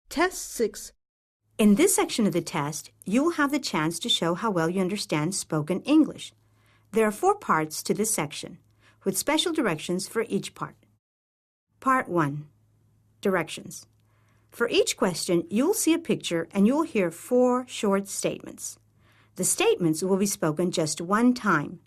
Test 6. In this section of the test, you will have the chance to show how well you understand spoken English. There are 4 parts to this section, with special directions for each part. Part 1. Directions. For each question, you will see a picture and you will hear 4 short statements. The statements will be spoken just one time.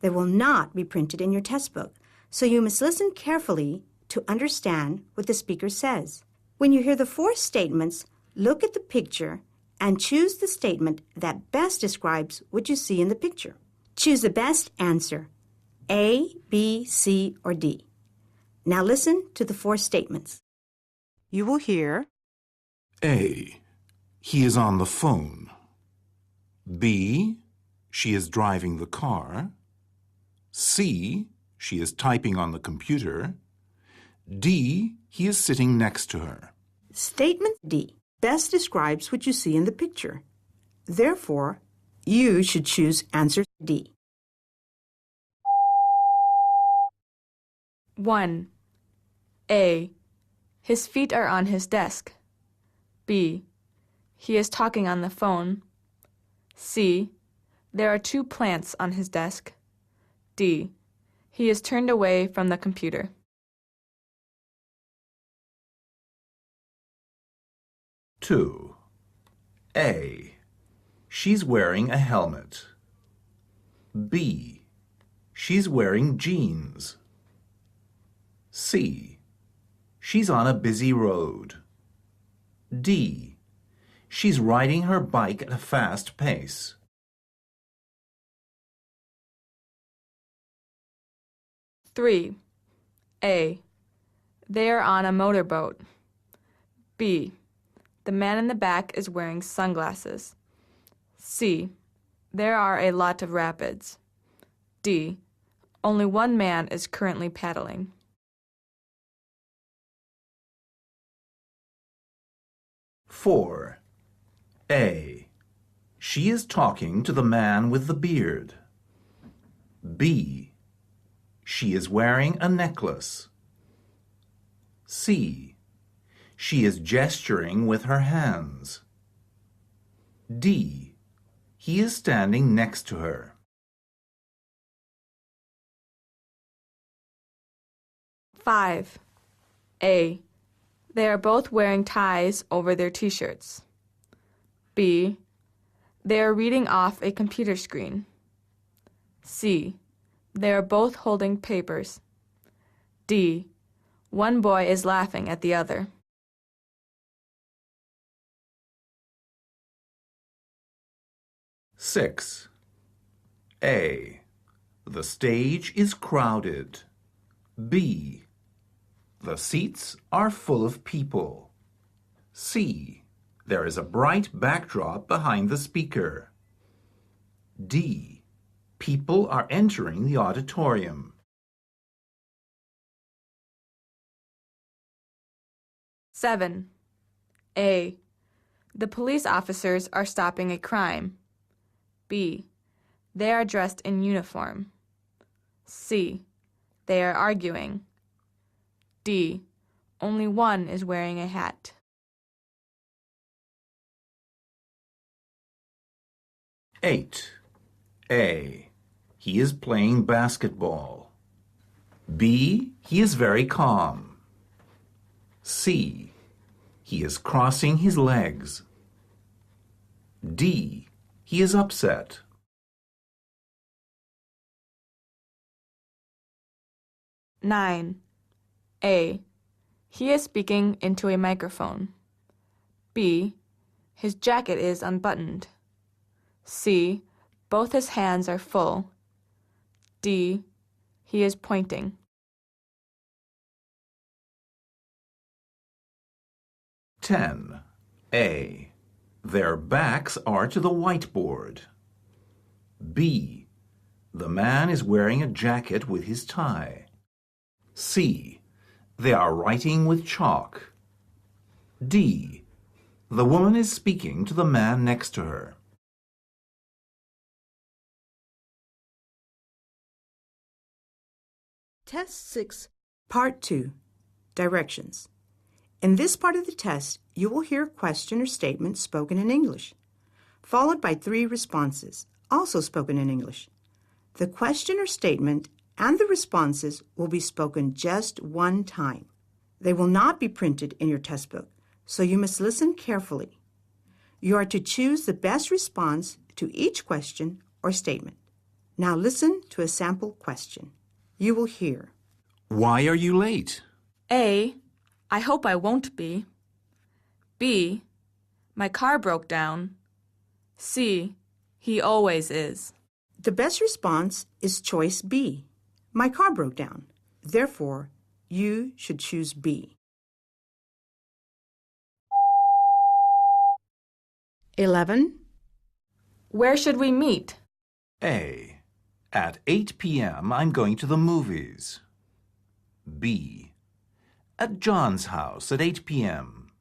They will not be printed in your test book, so you must listen carefully to understand what the speaker says. When you hear the 4 statements, look at the picture and choose the statement that best describes what you see in the picture. Choose the best answer, A, B, C, or D. Now listen to the 4 statements. You will hear A. He is on the phone. B. She is driving the car. C. She is typing on the computer. D. He is sitting next to her. Statement D best describes what you see in the picture. Therefore, you should choose answer D. 1. A. His feet are on his desk. B. He is talking on the phone. C. There are 2 plants on his desk. D. He is turned away from the computer. Two. A. She's wearing a helmet. B. She's wearing jeans. C. She's on a busy road. D. She's riding her bike at a fast pace. Three. A. They are on a motorboat. B. The man in the back is wearing sunglasses. C. There are a lot of rapids. D. Only one man is currently paddling. Four. A. She is talking to the man with the beard. B. She is wearing a necklace. C. She is gesturing with her hands. D. He is standing next to her. 5. A. They are both wearing ties over their t-shirts. B. They are reading off a computer screen. C. They are both holding papers. D. One boy is laughing at the other. 6. A. The stage is crowded. B. The seats are full of people. C. There is a bright backdrop behind the speaker. D. People are entering the auditorium. 7. A. The police officers are stopping a crime. B. They are dressed in uniform. C. They are arguing. D. Only one is wearing a hat. 8. A. He is playing basketball. B. He is very calm. C. He is crossing his legs. D. He is upset. 9. A. He is speaking into a microphone. B. His jacket is unbuttoned. C. Both his hands are full. D. He is pointing. 10. A. Their backs are to the whiteboard. B. The man is wearing a jacket with his tie. C. They are writing with chalk. D. The woman is speaking to the man next to her. Test 6, Part 2, Directions. In this part of the test, you will hear a question or statement spoken in English, followed by 3 responses, also spoken in English. The question or statement and the responses will be spoken just one time. They will not be printed in your test book, so you must listen carefully. You are to choose the best response to each question or statement. Now listen to a sample question. You will hear, Why are you late? A. I hope I won't be. B. My car broke down. C. He always is. The best response is choice B. My car broke down. Therefore, you should choose B. 11. Where should we meet? A. At 8 p.m. I'm going to the movies. B. At John's house at 8 p.m.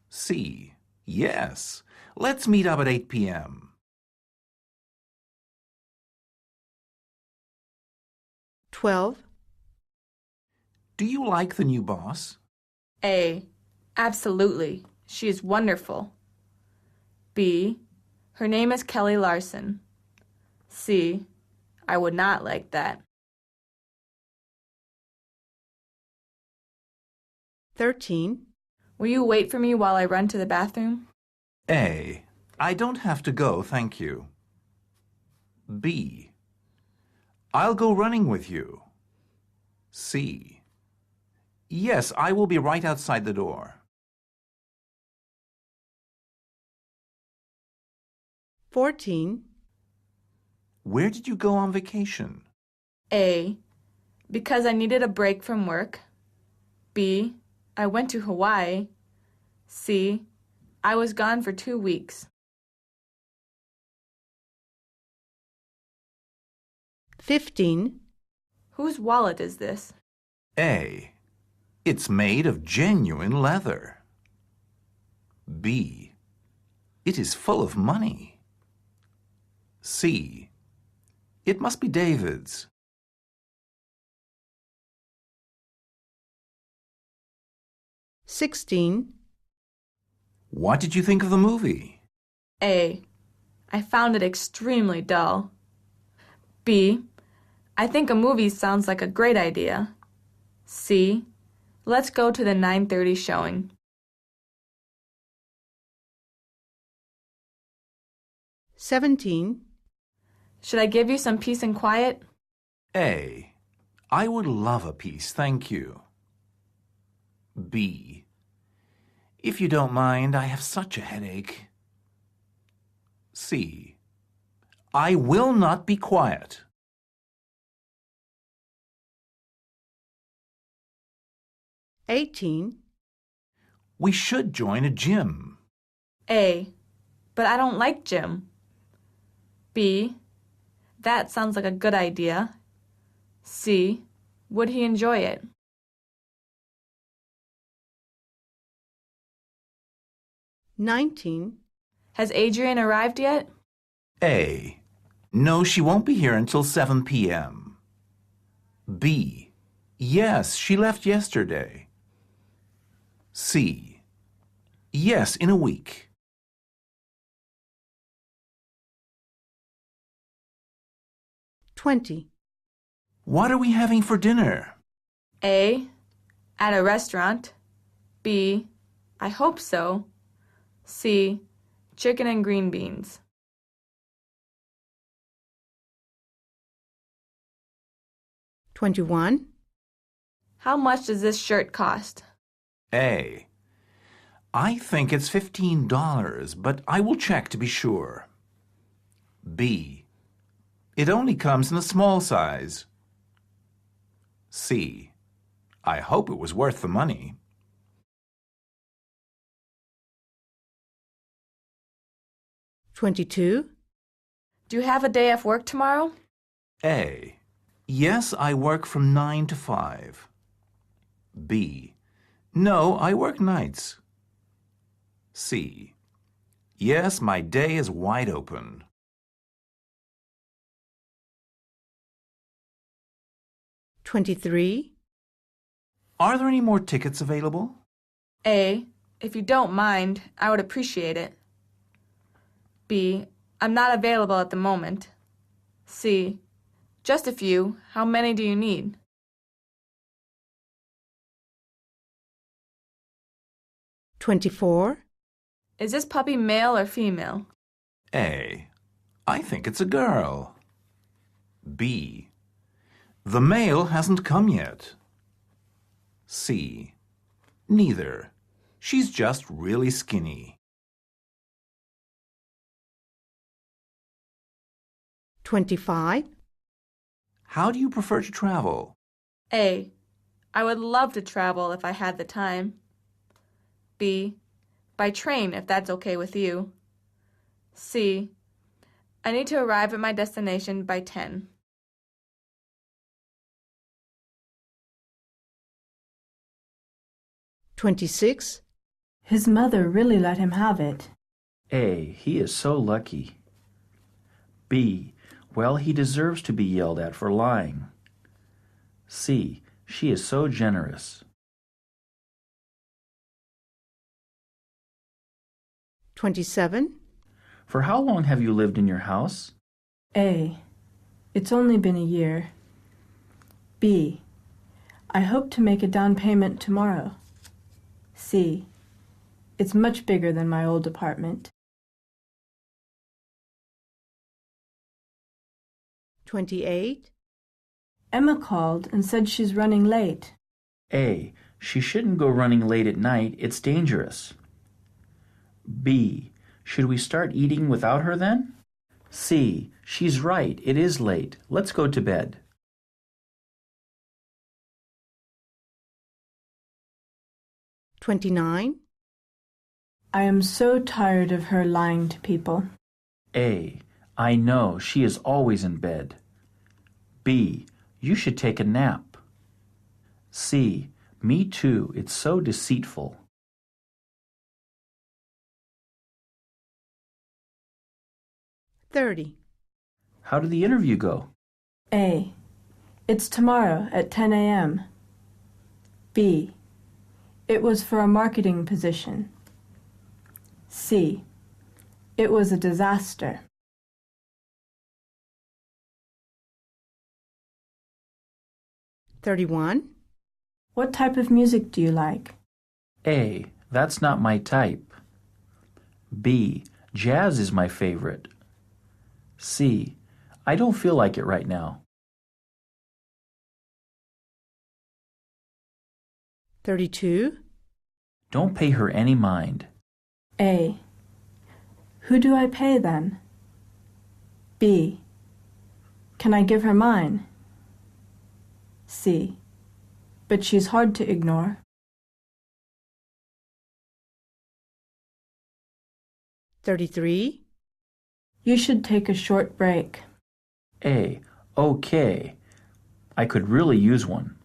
C. Yes, let's meet up at 8 p.m. 12. Do you like the new boss? A. Absolutely. She is wonderful. B. Her name is Kelly Larson. C. I would not like that. 13. Will you wait for me while I run to the bathroom? A. I don't have to go, thank you. B. I'll go running with you. C. Yes, I will be right outside the door. 14. Where did you go on vacation? A. Because I needed a break from work. B. I went to Hawaii. C. I was gone for 2 weeks. 15. Whose wallet is this? A. It's made of genuine leather. B. It is full of money. C. It must be David's. 16. What did you think of the movie? A. I found it extremely dull. B. I think a movie sounds like a great idea. C. Let's go to the 9:30 showing. 17. Should I give you some peace and quiet? A. I would love a piece, thank you. B. If you don't mind, I have such a headache. C. I will not be quiet. 18. We should join a gym. A. But I don't like gym. B. That sounds like a good idea. C. Would he enjoy it? 19. Has Adrian arrived yet? A. No, she won't be here until 7 p.m. B. Yes, she left yesterday. C. Yes, in a week. 20. What are we having for dinner? A. At a restaurant. B. I hope so. C. Chicken and green beans. 21. How much does this shirt cost? A. I think it's $15, but I will check to be sure. B. It only comes in a small size. C. I hope it was worth the money. 22. Do you have a day off work tomorrow? A. Yes, I work from 9 to 5. B. No, I work nights. C. Yes, my day is wide open. 23. Are there any more tickets available? A. If you don't mind, I would appreciate it. B. I'm not available at the moment. C. Just a few. How many do you need? 24. Is this puppy male or female? A. I think it's a girl. B. The male hasn't come yet. C. Neither. She's just really skinny. 25. How do you prefer to travel? A. I would love to travel if I had the time. B. By train, if that's okay with you. C. I need to arrive at my destination by 10. 26. His mother really let him have it. A. He is so lucky. B. Well, he deserves to be yelled at for lying. C. She is so generous. 27. For how long have you lived in your house? A. It's only been a year. B. I hope to make a down payment tomorrow. C. It's much bigger than my old apartment. 28. Emma called and said she's running late. A. She shouldn't go running late at night. It's dangerous. B. Should we start eating without her then? C. She's right. It is late. Let's go to bed. 29. I am so tired of her lying to people. A. I know. She is always in bed. B. You should take a nap. C. Me too. It's so deceitful. 30. How did the interview go? A. It's tomorrow at 10 a.m. B. It was for a marketing position. C. It was a disaster. 31. What type of music do you like? A. That's not my type. B. Jazz is my favorite. C. I don't feel like it right now. 32. Don't pay her any mind. A. Who do I pay then? B. Can I give her mine? C. But she's hard to ignore. 33. You should take a short break. A. Okay. I could really use one.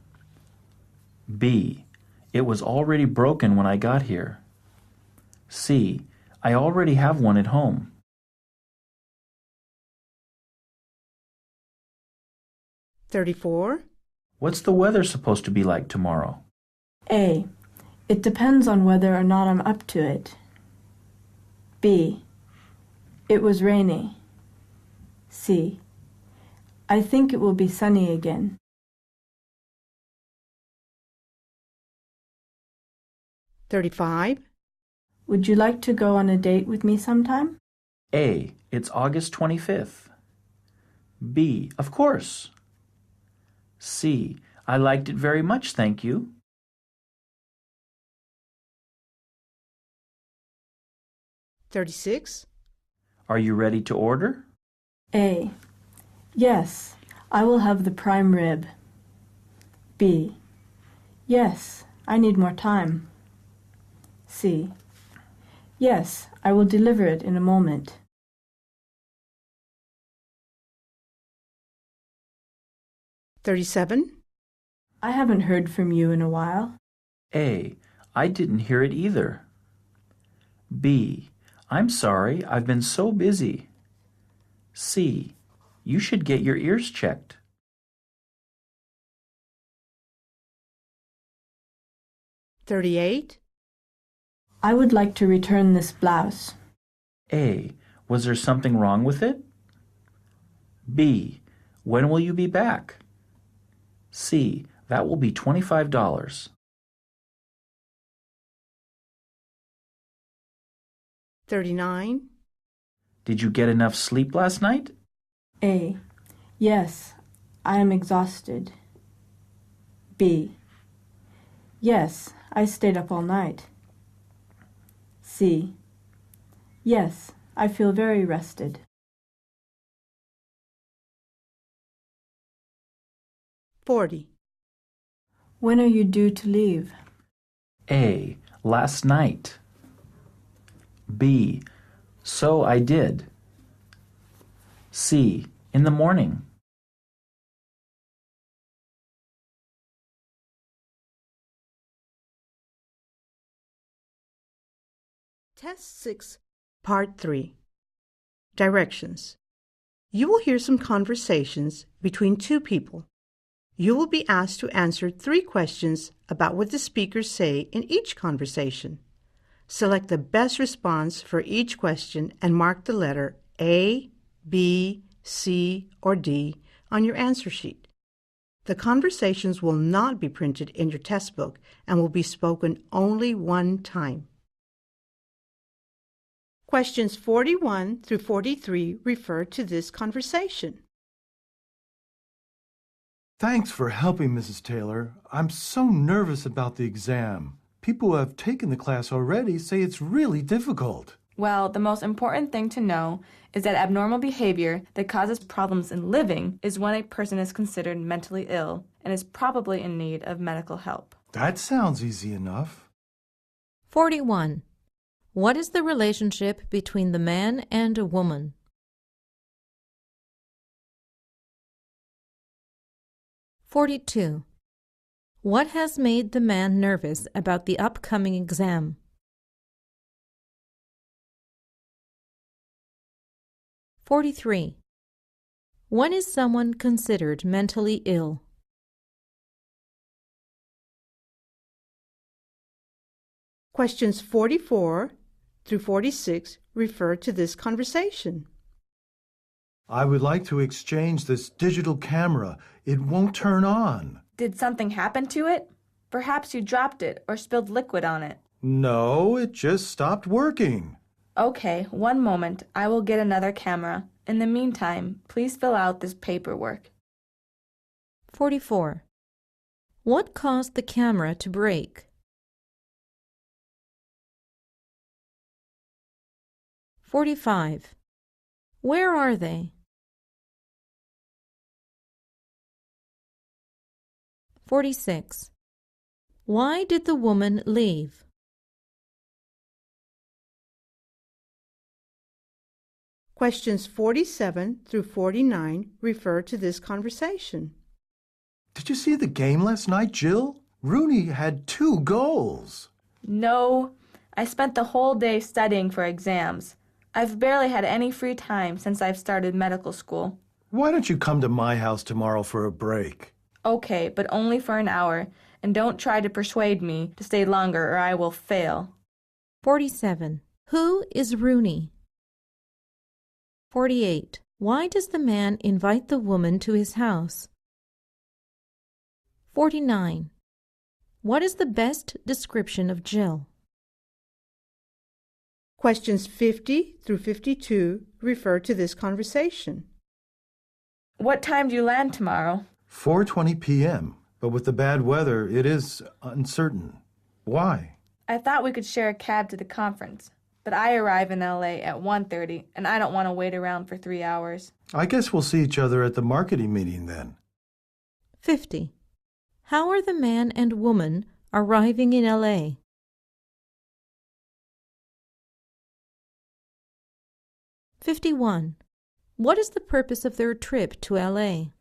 B. It was already broken when I got here. C. I already have one at home. 34. What's the weather supposed to be like tomorrow? A. It depends on whether or not I'm up to it. B. It was rainy. C. I think it will be sunny again. 35. Would you like to go on a date with me sometime? A. It's August 25th. B. Of course. C. I liked it very much, thank you. 36. Are you ready to order? A. Yes, I will have the prime rib. B. Yes, I need more time. C. Yes, I will deliver it in a moment. 37. I haven't heard from you in a while. A. I didn't hear it either. B. I'm sorry, I've been so busy. C. You should get your ears checked. 38. I would like to return this blouse. A. Was there something wrong with it? B. When will you be back? C. That will be $25. 39. Did you get enough sleep last night? A. Yes, I am exhausted. B. Yes, I stayed up all night. C. Yes, I feel very rested. 40. When are you due to leave? A. Last night. B. So I did. C. In the morning. Test 6, Part 3. Directions. You will hear some conversations between two people. You will be asked to answer 3 questions about what the speakers say in each conversation. Select the best response for each question and mark the letter A, B, C, or D on your answer sheet. The conversations will not be printed in your test book and will be spoken only one time. Questions 41 through 43 refer to this conversation. Thanks for helping, Mrs. Taylor. I'm so nervous about the exam. People who have taken the class already say it's really difficult. Well, the most important thing to know is that abnormal behavior that causes problems in living is when a person is considered mentally ill and is probably in need of medical help. That sounds easy enough. 41. What is the relationship between the man and a woman? 42. What has made the man nervous about the upcoming exam? 43. When is someone considered mentally ill? 44 through 46 refer to this conversation. I would like to exchange this digital camera. It won't turn on. Did something happen to it? Perhaps you dropped it or spilled liquid on it. No, it just stopped working. Okay, one moment. I will get another camera. In the meantime, please fill out this paperwork. 44. What caused the camera to break? 45. Where are they? 46. Why did the woman leave? 47 through 49 refer to this conversation. Did you see the game last night, Jill? Rooney had 2 goals. No, I spent the whole day studying for exams. I've barely had any free time since I've started medical school. Why don't you come to my house tomorrow for a break? Okay, but only for an hour, and don't try to persuade me to stay longer or I will fail. 47. Who is Rooney? 48. Why does the man invite the woman to his house? 49. What is the best description of Jill? Questions 50 through 52 refer to this conversation. What time do you land tomorrow? 4:20 p.m., but with the bad weather, it is uncertain. Why? I thought we could share a cab to the conference, but I arrive in LA at 1:30, and I don't want to wait around for 3 hours. I guess we'll see each other at the marketing meeting then. 50. How are the man and woman arriving in LA? 51. What is the purpose of their trip to LA?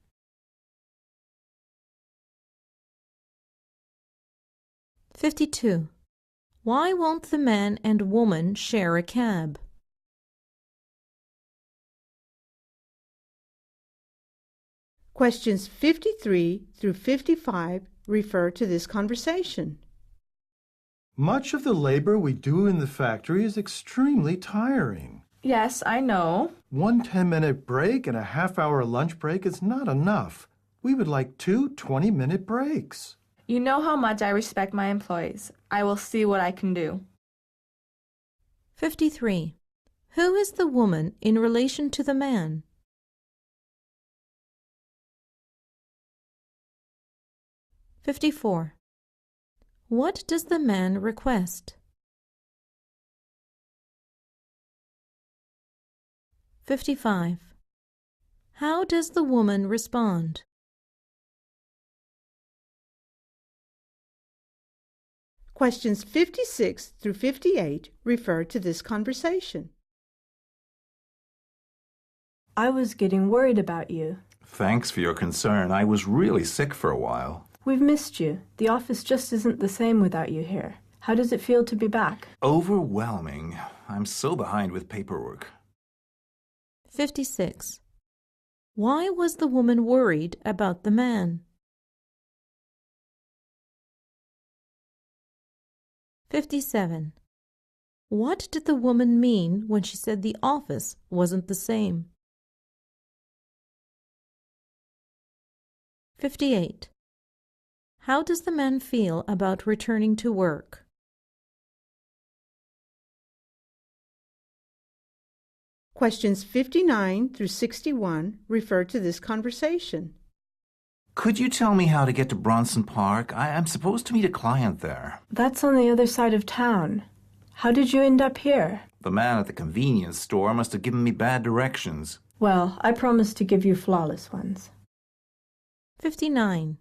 52. Why won't the man and woman share a cab? 53 through 55 refer to this conversation. Much of the labor we do in the factory is extremely tiring. Yes, I know. One 10-minute break and a half-hour lunch break is not enough. We would like 2 20-minute breaks. You know how much I respect my employees. I will see what I can do. 53. Who is the woman in relation to the man? 54. What does the man request? 55. How does the woman respond? 56 through 58 refer to this conversation. I was getting worried about you. Thanks for your concern. I was really sick for a while. We've missed you. The office just isn't the same without you here. How does it feel to be back? Overwhelming. I'm so behind with paperwork. 56. Why was the woman worried about the man? 57. What did the woman mean when she said the office wasn't the same? 58. How does the man feel about returning to work? Questions 59 through 61 refer to this conversation. Could you tell me how to get to Bronson Park? I'm supposed to meet a client there. That's on the other side of town. How did you end up here? The man at the convenience store must have given me bad directions. Well, I promise to give you flawless ones. 59.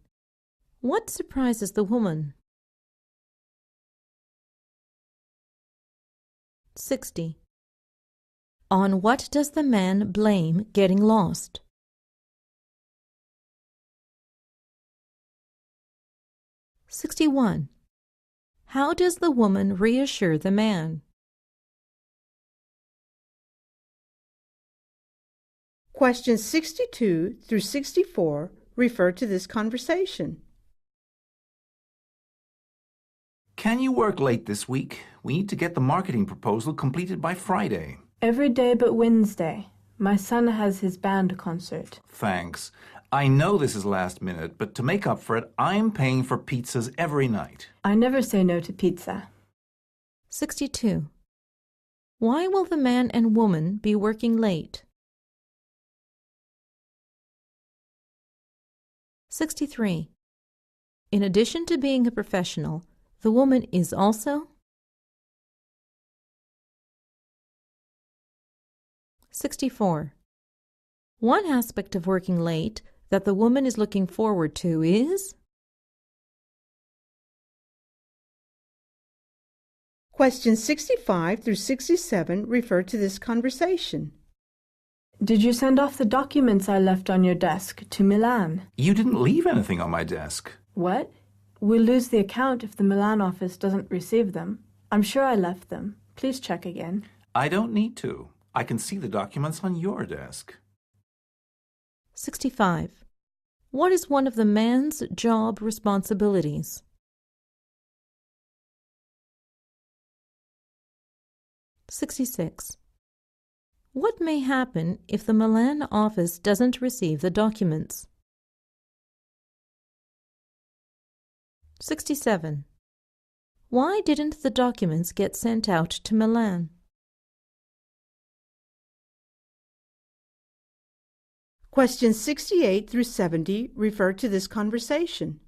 What surprises the woman? 60. On what does the man blame getting lost? 61. How does the woman reassure the man? Questions 62 through 64 refer to this conversation. Can you work late this week? We need to get the marketing proposal completed by Friday. Every day but Wednesday. My son has his band concert. Thanks. I know this is last minute, but to make up for it, I'm paying for pizzas every night. I never say no to pizza. 62. Why will the man and woman be working late? 63. In addition to being a professional, the woman is also? 64. One aspect of working late that the woman is looking forward to is? Questions 65 through 67 refer to this conversation. Did you send off the documents I left on your desk to Milan? You didn't leave anything on my desk. What? We'll lose the account if the Milan office doesn't receive them. I'm sure I left them. Please check again. I don't need to. I can see the documents on your desk. 65. What is one of the man's job responsibilities? 66. What may happen if the Milan office doesn't receive the documents? 67. Why didn't the documents get sent out to Milan? Questions 68 through 70 refer to this conversation.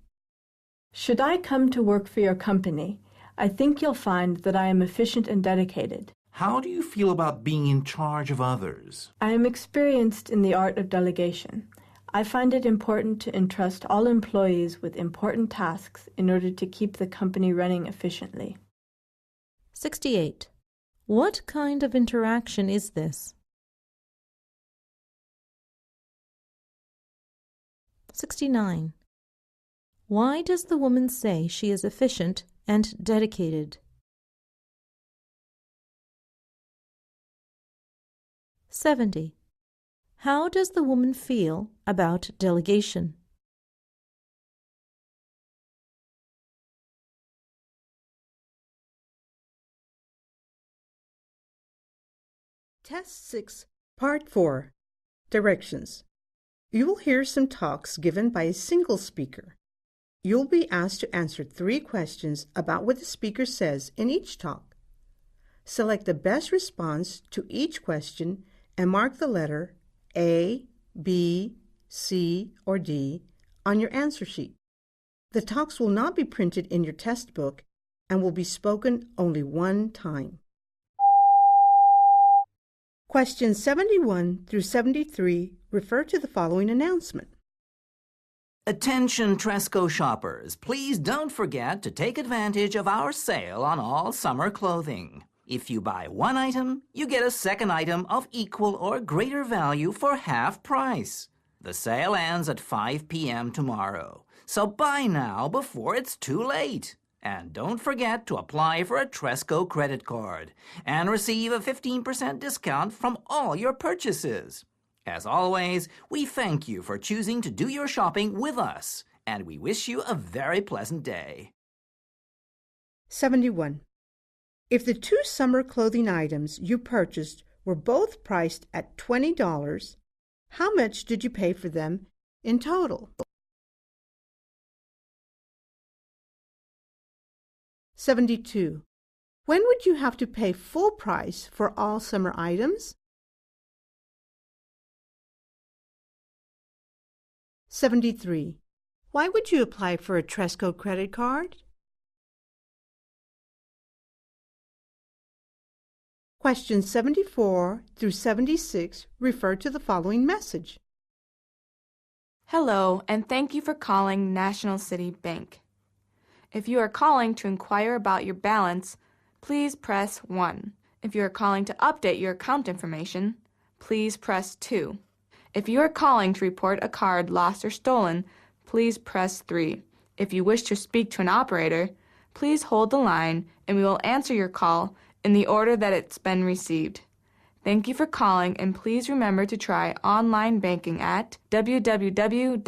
Should I come to work for your company, I think you'll find that I am efficient and dedicated. How do you feel about being in charge of others? I am experienced in the art of delegation. I find it important to entrust all employees with important tasks in order to keep the company running efficiently. 68. What kind of interaction is this? 69. Why does the woman say she is efficient and dedicated? 70. How does the woman feel about delegation? Test 6, Part 4, Directions. You will hear some talks given by a single speaker. You'll be asked to answer 3 questions about what the speaker says in each talk. Select the best response to each question and mark the letter A, B, C, or D on your answer sheet. The talks will not be printed in your test book and will be spoken only one time. Questions 71 through 73 refer to the following announcement. Attention Tresco shoppers, please don't forget to take advantage of our sale on all summer clothing. If you buy one item, you get a second item of equal or greater value for half price. The sale ends at 5 p.m. tomorrow, so buy now before it's too late. And don't forget to apply for a Tresco credit card and receive a 15% discount from all your purchases. As always, we thank you for choosing to do your shopping with us, and we wish you a very pleasant day. 71. If the 2 summer clothing items you purchased were both priced at $20, how much did you pay for them in total? 72. When would you have to pay full price for all summer items? 73. Why would you apply for a Tresco credit card? Questions 74 through 76 refer to the following message. Hello, and thank you for calling National City Bank. If you are calling to inquire about your balance, please press 1. If you are calling to update your account information, please press 2. If you are calling to report a card lost or stolen, please press 3. If you wish to speak to an operator, please hold the line and we will answer your call in the order that it's been received. Thank you for calling, and please remember to try online banking at www.ncb.com.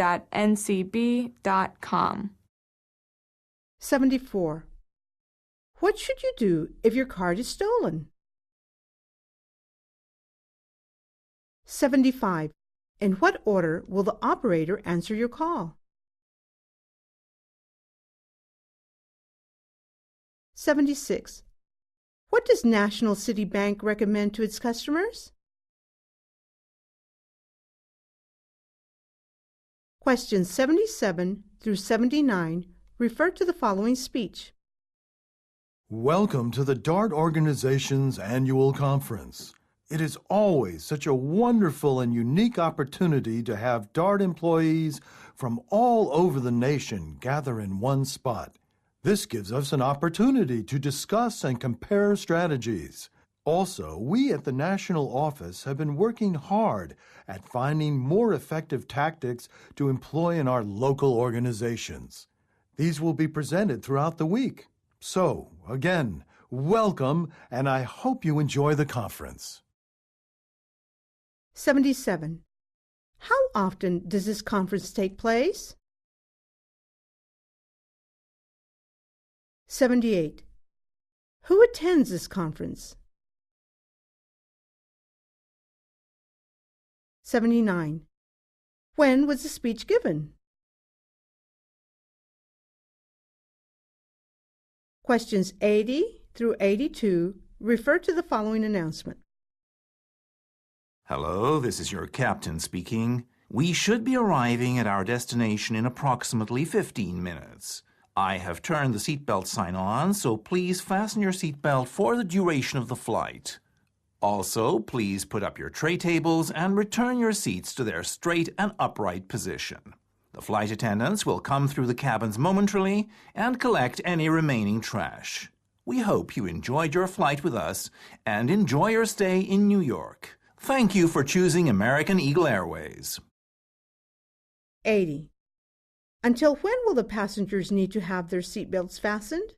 74. What should you do if your card is stolen? 75. In what order will the operator answer your call? 76. What does National City Bank recommend to its customers? Questions 77 through 79 refer to the following speech. Welcome to the DART organization's annual conference. It is always such a wonderful and unique opportunity to have DART employees from all over the nation gather in one spot. This gives us an opportunity to discuss and compare strategies. Also, we at the national office have been working hard at finding more effective tactics to employ in our local organizations. These will be presented throughout the week. So, again, welcome, and I hope you enjoy the conference. 77. How often does this conference take place? 78. Who attends this conference? 79. When was the speech given? Questions 80 through 82 refer to the following announcement. Hello, this is your captain speaking. We should be arriving at our destination in approximately 15 minutes. I have turned the seatbelt sign on, so please fasten your seatbelt for the duration of the flight. Also, please put up your tray tables and return your seats to their straight and upright position. The flight attendants will come through the cabins momentarily and collect any remaining trash. We hope you enjoyed your flight with us and enjoy your stay in New York. Thank you for choosing American Eagle Airways. 80. Until when will the passengers need to have their seatbelts fastened?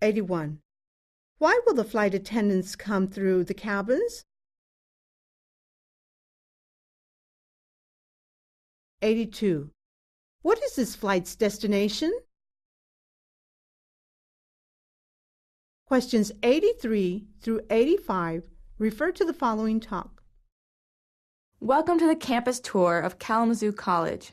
81. Why will the flight attendants come through the cabins? 82. What is this flight's destination? Questions 83 through 85 refer to the following talk. Welcome to the campus tour of Kalamazoo College.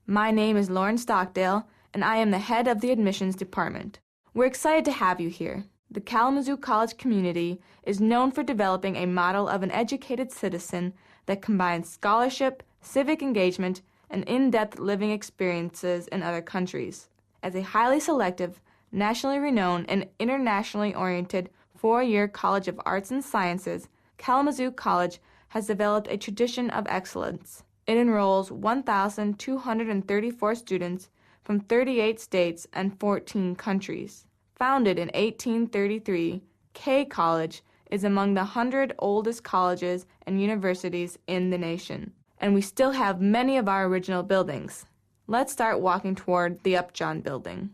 My name is Lauren Stockdale, and I am the head of the admissions department. We're excited to have you here. The Kalamazoo College community is known for developing a model of an educated citizen that combines scholarship, civic engagement, and in-depth living experiences in other countries. As a highly selective, nationally renowned, and internationally oriented four-year College of Arts and Sciences, Kalamazoo College has developed a tradition of excellence. It enrolls 1,234 students from 38 states and 14 countries. Founded in 1833, K College is among the 100 oldest colleges and universities in the nation, and we still have many of our original buildings. Let's start walking toward the Upjohn Building.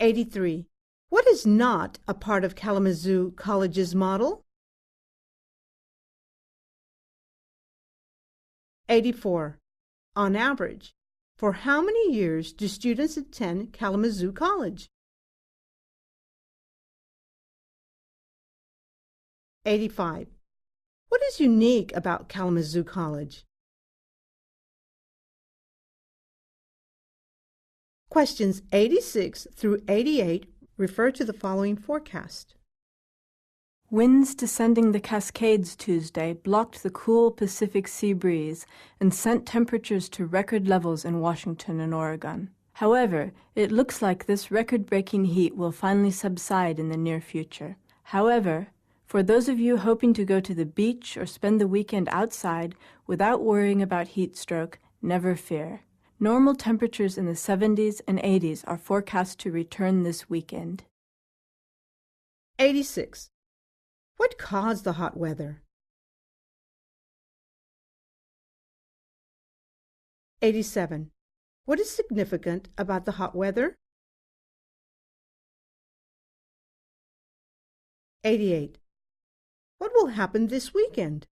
83. What is not a part of Kalamazoo College's model? 84. On average, for how many years do students attend Kalamazoo College? 85. What is unique about Kalamazoo College? Questions 86 through 88 refer to the following forecast. Winds descending the Cascades Tuesday blocked the cool Pacific sea breeze and sent temperatures to record levels in Washington and Oregon. However, it looks like this record-breaking heat will finally subside in the near future. However, for those of you hoping to go to the beach or spend the weekend outside without worrying about heat stroke, never fear. Normal temperatures in the 70s and 80s are forecast to return this weekend. 86. What caused the hot weather? 87. What is significant about the hot weather? 88. What will happen this weekend?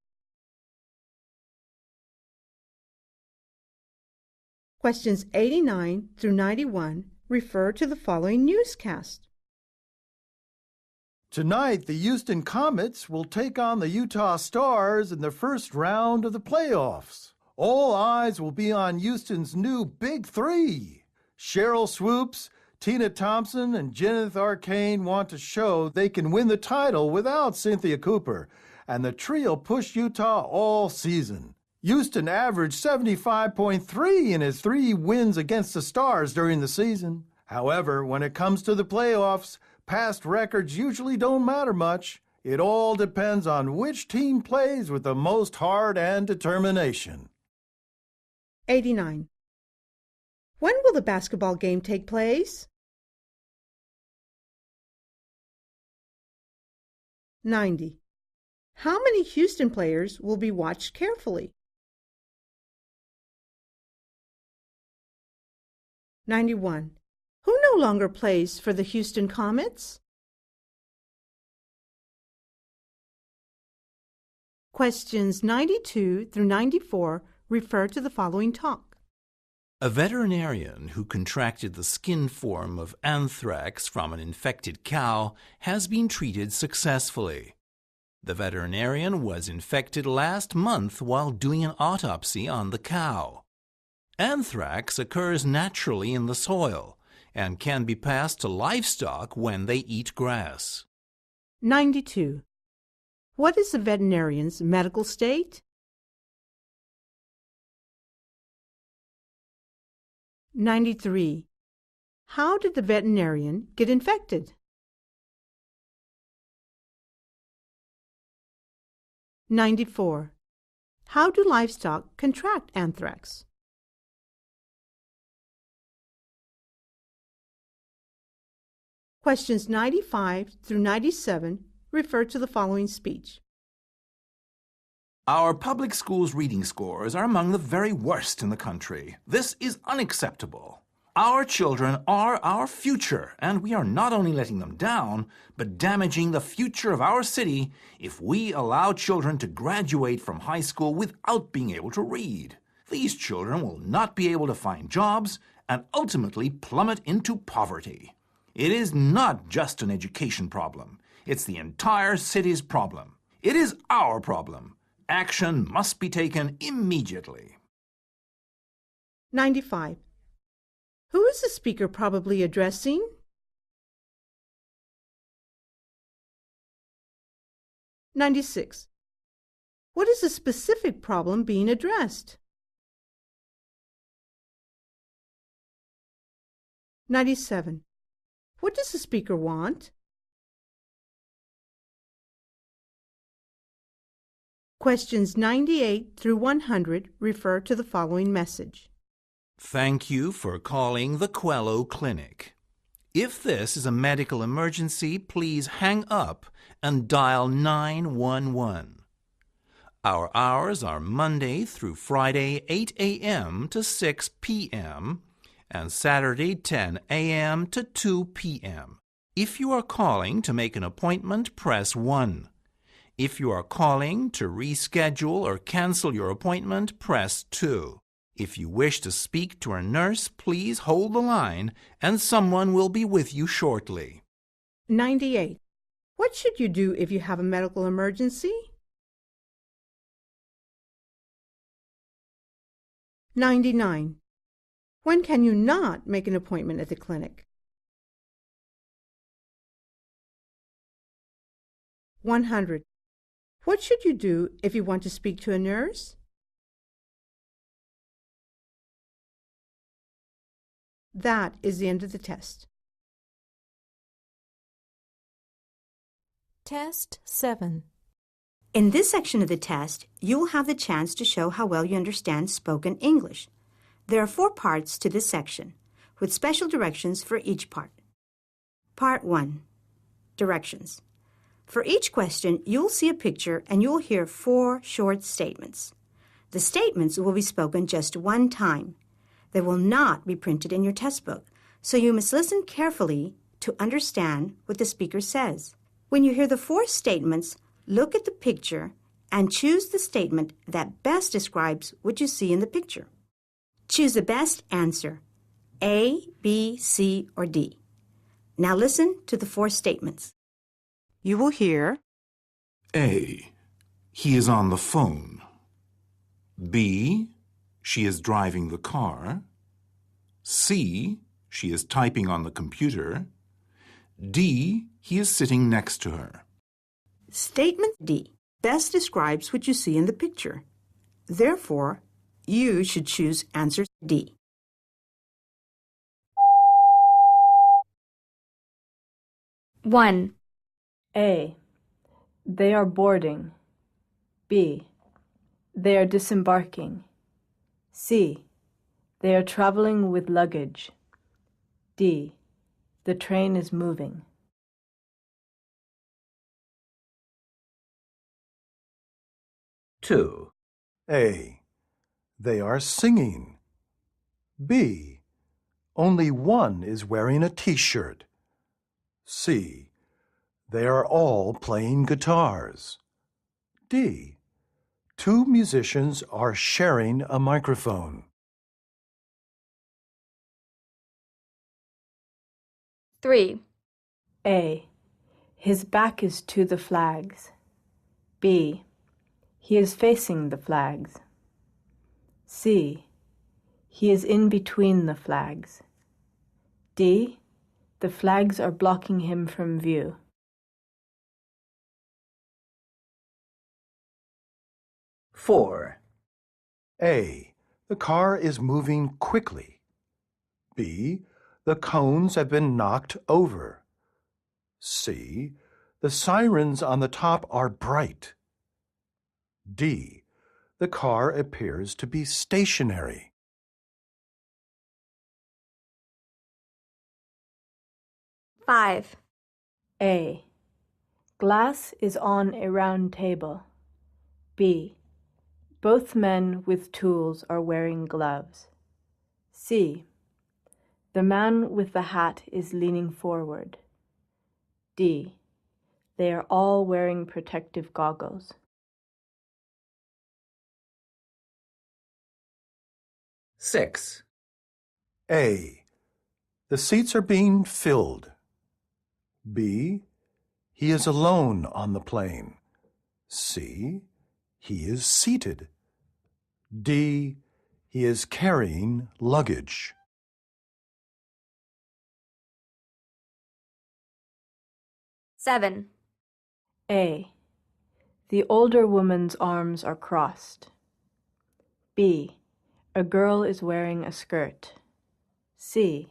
Questions 89 through 91 refer to the following newscast. Tonight, the Houston Comets will take on the Utah Stars in the first round of the playoffs. All eyes will be on Houston's new Big Three. Cheryl Swoops, Tina Thompson, and Jenith Arcane want to show they can win the title without Cynthia Cooper, and the trio pushed Utah all season. Houston averaged 75.3 in his 3 wins against the Stars during the season. However, when it comes to the playoffs, past records usually don't matter much. It all depends on which team plays with the most heart and determination. 89. When will the basketball game take place? 90. How many Houston players will be watched carefully? 91. Who no longer plays for the Houston Comets? Questions 92 through 94 refer to the following talk. A veterinarian who contracted the skin form of anthrax from an infected cow has been treated successfully. The veterinarian was infected last month while doing an autopsy on the cow. Anthrax occurs naturally in the soil and can be passed to livestock when they eat grass. 92. What is the veterinarian's medical state? 93. How did the veterinarian get infected? 94. How do livestock contract anthrax? 95 through 97 refer to the following speech. Our public schools' reading scores are among the very worst in the country. This is unacceptable. Our children are our future, and we are not only letting them down, but damaging the future of our city if we allow children to graduate from high school without being able to read. These children will not be able to find jobs and ultimately plummet into poverty. It is not just an education problem. It's the entire city's problem. It is our problem. Action must be taken immediately. 95. Who is the speaker probably addressing? 96. What is the specific problem being addressed? 97. What does the speaker want? Questions 98 through 100 refer to the following message. Thank you for calling the Quello Clinic. If this is a medical emergency, please hang up and dial 911. Our hours are Monday through Friday, 8 a.m. to 6 p.m., and Saturday, 10 a.m. to 2 p.m. If you are calling to make an appointment, press 1. If you are calling to reschedule or cancel your appointment, press 2. If you wish to speak to a nurse, please hold the line and someone will be with you shortly. 98. What should you do if you have a medical emergency? 99. When can you not make an appointment at the clinic? 100. What should you do if you want to speak to a nurse? That is the end of the test. Test 7. In this section of the test, you will have the chance to show how well you understand spoken English. There are 4 parts to this section, with special directions for each part. Part 1. Directions. For each question, you'll see a picture and you'll hear 4 short statements. The statements will be spoken just one time. They will not be printed in your test book, so you must listen carefully to understand what the speaker says. When you hear the 4 statements, look at the picture and choose the statement that best describes what you see in the picture. Choose the best answer, A, B, C, or D. Now listen to the 4 statements. You will hear A. He is on the phone. B. She is driving the car. C. She is typing on the computer. D. He is sitting next to her. Statement D best describes what you see in the picture. Therefore, you should choose answer D. One. A. They are boarding. B. They are disembarking. C. They are traveling with luggage. D. The train is moving. Two. A. They are singing. B. Only one is wearing a t-shirt. C. They are all playing guitars. D. 2 musicians are sharing a microphone. 3. A. His back is to the flags. B. He is facing the flags. C. He is in between the flags. D. The flags are blocking him from view. 4. A. The car is moving quickly. B. The cones have been knocked over. C. The sirens on the top are bright. D. The car appears to be stationary. 5. A. Glass is on a round table. B. Both men with tools are wearing gloves. C. The man with the hat is leaning forward. D. They are all wearing protective goggles. 6. A. The seats are being filled. B. He is alone on the plane. C. He is seated. D. He is carrying luggage. Seven. A. The older woman's arms are crossed. B. A girl is wearing a skirt. C.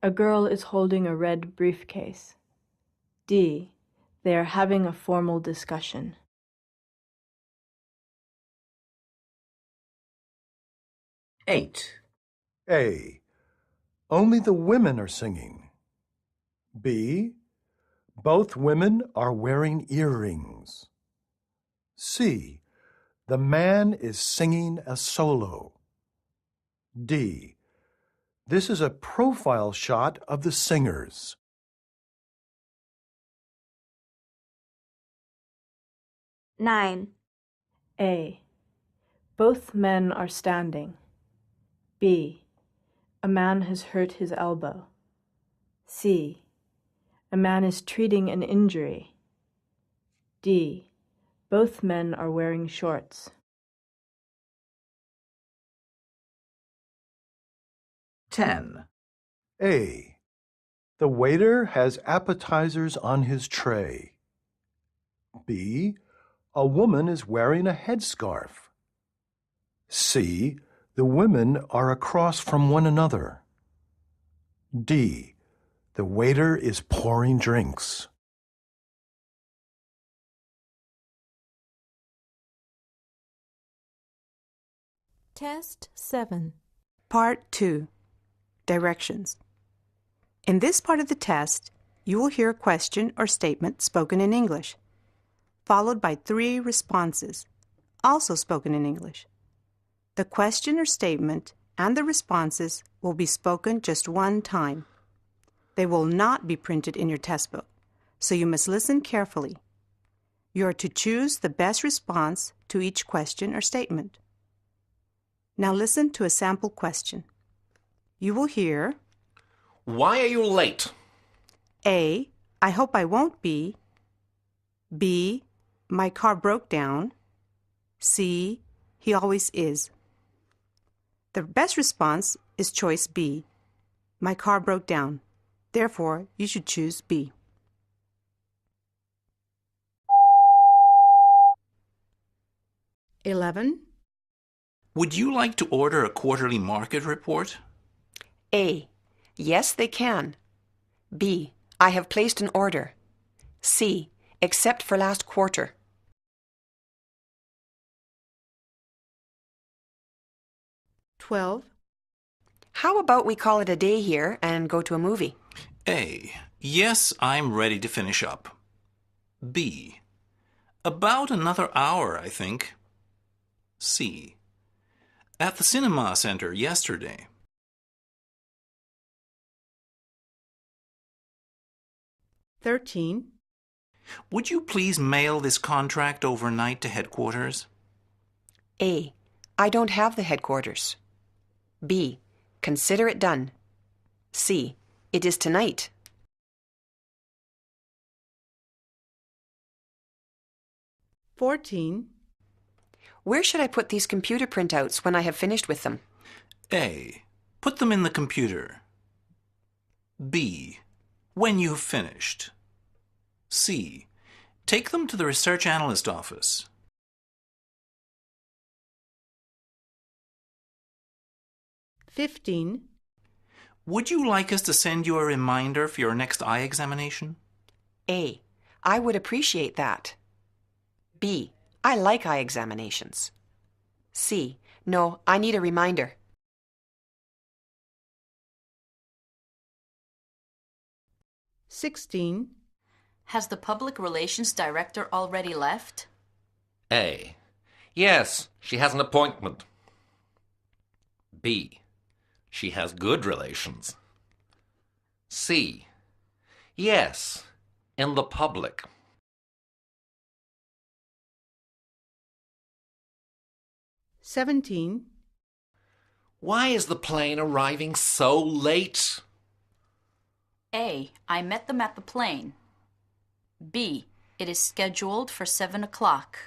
A girl is holding a red briefcase. D. They are having a formal discussion. Eight. A. Only the women are singing. B. Both women are wearing earrings. C. The man is singing a solo. D. This is a profile shot of the singers. Nine. A. Both men are standing. B. A man has hurt his elbow. C. A man is treating an injury. D. Both men are wearing shorts. 10. A. The waiter has appetizers on his tray. B. A woman is wearing a headscarf. C. The women are across from one another. D. The waiter is pouring drinks. Test 7. Part 2. Directions. In this part of the test, you will hear a question or statement spoken in English, followed by 3 responses, also spoken in English. The question or statement and the responses will be spoken just one time. They will not be printed in your test book, so you must listen carefully. You are to choose the best response to each question or statement. Now listen to a sample question. You will hear, Why are you late? A. I hope I won't be. B. My car broke down. C. He always is. The best response is choice B. My car broke down. Therefore, you should choose B. (11) Would you like to order a quarterly market report? A. Yes, they can. B. I have placed an order. C. Except for last quarter. 12. How about we call it a day here and go to a movie? A. Yes, I'm ready to finish up. B. About another hour, I think. C. At the cinema center yesterday. 13. Would you please mail this contract overnight to headquarters? A. I don't have the headquarters. B. Consider it done. C. It is tonight. 14. Where should I put these computer printouts when I have finished with them? A. Put them in the computer. B. When you've finished. C. Take them to the research analyst office. 15. Would you like us to send you a reminder for your next eye examination? A. I would appreciate that. B. I like eye examinations. C. No, I need a reminder. 16. Has the public relations director already left? A. Yes, she has an appointment. B. She has good relations. C. Yes, in the public. 17. Why is the plane arriving so late? A. I met them at the plane. B. It is scheduled for 7 o'clock.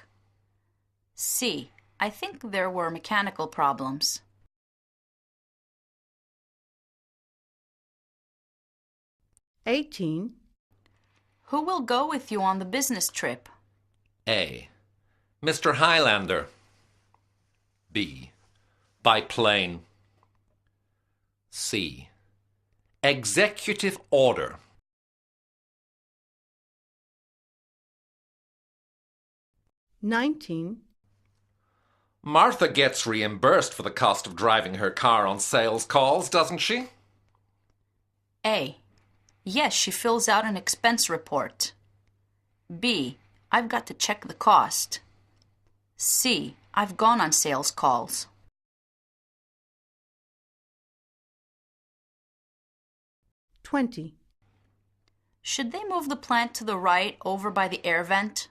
C. I think there were mechanical problems. (18) Who will go with you on the business trip? A. Mr. Highlander. B. By plane. C. Executive order. (19) Martha gets reimbursed for the cost of driving her car on sales calls, doesn't she? A. Yes, she fills out an expense report. B. I've got to check the cost. C. I've gone on sales calls. (20) Should they move the plant to the right over by the air vent?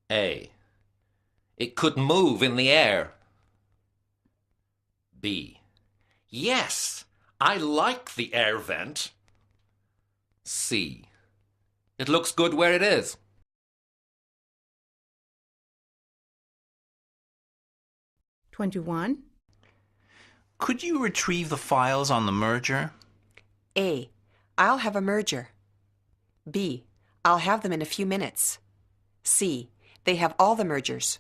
A. It could move in the air. B. Yes, I like the air vent. C. It looks good where it is. (21) Could you retrieve the files on the merger? A. I'll have a merger. B. I'll have them in a few minutes. C. They have all the mergers.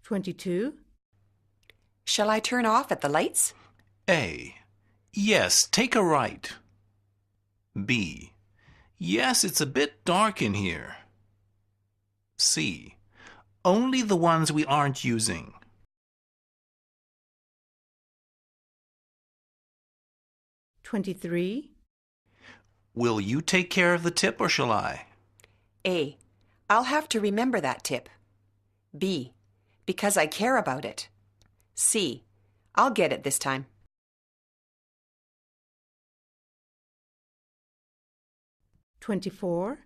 (22) Shall I turn off at the lights? A. Yes, take a right. B. Yes, it's a bit dark in here. C. Only the ones we aren't using. (23) Will you take care of the tip or shall I? A. I'll have to remember that tip. B. Because I care about it. C. I'll get it this time. (24)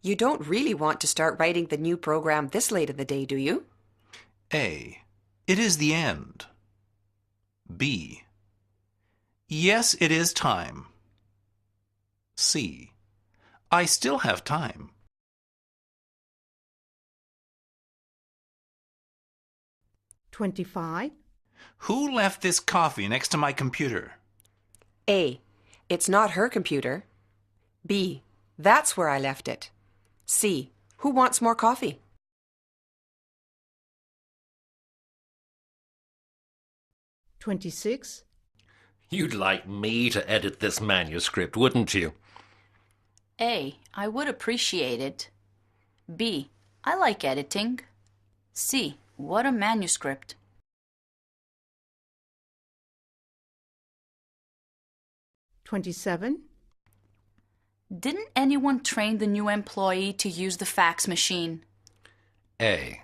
You don't really want to start writing the new program this late in the day, do you? A. It is the end. B. Yes, it is time. C. I still have time. (25) Who left this coffee next to my computer? A. It's not her computer. B. That's where I left it. C. Who wants more coffee? (26) You'd like me to edit this manuscript, wouldn't you? A. I would appreciate it. B. I like editing. C. What a manuscript. (27) Didn't anyone train the new employee to use the fax machine? A.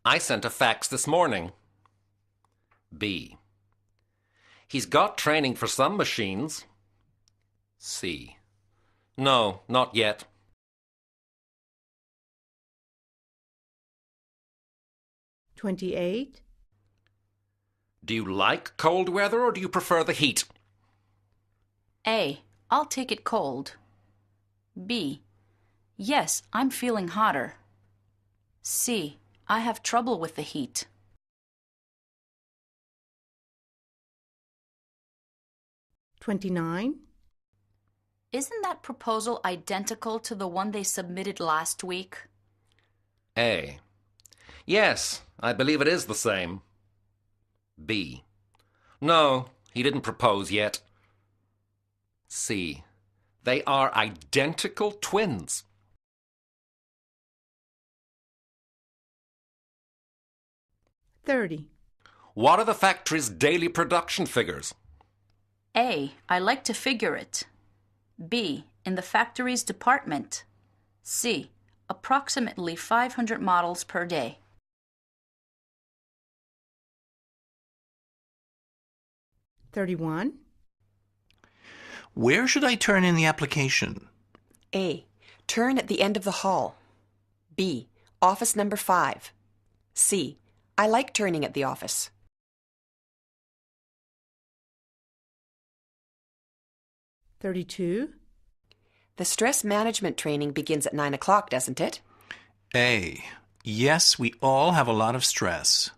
I sent a fax this morning. B. He's got training for some machines. C. No, not yet. (28) Do you like cold weather or do you prefer the heat? A. I'll take it cold. B. Yes, I'm feeling hotter. C. I have trouble with the heat. (29) Isn't that proposal identical to the one they submitted last week? A. Yes, I believe it is the same. B. No, he didn't propose yet. C. They are identical twins. (30) What are the factory's daily production figures? A. I like to figure it. B. In the factory's department. C. Approximately 500 models per day. (31) Where should I turn in the application? A. Turn at the end of the hall. B. Office number 5. C. I like turning at the office. 32. The stress management training begins at 9 o'clock, doesn't it? A. Yes, we all have a lot of stress.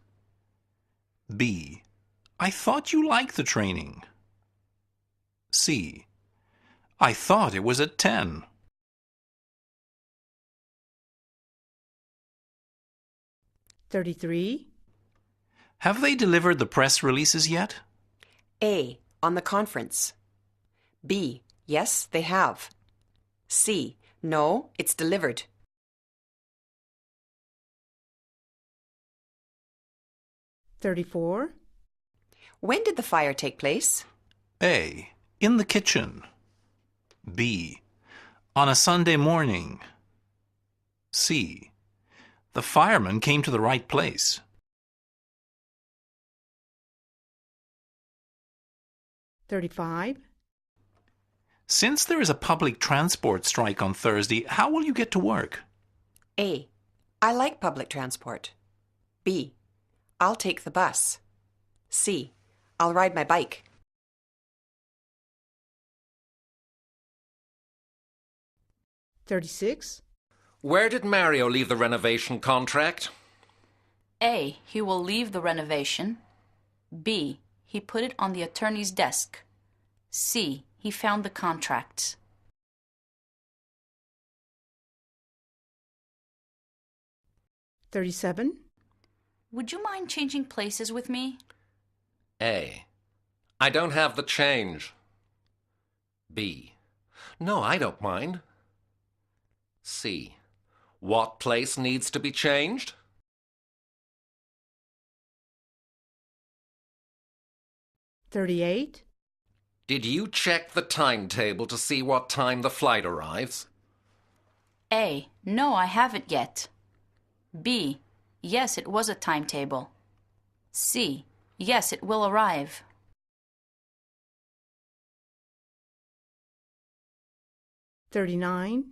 B. I thought you liked the training. C. I thought it was at 10. 33. Have they delivered the press releases yet? A. On the conference. B. Yes, they have. C. No, it's delivered. 34. When did the fire take place? A. In the kitchen. B. On a Sunday morning. C. The fireman came to the right place. 35. Since there is a public transport strike on Thursday, how will you get to work? A. I like public transport. B. I'll take the bus. C. I'll ride my bike. 36. Where did Mario leave the renovation contract? A. He will leave the renovation. B. He put it on the attorney's desk. C. He found the contracts. 37. Would you mind changing places with me? A. I don't have the change. B. No, I don't mind. C. What place needs to be changed? 38. Did you check the timetable to see what time the flight arrives? A. No, I haven't yet. B. Yes, it was a timetable. C. Yes, it will arrive. 39.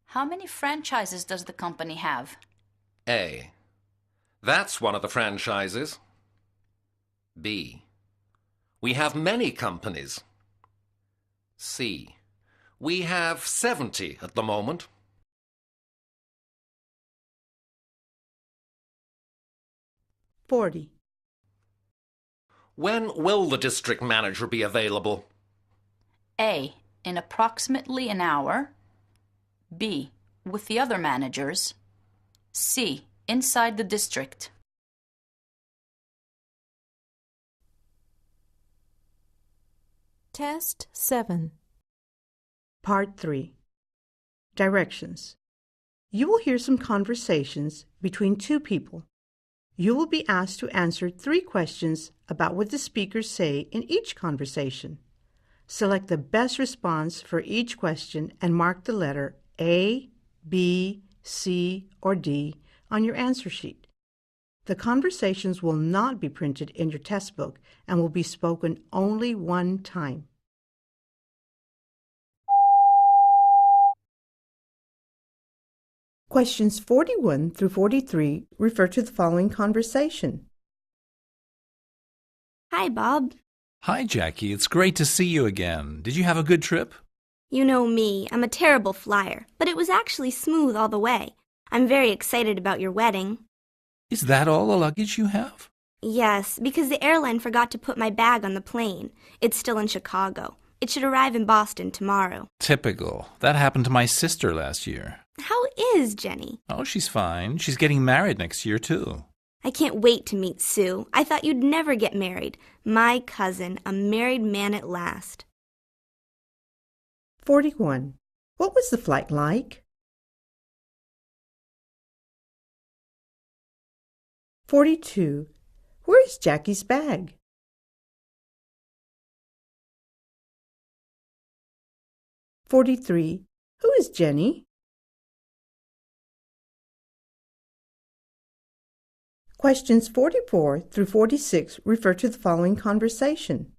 How many franchises does the company have? A. That's one of the franchises. B. We have many companies. C. We have 70 at the moment. 40. When will the district manager be available? A. In approximately an hour. B. With the other managers. C. Inside the district. Test 7. Part 3. Directions. You will hear some conversations between two people. You will be asked to answer 3 questions about what the speakers say in each conversation. Select the best response for each question and mark the letter A, B, C, or D on your answer sheet. The conversations will not be printed in your test book and will be spoken only one time. Questions 41 through 43 refer to the following conversation. Hi, Bob. Hi, Jackie. It's great to see you again. Did you have a good trip? You know me, I'm a terrible flyer, but it was actually smooth all the way. I'm very excited about your wedding. Is that all the luggage you have? Yes, because the airline forgot to put my bag on the plane. It's still in Chicago. It should arrive in Boston tomorrow. Typical. That happened to my sister last year. How is Jenny? Oh, she's fine. She's getting married next year, too. I can't wait to meet Sue. I thought you'd never get married. My cousin, a married man at last. 41. What was the flight like? 42. Where is Jackie's bag? 43. Who is Jenny? Questions 44 through 46 refer to the following conversation.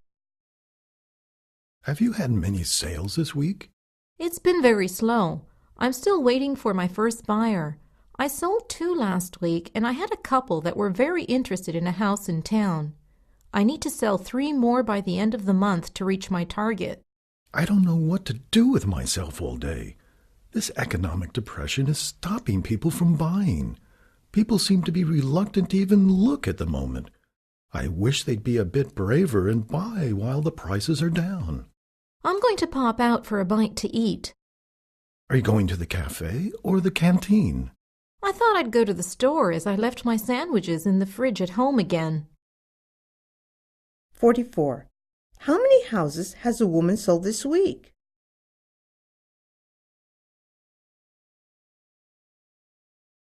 Have you had many sales this week? It's been very slow. I'm still waiting for my first buyer. I sold 2 last week, and I had a couple that were very interested in a house in town. I need to sell 3 more by the end of the month to reach my target. I don't know what to do with myself all day. This economic depression is stopping people from buying. People seem to be reluctant to even look at the moment. I wish they'd be a bit braver and buy while the prices are down. I'm going to pop out for a bite to eat. Are you going to the cafe or the canteen? I thought I'd go to the store as I left my sandwiches in the fridge at home again. 44. How many houses has a woman sold this week?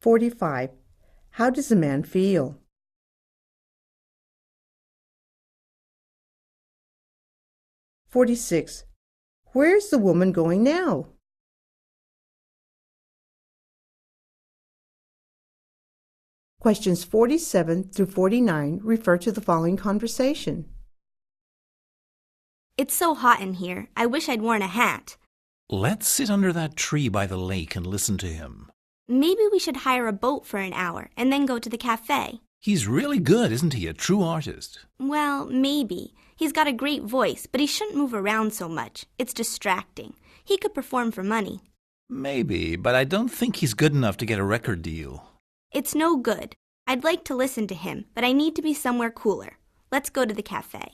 "45. How does a man feel?" 46. Where is the woman going now? Questions 47 through 49 refer to the following conversation. It's so hot in here. I wish I'd worn a hat. Let's sit under that tree by the lake and listen to him. Maybe we should hire a boat for an hour and then go to the cafe. He's really good, isn't he? A true artist. Well, maybe. He's got a great voice, but he shouldn't move around so much. It's distracting. He could perform for money. Maybe, but I don't think he's good enough to get a record deal. It's no good. I'd like to listen to him, but I need to be somewhere cooler. Let's go to the cafe.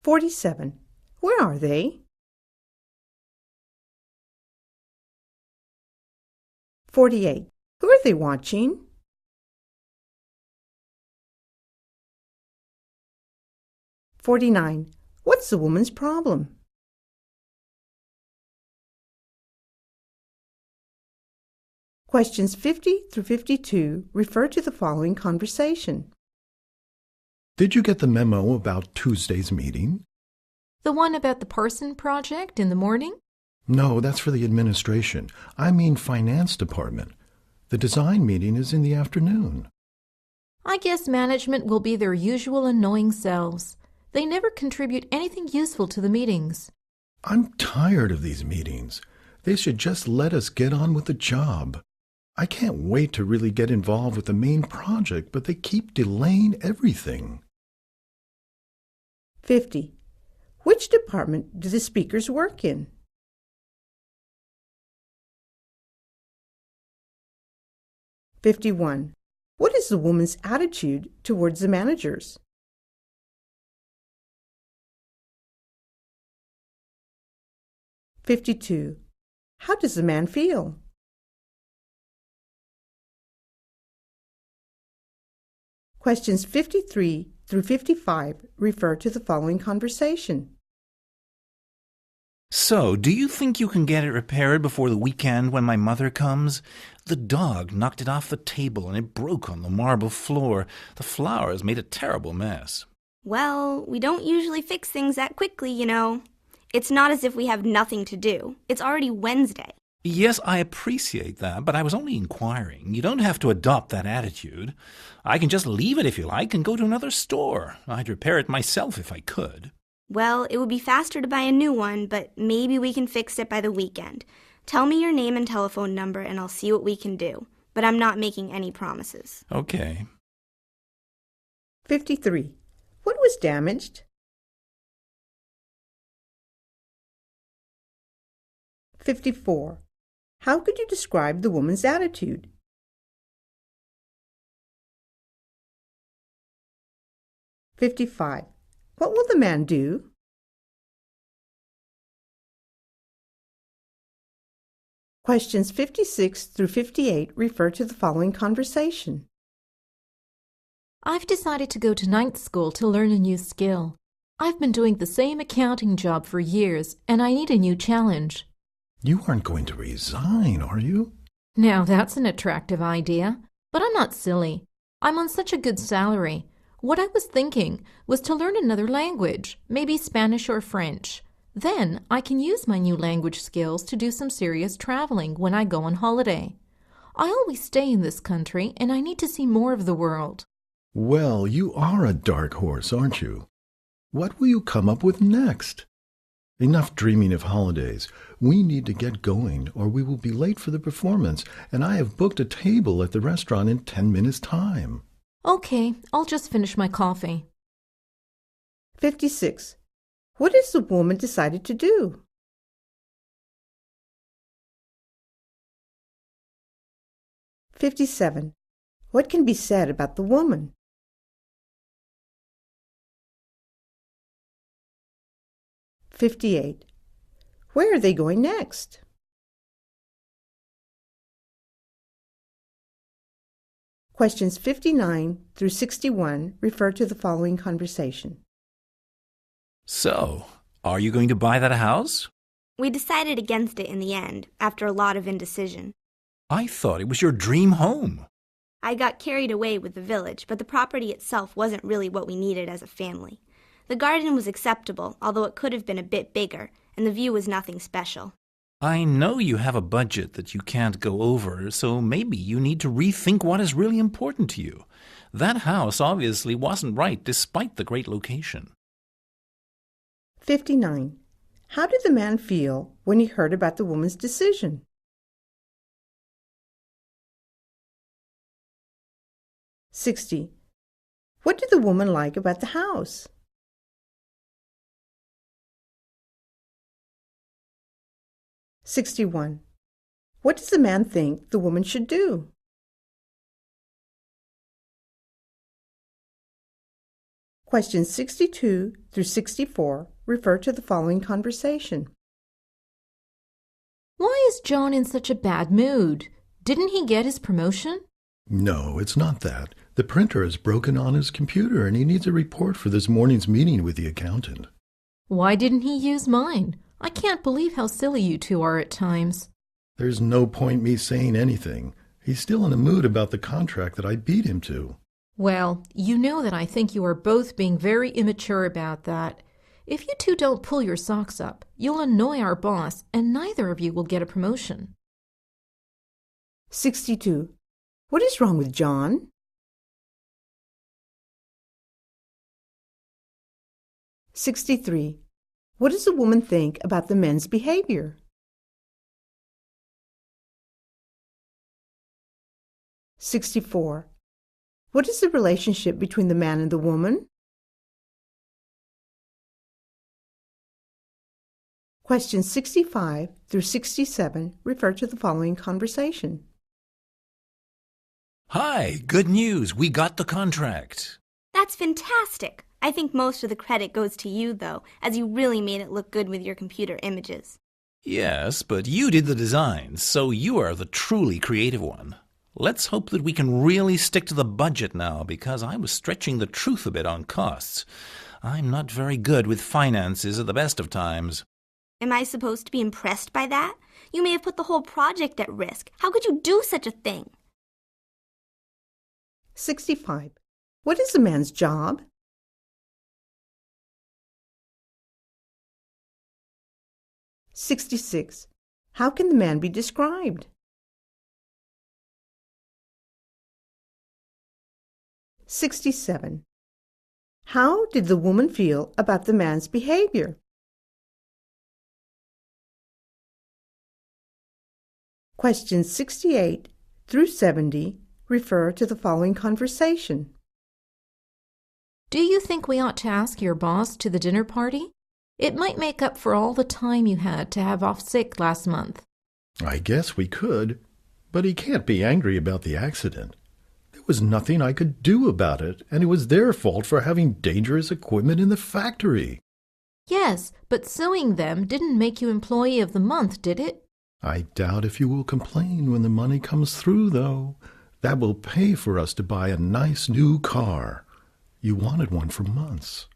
47. Where are they? 48. Who are they watching? 49. What's the woman's problem? Questions 50 through 52 refer to the following conversation. Did you get the memo about Tuesday's meeting? The one about the Parson project in the morning? No, that's for the administration. I mean finance department. The design meeting is in the afternoon. I guess management will be their usual annoying selves. They never contribute anything useful to the meetings. I'm tired of these meetings. They should just let us get on with the job. I can't wait to really get involved with the main project, but they keep delaying everything. 50. Which department do the speakers work in? 51. What is the woman's attitude towards the managers? 52. How does the man feel? 53 through 55 refer to the following conversation. So, do you think you can get it repaired before the weekend when my mother comes? The dog knocked it off the table and it broke on the marble floor. The flowers made a terrible mess. Well, we don't usually fix things that quickly, you know. It's not as if we have nothing to do. It's already Wednesday. Yes, I appreciate that, but I was only inquiring. You don't have to adopt that attitude. I can just leave it if you like and go to another store. I'd repair it myself if I could. Well, it would be faster to buy a new one, but maybe we can fix it by the weekend. Tell me your name and telephone number and I'll see what we can do. But I'm not making any promises. Okay. 53. What was damaged? 54. How could you describe the woman's attitude? 55. What will the man do? Questions 56 through 58 refer to the following conversation. I've decided to go to night school to learn a new skill. I've been doing the same accounting job for years, and I need a new challenge. You aren't going to resign, are you? Now that's an attractive idea, but I'm not silly. I'm on such a good salary. What I was thinking was to learn another language, maybe Spanish or French. Then I can use my new language skills to do some serious traveling when I go on holiday. I always stay in this country, and I need to see more of the world. Well, you are a dark horse, aren't you? What will you come up with next? Enough dreaming of holidays. We need to get going, or we will be late for the performance, and I have booked a table at the restaurant in 10 minutes' time. Okay, I'll just finish my coffee. 56. What has the woman decided to do? "57. What can be said about the woman?" "58. Where are they going next?" Questions 59 through 61 refer to the following conversation. So, are you going to buy that house? We decided against it in the end, after a lot of indecision. I thought it was your dream home. I got carried away with the village, but the property itself wasn't really what we needed as a family. The garden was acceptable, although it could have been a bit bigger, and the view was nothing special. I know you have a budget that you can't go over, so maybe you need to rethink what is really important to you. That house obviously wasn't right despite the great location. 59. How did the man feel when he heard about the woman's decision? "60. What did the woman like about the house?" 61. What does the man think the woman should do? Questions 62 through 64 refer to the following conversation. Why is John in such a bad mood? Didn't he get his promotion? No, it's not that. The printer is broken on his computer and he needs a report for this morning's meeting with the accountant. Why didn't he use mine? I can't believe how silly you two are at times. There's no point me saying anything. He's still in a mood about the contract that I beat him to. Well, you know that I think you are both being very immature about that. If you two don't pull your socks up, you'll annoy our boss, and neither of you will get a promotion. 62. What is wrong with John? 63. What does the woman think about the men's behavior? 64. What is the relationship between the man and the woman? Questions 65 through 67 refer to the following conversation. Hi, good news. We got the contract. That's fantastic. I think most of the credit goes to you, though, as you really made it look good with your computer images. Yes, but you did the designs, so you are the truly creative one. Let's hope that we can really stick to the budget now, because I was stretching the truth a bit on costs. I'm not very good with finances at the best of times. Am I supposed to be impressed by that? You may have put the whole project at risk. How could you do such a thing? 65. What is the man's job? 66. How can the man be described? 67. How did the woman feel about the man's behavior? Questions 68 through 70 refer to the following conversation. Do you think we ought to ask your boss to the dinner party? It might make up for all the time you had to have off sick last month. I guess we could, but he can't be angry about the accident. There was nothing I could do about it, and it was their fault for having dangerous equipment in the factory. Yes, but suing them didn't make you Employee of the Month, did it? I doubt if you will complain when the money comes through, though. That will pay for us to buy a nice new car. You wanted one for months.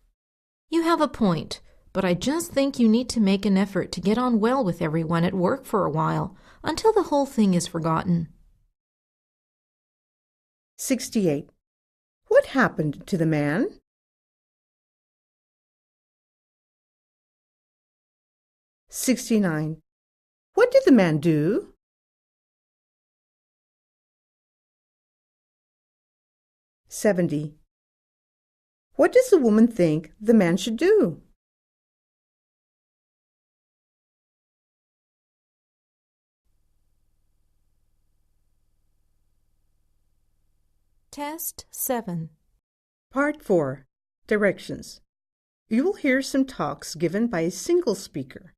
You have a point, but I just think you need to make an effort to get on well with everyone at work for a while, until the whole thing is forgotten. 68. What happened to the man? 69. What did the man do? 70. What does the woman think the man should do? Test 7. Part 4. Directions. You will hear some talks given by a single speaker.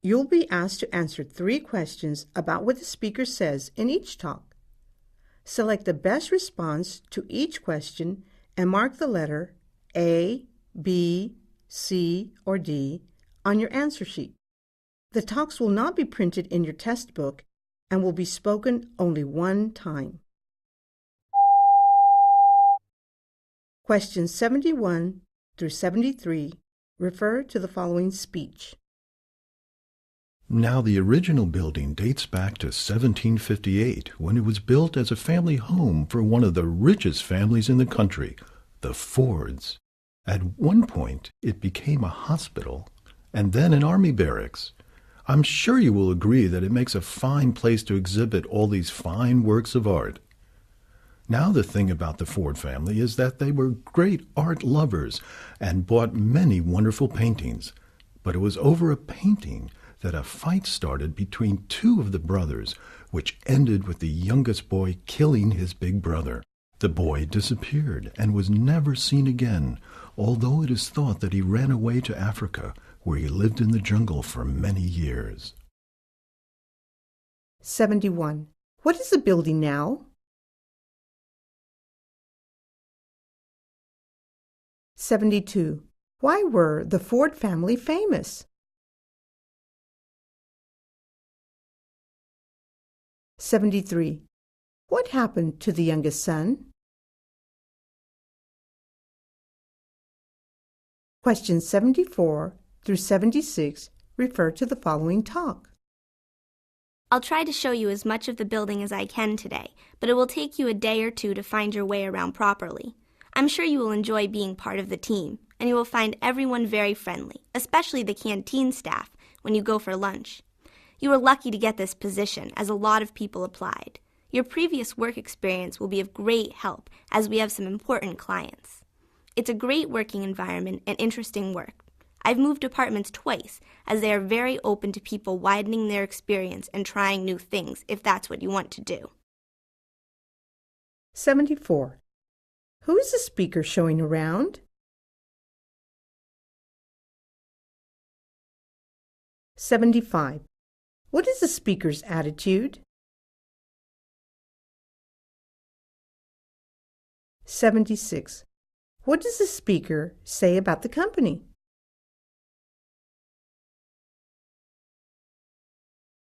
You'll be asked to answer 3 questions about what the speaker says in each talk. Select the best response to each question and mark the letter A, B, C, or D on your answer sheet. The talks will not be printed in your test book and will be spoken only one time. Questions 71 through 73 refer to the following speech. Now, the original building dates back to 1758, when it was built as a family home for one of the richest families in the country, the Fords. At one point, it became a hospital, and then an army barracks. I'm sure you will agree that it makes a fine place to exhibit all these fine works of art. Now, the thing about the Ford family is that they were great art lovers and bought many wonderful paintings. But it was over a painting that a fight started between 2 of the brothers, which ended with the youngest boy killing his big brother. The boy disappeared and was never seen again, although it is thought that he ran away to Africa, where he lived in the jungle for many years. 71. What is the building now? 72. Why were the Ford family famous? 73. What happened to the youngest son? Questions 74 through 76 refer to the following talk. I'll try to show you as much of the building as I can today, but it will take you a day or 2 to find your way around properly. I'm sure you will enjoy being part of the team, and you will find everyone very friendly, especially the canteen staff, when you go for lunch. You were lucky to get this position, as a lot of people applied. Your previous work experience will be of great help, as we have some important clients. It's a great working environment and interesting work. I've moved departments twice, as they are very open to people widening their experience and trying new things, if that's what you want to do. 74. Who is the speaker showing around? 75. What is the speaker's attitude? 76. What does the speaker say about the company?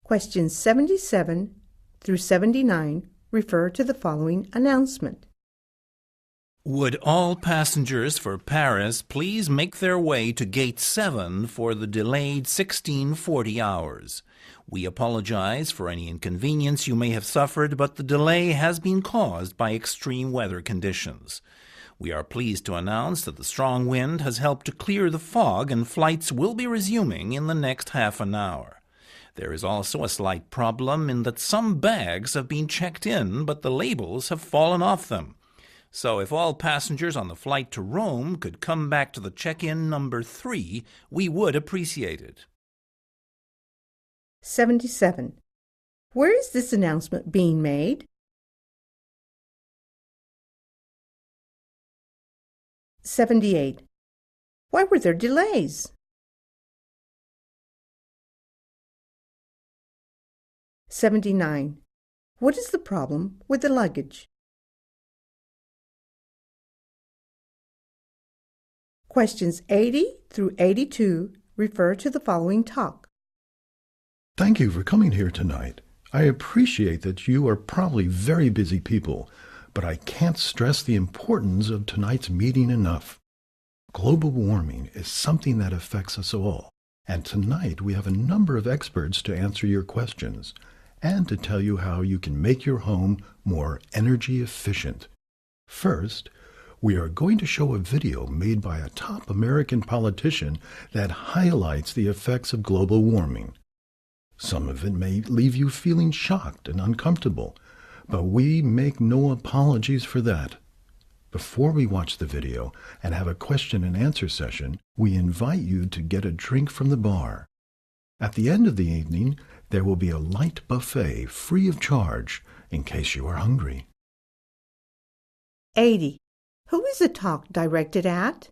Questions 77 through 79 refer to the following announcement. Would all passengers for Paris please make their way to Gate 7 for the delayed 1640 hours? We apologize for any inconvenience you may have suffered, but the delay has been caused by extreme weather conditions. We are pleased to announce that the strong wind has helped to clear the fog and flights will be resuming in the next half an hour. There is also a slight problem in that some bags have been checked in, but the labels have fallen off them. So if all passengers on the flight to Rome could come back to the check-in number 3, we would appreciate it. 77. Where is this announcement being made? 78. Why were there delays? 79. What is the problem with the luggage? Questions 80 through 82 refer to the following talk. Thank you for coming here tonight. I appreciate that you are probably very busy people, but I can't stress the importance of tonight's meeting enough. Global warming is something that affects us all, and tonight we have a number of experts to answer your questions and to tell you how you can make your home more energy efficient. First, we are going to show a video made by a top American politician that highlights the effects of global warming. Some of it may leave you feeling shocked and uncomfortable, but we make no apologies for that. Before we watch the video and have a question and answer session, we invite you to get a drink from the bar. At the end of the evening, there will be a light buffet free of charge in case you are hungry. 80. Who is the talk directed at?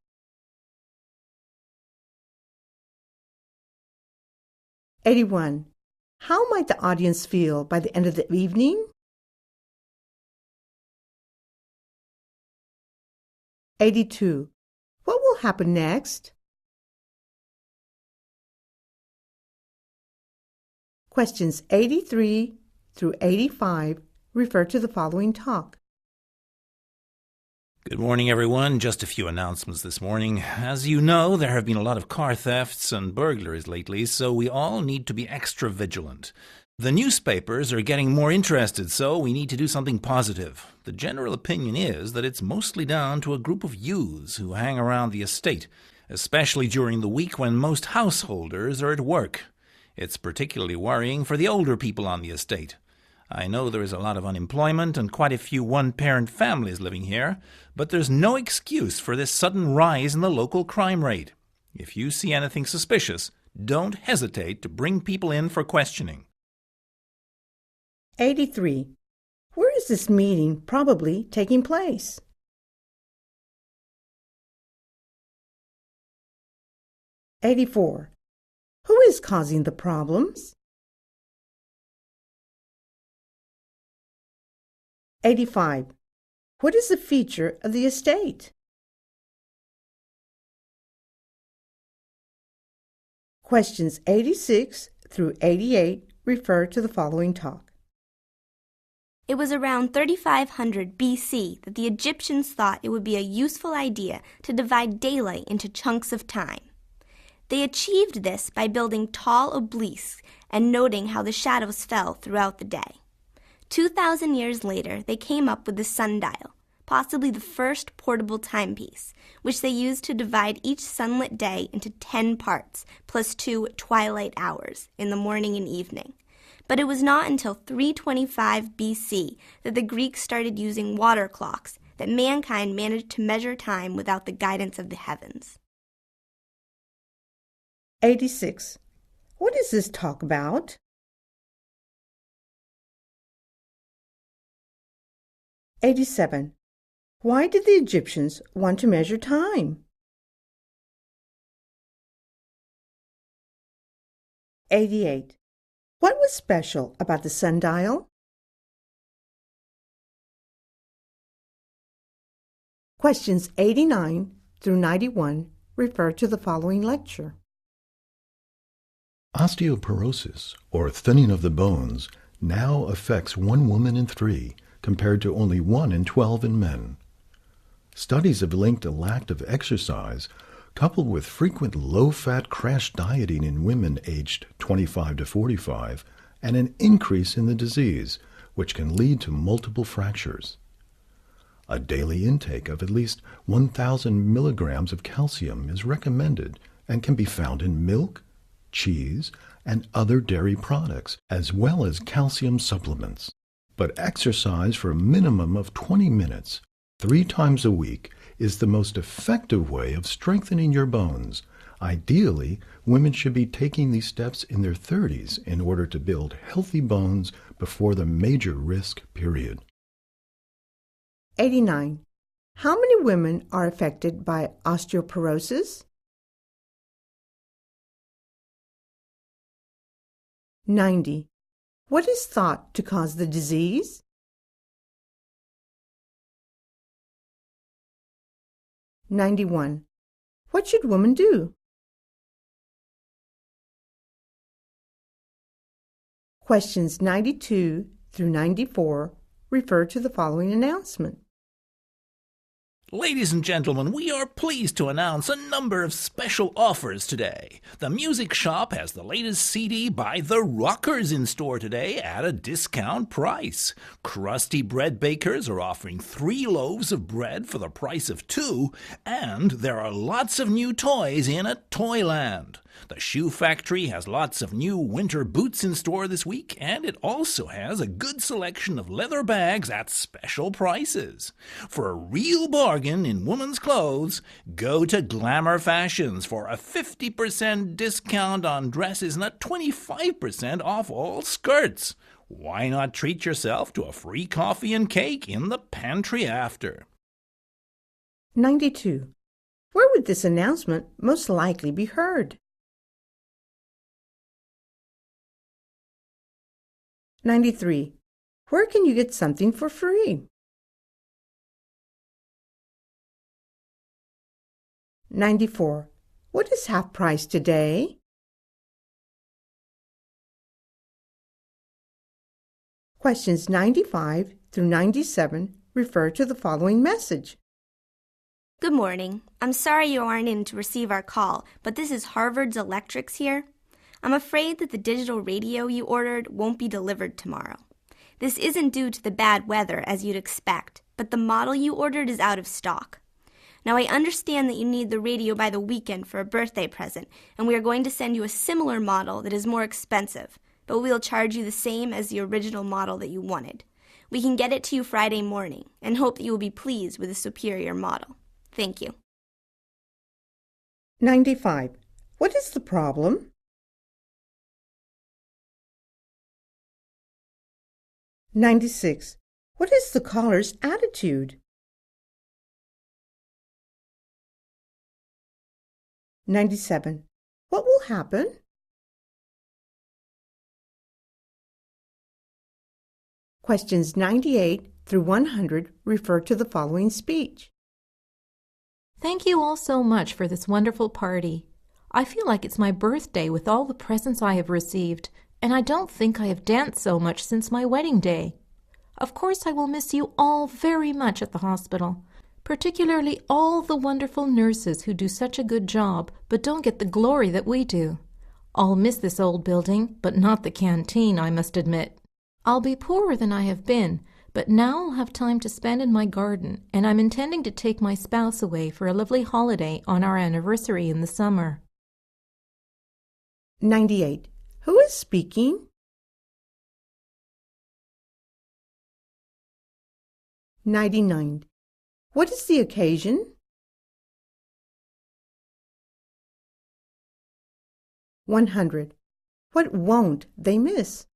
81. How might the audience feel by the end of the evening? 82. What will happen next? Questions 83 through 85 refer to the following talk. Good morning, everyone. Just a few announcements this morning. As you know, there have been a lot of car thefts and burglaries lately, so we all need to be extra vigilant. The newspapers are getting more interested, so we need to do something positive. The general opinion is that it's mostly down to a group of youths who hang around the estate, especially during the week when most householders are at work. It's particularly worrying for the older people on the estate. I know there is a lot of unemployment and quite a few one-parent families living here, but there's no excuse for this sudden rise in the local crime rate. If you see anything suspicious, don't hesitate to bring people in for questioning. 83. Where is this meeting probably taking place? '84. Who is causing the problems? 85. What is the feature of the estate? Questions 86 through 88 refer to the following talk. It was around 3500 BC that the Egyptians thought it would be a useful idea to divide daylight into chunks of time. They achieved this by building tall obelisks and noting how the shadows fell throughout the day. 2,000 years later, they came up with the sundial, possibly the first portable timepiece, which they used to divide each sunlit day into 10 parts, plus 2 twilight hours in the morning and evening. But it was not until 325 BC that the Greeks started using water clocks that mankind managed to measure time without the guidance of the heavens. 86. What is this talk about? 87. Why did the Egyptians want to measure time? 88. What was special about the sundial? Questions 89 through 91 refer to the following lecture. Osteoporosis, or thinning of the bones, now affects 1 woman in 3, compared to only 1 in 12 in men. Studies have linked a lack of exercise, coupled with frequent low-fat crash dieting in women aged 25 to 45, and an increase in the disease, which can lead to multiple fractures. A daily intake of at least 1,000 milligrams of calcium is recommended and can be found in milk, cheese, and other dairy products, as well as calcium supplements. But exercise for a minimum of 20 minutes, 3 times a week, is the most effective way of strengthening your bones. Ideally, women should be taking these steps in their 30s in order to build healthy bones before the major risk period. 89. How many women are affected by osteoporosis? 90. What is thought to cause the disease? 91. What should women do? Questions 92 through 94 refer to the following announcement. Ladies and gentlemen, we are pleased to announce a number of special offers today. The Music Shop has the latest CD by The Rockers in store today at a discount price. Krusty Bread Bakers are offering 3 loaves of bread for the price of 2, and there are lots of new toys in at Toyland. The Shoe Factory has lots of new winter boots in store this week, and it also has a good selection of leather bags at special prices. For a real bargain in women's clothes, go to Glamour Fashions for a 50% discount on dresses and a 25% off all skirts. Why not treat yourself to a free coffee and cake in the pantry after? 92. Where would this announcement most likely be heard? 93. Where can you get something for free? 94. What is half price today? Questions 95 through 97 refer to the following message. Good morning. I'm sorry you aren't in to receive our call, but this is Harvard's Electrics here. I'm afraid that the digital radio you ordered won't be delivered tomorrow. This isn't due to the bad weather, as you'd expect, but the model you ordered is out of stock. Now, I understand that you need the radio by the weekend for a birthday present, and we are going to send you a similar model that is more expensive, but we'll charge you the same as the original model that you wanted. We can get it to you Friday morning, and hope that you will be pleased with the superior model. Thank you. 95. What is the problem? 96. What is the caller's attitude? 97. What will happen? Questions 98 through 100 refer to the following speech. Thank you all so much for this wonderful party. I feel like it's my birthday with all the presents I have received, and I don't think I have danced so much since my wedding day. Of course, I will miss you all very much at the hospital, particularly all the wonderful nurses who do such a good job but don't get the glory that we do. I'll miss this old building, but not the canteen, I must admit. I'll be poorer than I have been, but now I'll have time to spend in my garden, and I'm intending to take my spouse away for a lovely holiday on our anniversary in the summer. 98. Who is speaking? 99. What is the occasion? 100. What won't they miss?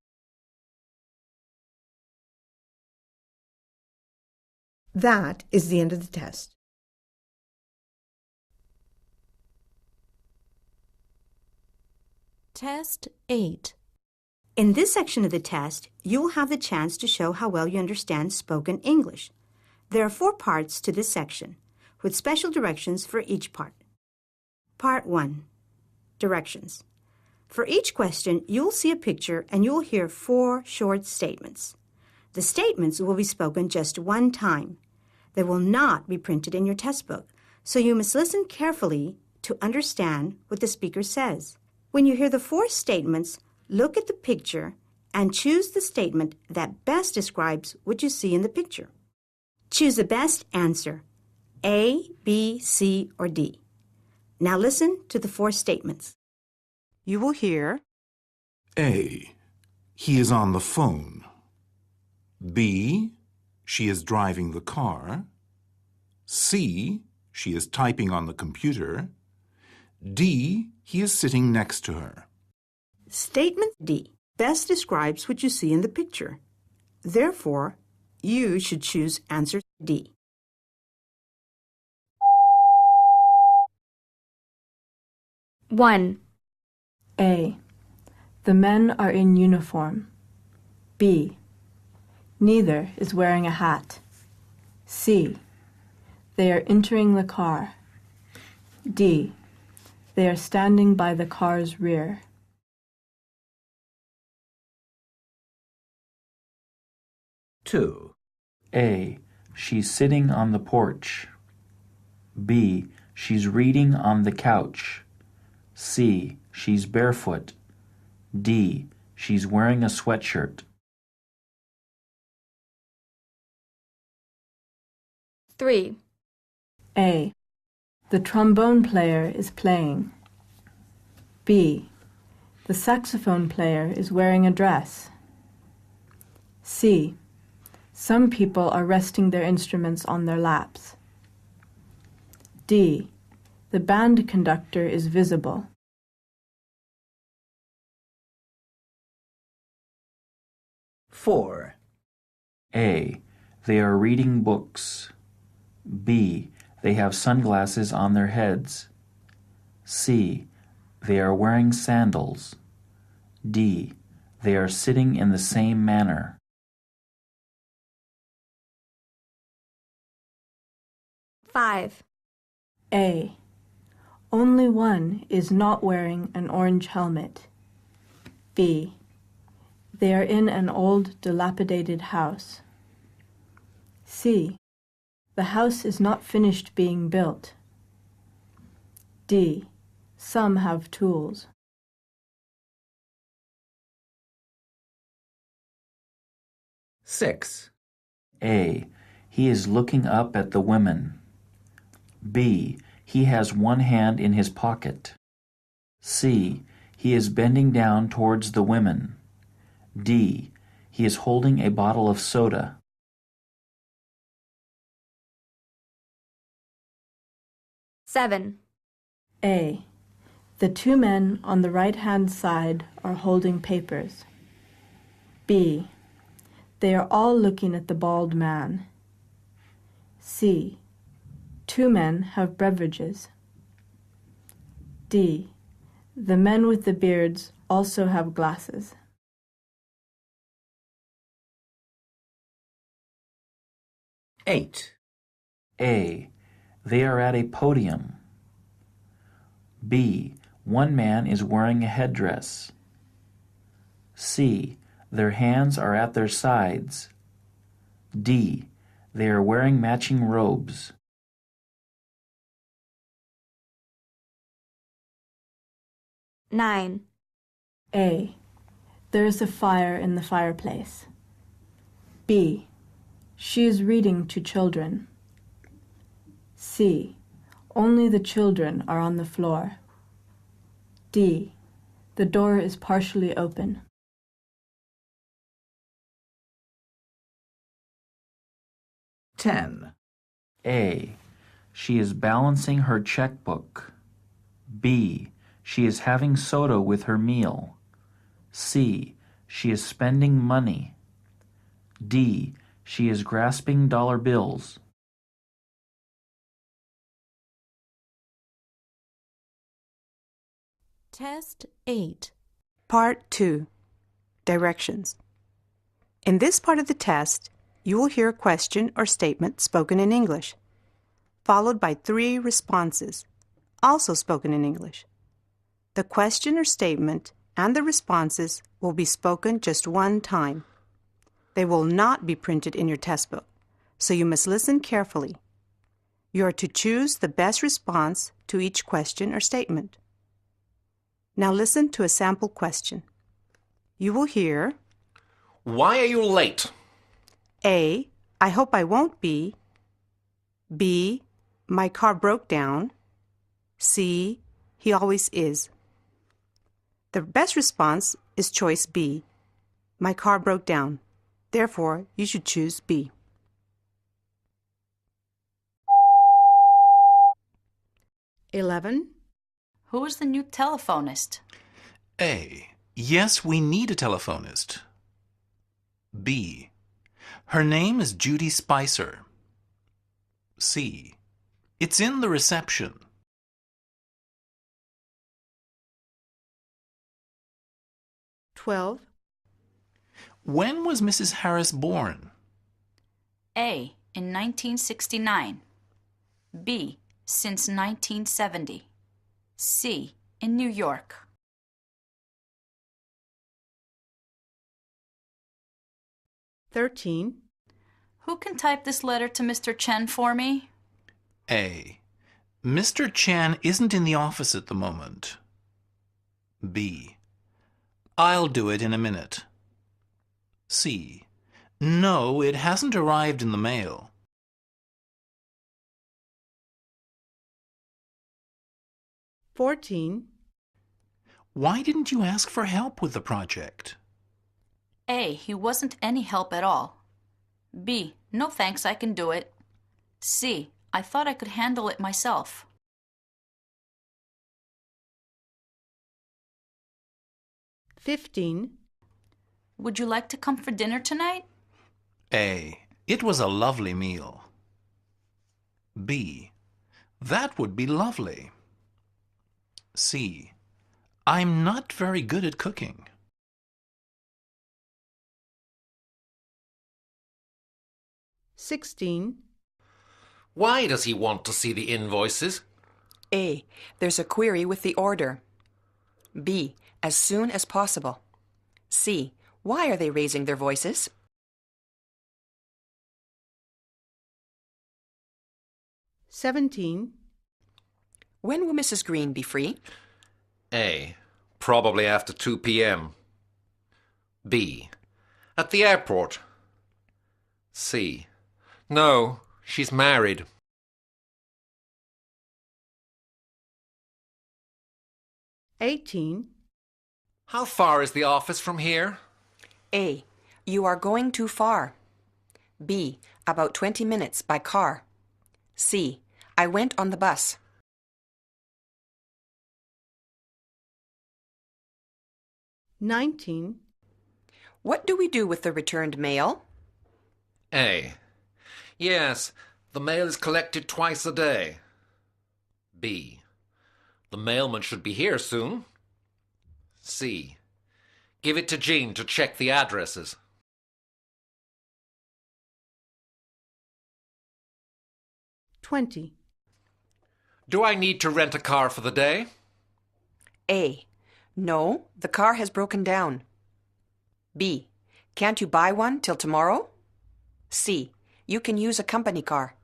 That is the end of the test. Test 8. In this section of the test, you will have the chance to show how well you understand spoken English. There are 4 parts to this section, with special directions for each part. Part 1. Directions. For each question, you'll see a picture and you'll hear 4 short statements. The statements will be spoken just one time. They will not be printed in your test book, so you must listen carefully to understand what the speaker says. When you hear the 4 statements, look at the picture and choose the statement that best describes what you see in the picture. Choose the best answer, A, B, C, or D. Now listen to the 4 statements. You will hear A. He is on the phone. B. She is driving the car. C. She is typing on the computer. D. He is sitting next to her. Statement D best describes what you see in the picture. Therefore, you should choose answer D. One. A. The men are in uniform. B. Neither is wearing a hat. C. They are entering the car. D. They are standing by the car's rear. Two. A. She's sitting on the porch. B. She's reading on the couch. C. She's barefoot. D. She's wearing a sweatshirt. 3. A. The trombone player is playing. B. The saxophone player is wearing a dress. C. Some people are resting their instruments on their laps. D. The band conductor is visible. 4. A. They are reading books. B. They have sunglasses on their heads. C. They are wearing sandals. D. They are sitting in the same manner. Five. A. Only one is not wearing an orange helmet. B. They are in an old, dilapidated house. C. The house is not finished being built. D. Some have tools. Six. A. He is looking up at the women. B. He has one hand in his pocket. C. He is bending down towards the women. D. He is holding a bottle of soda. Seven. A. The two men on the right-hand side are holding papers. B. They are all looking at the bald man. C. Two men have beverages. D. The men with the beards also have glasses. Eight. A. They are at a podium. B. One man is wearing a headdress. C. Their hands are at their sides. D. They are wearing matching robes. Nine. A. There is a fire in the fireplace. B. She is reading to children. C. Only the children are on the floor. D. The door is partially open. Ten. A. She is balancing her checkbook. B. She is having soda with her meal. C. She is spending money. D. She is grasping dollar bills. Test 8. Part 2. Directions. In this part of the test, you will hear a question or statement spoken in English, followed by 3 responses, also spoken in English. The question or statement and the responses will be spoken just one time. They will not be printed in your test book, so you must listen carefully. You are to choose the best response to each question or statement. Now listen to a sample question. You will hear, Why are you late? A. I hope I won't be. B. My car broke down. C. He always is. The best response is choice B. My car broke down. Therefore, you should choose B. $11. Who is the new telephonist? A. Yes, we need a telephonist. B. Her name is Judy Spicer. C. It's in the reception. $12. When was Mrs. Harris born? A. In 1969. B. Since 1970. C. In New York. $13. Who can type this letter to Mr. Chen for me? A. Mr. Chan isn't in the office at the moment. B. I'll do it in a minute. C. No, it hasn't arrived in the mail. $14. Why didn't you ask for help with the project? A. He wasn't any help at all. B. No thanks, I can do it. C. I thought I could handle it myself. $15. Would you like to come for dinner tonight? A. It was a lovely meal. B. That would be lovely. C. I'm not very good at cooking. 16. Why does he want to see the invoices? A. There's a query with the order. B. As soon as possible. C. Why are they raising their voices? Seventeen. When will Mrs. Green be free? A. Probably after 2 p.m. B. At the airport. C. No, she's married. 18. How far is the office from here? A. You are going too far. B. About 20 minutes by car. C. I went on the bus. 19. What do we do with the returned mail? A. Yes, the mail is collected twice a day. B. The mailman should be here soon. C. Give it to Jean to check the addresses. 20. Do I need to rent a car for the day? A. No, the car has broken down. B. Can't you buy one till tomorrow? C. You can use a company car.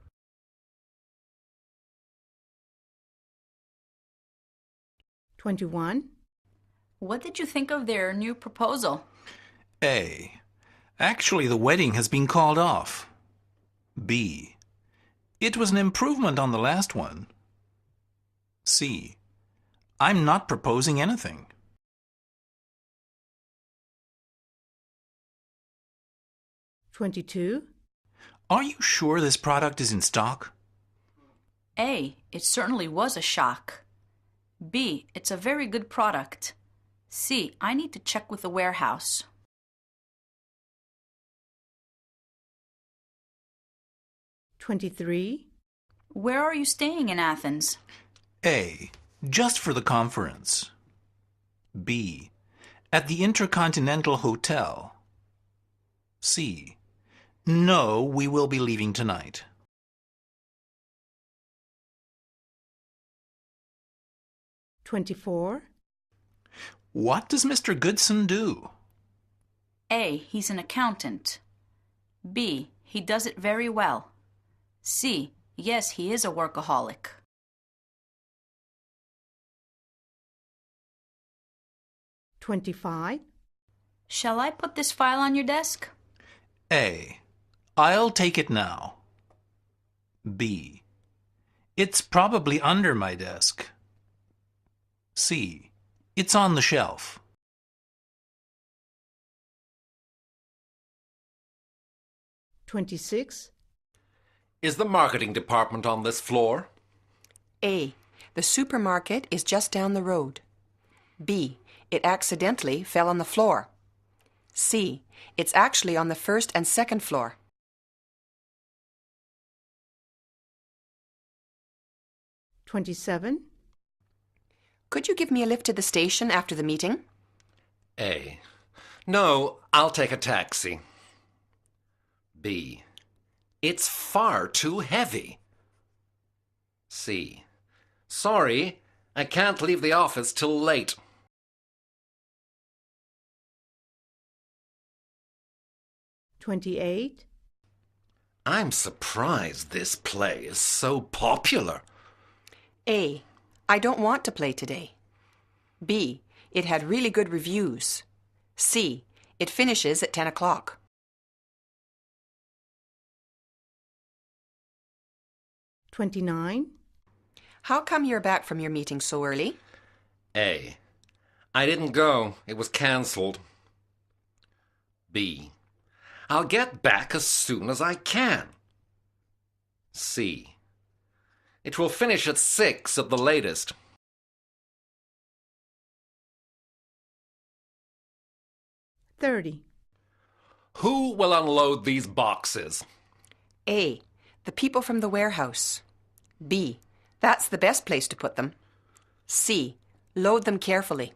21. What did you think of their new proposal? A. Actually, the wedding has been called off. B. It was an improvement on the last one. C. I'm not proposing anything. 22. Are you sure this product is in stock? A. It certainly was a shock. B. It's a very good product. C. I need to check with the warehouse. 23. Where are you staying in Athens? A. Just for the conference. B. At the Intercontinental Hotel. C. No, we will be leaving tonight. 24. What does Mr. Goodson do? A. He's an accountant. B. He does it very well. C. Yes, he is a workaholic. 25. Shall I put this file on your desk? A. I'll take it now. B. It's probably under my desk. C. It's on the shelf. 26. Is the marketing department on this floor? A. The supermarket is just down the road. B. It accidentally fell on the floor. C. It's actually on the first and second floor. 27. Could you give me a lift to the station after the meeting? A. No, I'll take a taxi. B. It's far too heavy. C. Sorry, I can't leave the office till late. 28. I'm surprised this play is so popular. A. I don't want to play today. B. It had really good reviews. C. It finishes at 10 o'clock. 29. How come you're back from your meeting so early? A. I didn't go. It was cancelled. B. I'll get back as soon as I can. C. It will finish at 6 at the latest. 30. Who will unload these boxes? A. The people from the warehouse. B. That's the best place to put them. C. Load them carefully.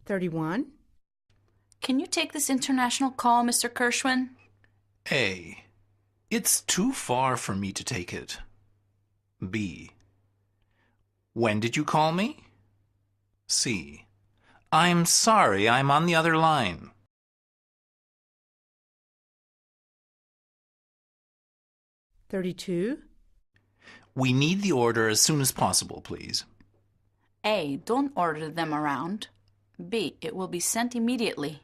31. Can you take this international call, Mr. Kirschwin? A. It's too far for me to take it. B. When did you call me? C. I'm sorry, I'm on the other line. 32. We need the order as soon as possible, please. A. Don't order them around. B. It will be sent immediately.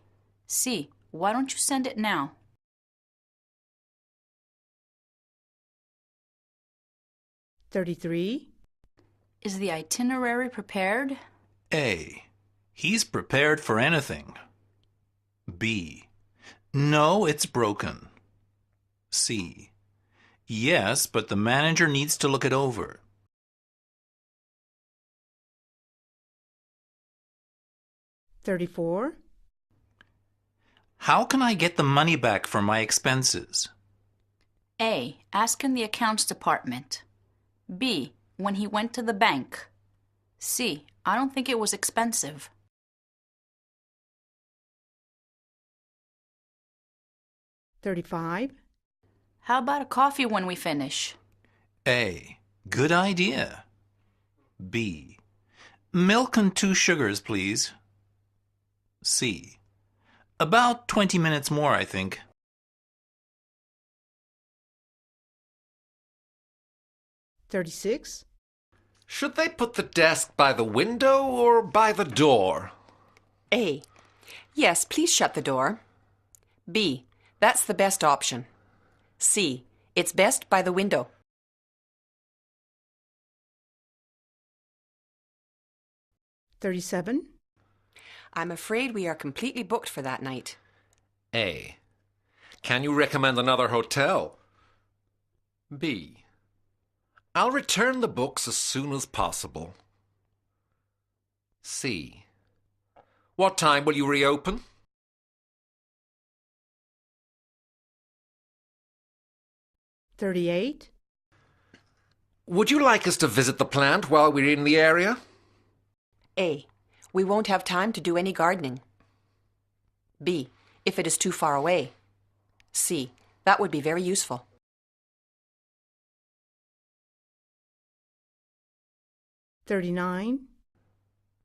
C. Why don't you send it now? 33. Is the itinerary prepared? A. He's prepared for anything. B. No, it's broken. C. Yes, but the manager needs to look it over. 34. How can I get the money back for my expenses? A. Ask in the accounts department. B. When he went to the bank. C. I don't think it was expensive. 35. How about a coffee when we finish? A. Good idea. B. Milk and 2 sugars, please. C. About 20 minutes more, I think. 36. Should they put the desk by the window or by the door? A. Yes, please shut the door. B. That's the best option. C. It's best by the window. 37. I'm afraid we are completely booked for that night. A. Can you recommend another hotel? B. I'll return the books as soon as possible. C. What time will you reopen? $38. Would you like us to visit the plant while we're in the area? A. We won't have time to do any gardening. B. If it is too far away. C. That would be very useful. 39.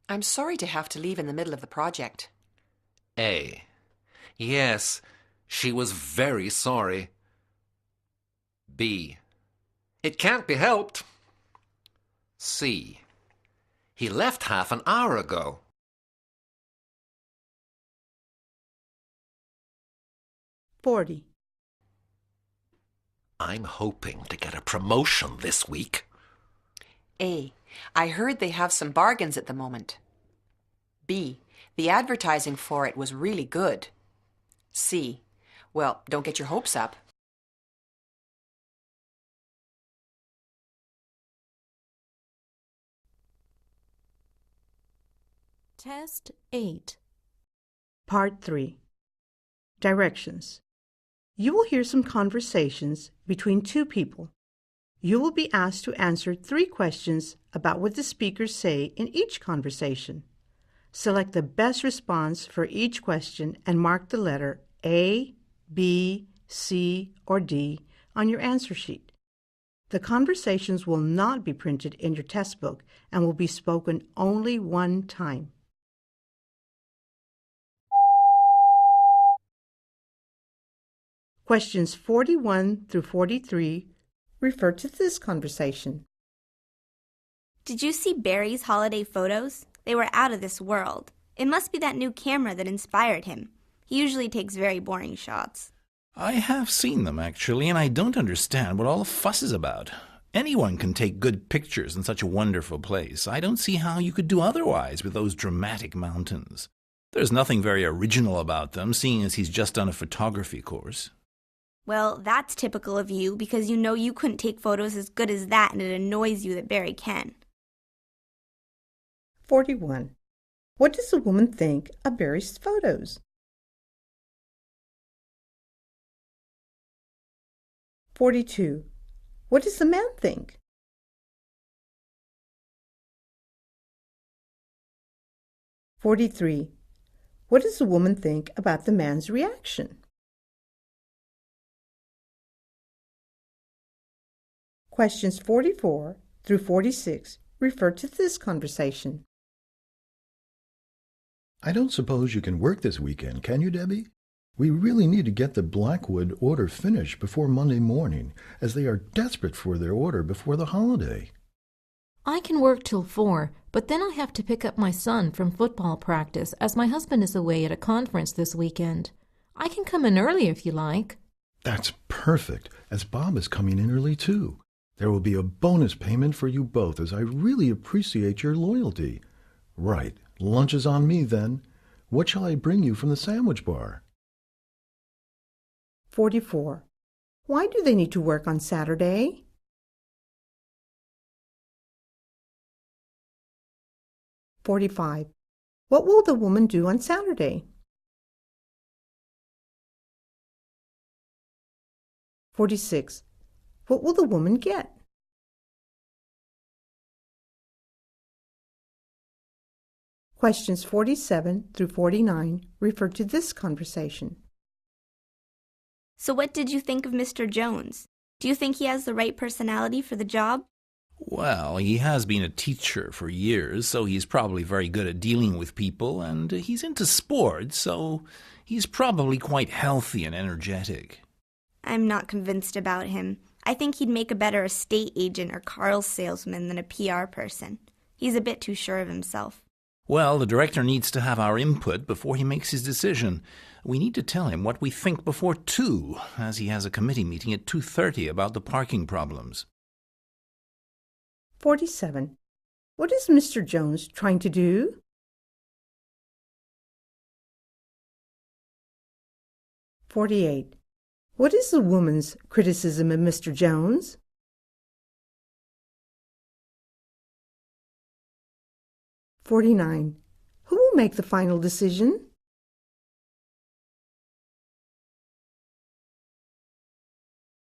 I'm sorry to have to leave in the middle of the project. A. Yes, she was very sorry. B. It can't be helped. C. He left half an hour ago. 40. I'm hoping to get a promotion this week. A. I heard they have some bargains at the moment. B. The advertising for it was really good. C. Well, don't get your hopes up. Test 8. Part 3. Directions. You will hear some conversations between two people. You will be asked to answer 3 questions about what the speakers say in each conversation. Select the best response for each question and mark the letter A, B, C, or D on your answer sheet. The conversations will not be printed in your test book and will be spoken only one time. Questions 41 through 43 refer to this conversation. Did you see Barry's holiday photos? They were out of this world. It must be that new camera that inspired him. He usually takes very boring shots. I have seen them, actually, and I don't understand what all the fuss is about. Anyone can take good pictures in such a wonderful place. I don't see how you could do otherwise with those dramatic mountains. There's nothing very original about them, seeing as he's just done a photography course. Well, that's typical of you because you know you couldn't take photos as good as that and it annoys you that Barry can. 41. What does the woman think of Barry's photos? 42. What does the man think? 43. What does the woman think about the man's reaction? Questions 44 through 46 refer to this conversation. I don't suppose you can work this weekend, can you, Debbie? We really need to get the Blackwood order finished before Monday morning, as they are desperate for their order before the holiday. I can work till 4, but then I have to pick up my son from football practice as my husband is away at a conference this weekend. I can come in early if you like. That's perfect, as Bob is coming in early too. There will be a bonus payment for you both, as I really appreciate your loyalty. Right, lunch is on me then. What shall I bring you from the sandwich bar? 44. Why do they need to work on Saturday? $45. What will the woman do on Saturday? $46. What will the woman get? Questions 47 through 49 refer to this conversation. So what did you think of Mr. Jones? Do you think he has the right personality for the job? Well, he has been a teacher for years, so he's probably very good at dealing with people, and he's into sports, so he's probably quite healthy and energetic. I'm not convinced about him. I think he'd make a better estate agent or car salesman than a PR person. He's a bit too sure of himself. Well, the director needs to have our input before he makes his decision. We need to tell him what we think before 2, as he has a committee meeting at 2:30 about the parking problems. 47. What is Mr. Jones trying to do? $48. What is the woman's criticism of Mr. Jones? $49. Who will make the final decision?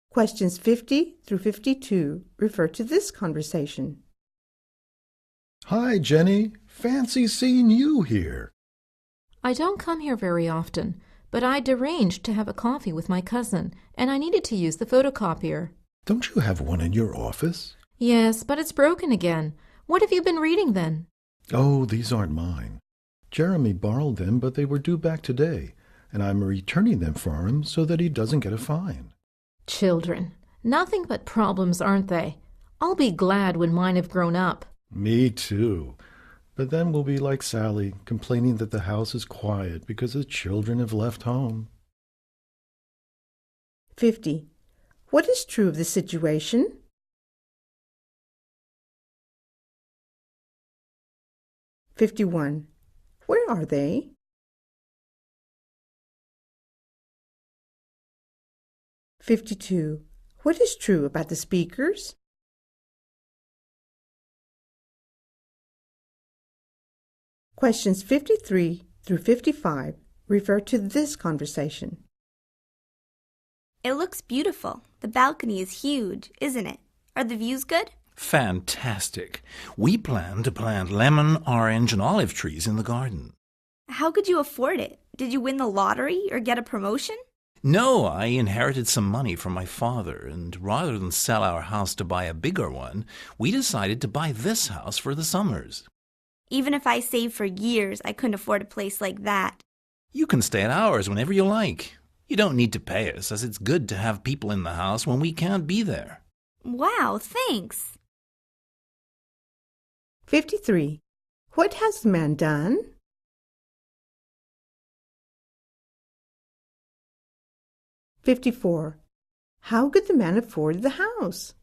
Questions 50 through 52 refer to this conversation. Hi, Jenny. Fancy seeing you here. I don't come here very often, but I'd arranged to have a coffee with my cousin, and I needed to use the photocopier. Don't you have one in your office? Yes, but it's broken again. What have you been reading then? Oh, these aren't mine. Jeremy borrowed them, but they were due back today, and I'm returning them for him so that he doesn't get a fine. Children. Nothing but problems, aren't they? I'll be glad when mine have grown up. Me too. But then we'll be like Sally, complaining that the house is quiet because the children have left home. 50. What is true of the situation? $51. Where are they? $52. What is true about the speakers? Questions 53 through 55 refer to this conversation. It looks beautiful. The balcony is huge, isn't it? Are the views good? Fantastic. We plan to plant lemon, orange, and olive trees in the garden. How could you afford it? Did you win the lottery or get a promotion? No, I inherited some money from my father, and rather than sell our house to buy a bigger one, we decided to buy this house for the summers. Even if I saved for years, I couldn't afford a place like that. You can stay at ours whenever you like. You don't need to pay us, as it's good to have people in the house when we can't be there. Wow, thanks. 53. What has the man done? $54. How could the man afford the house?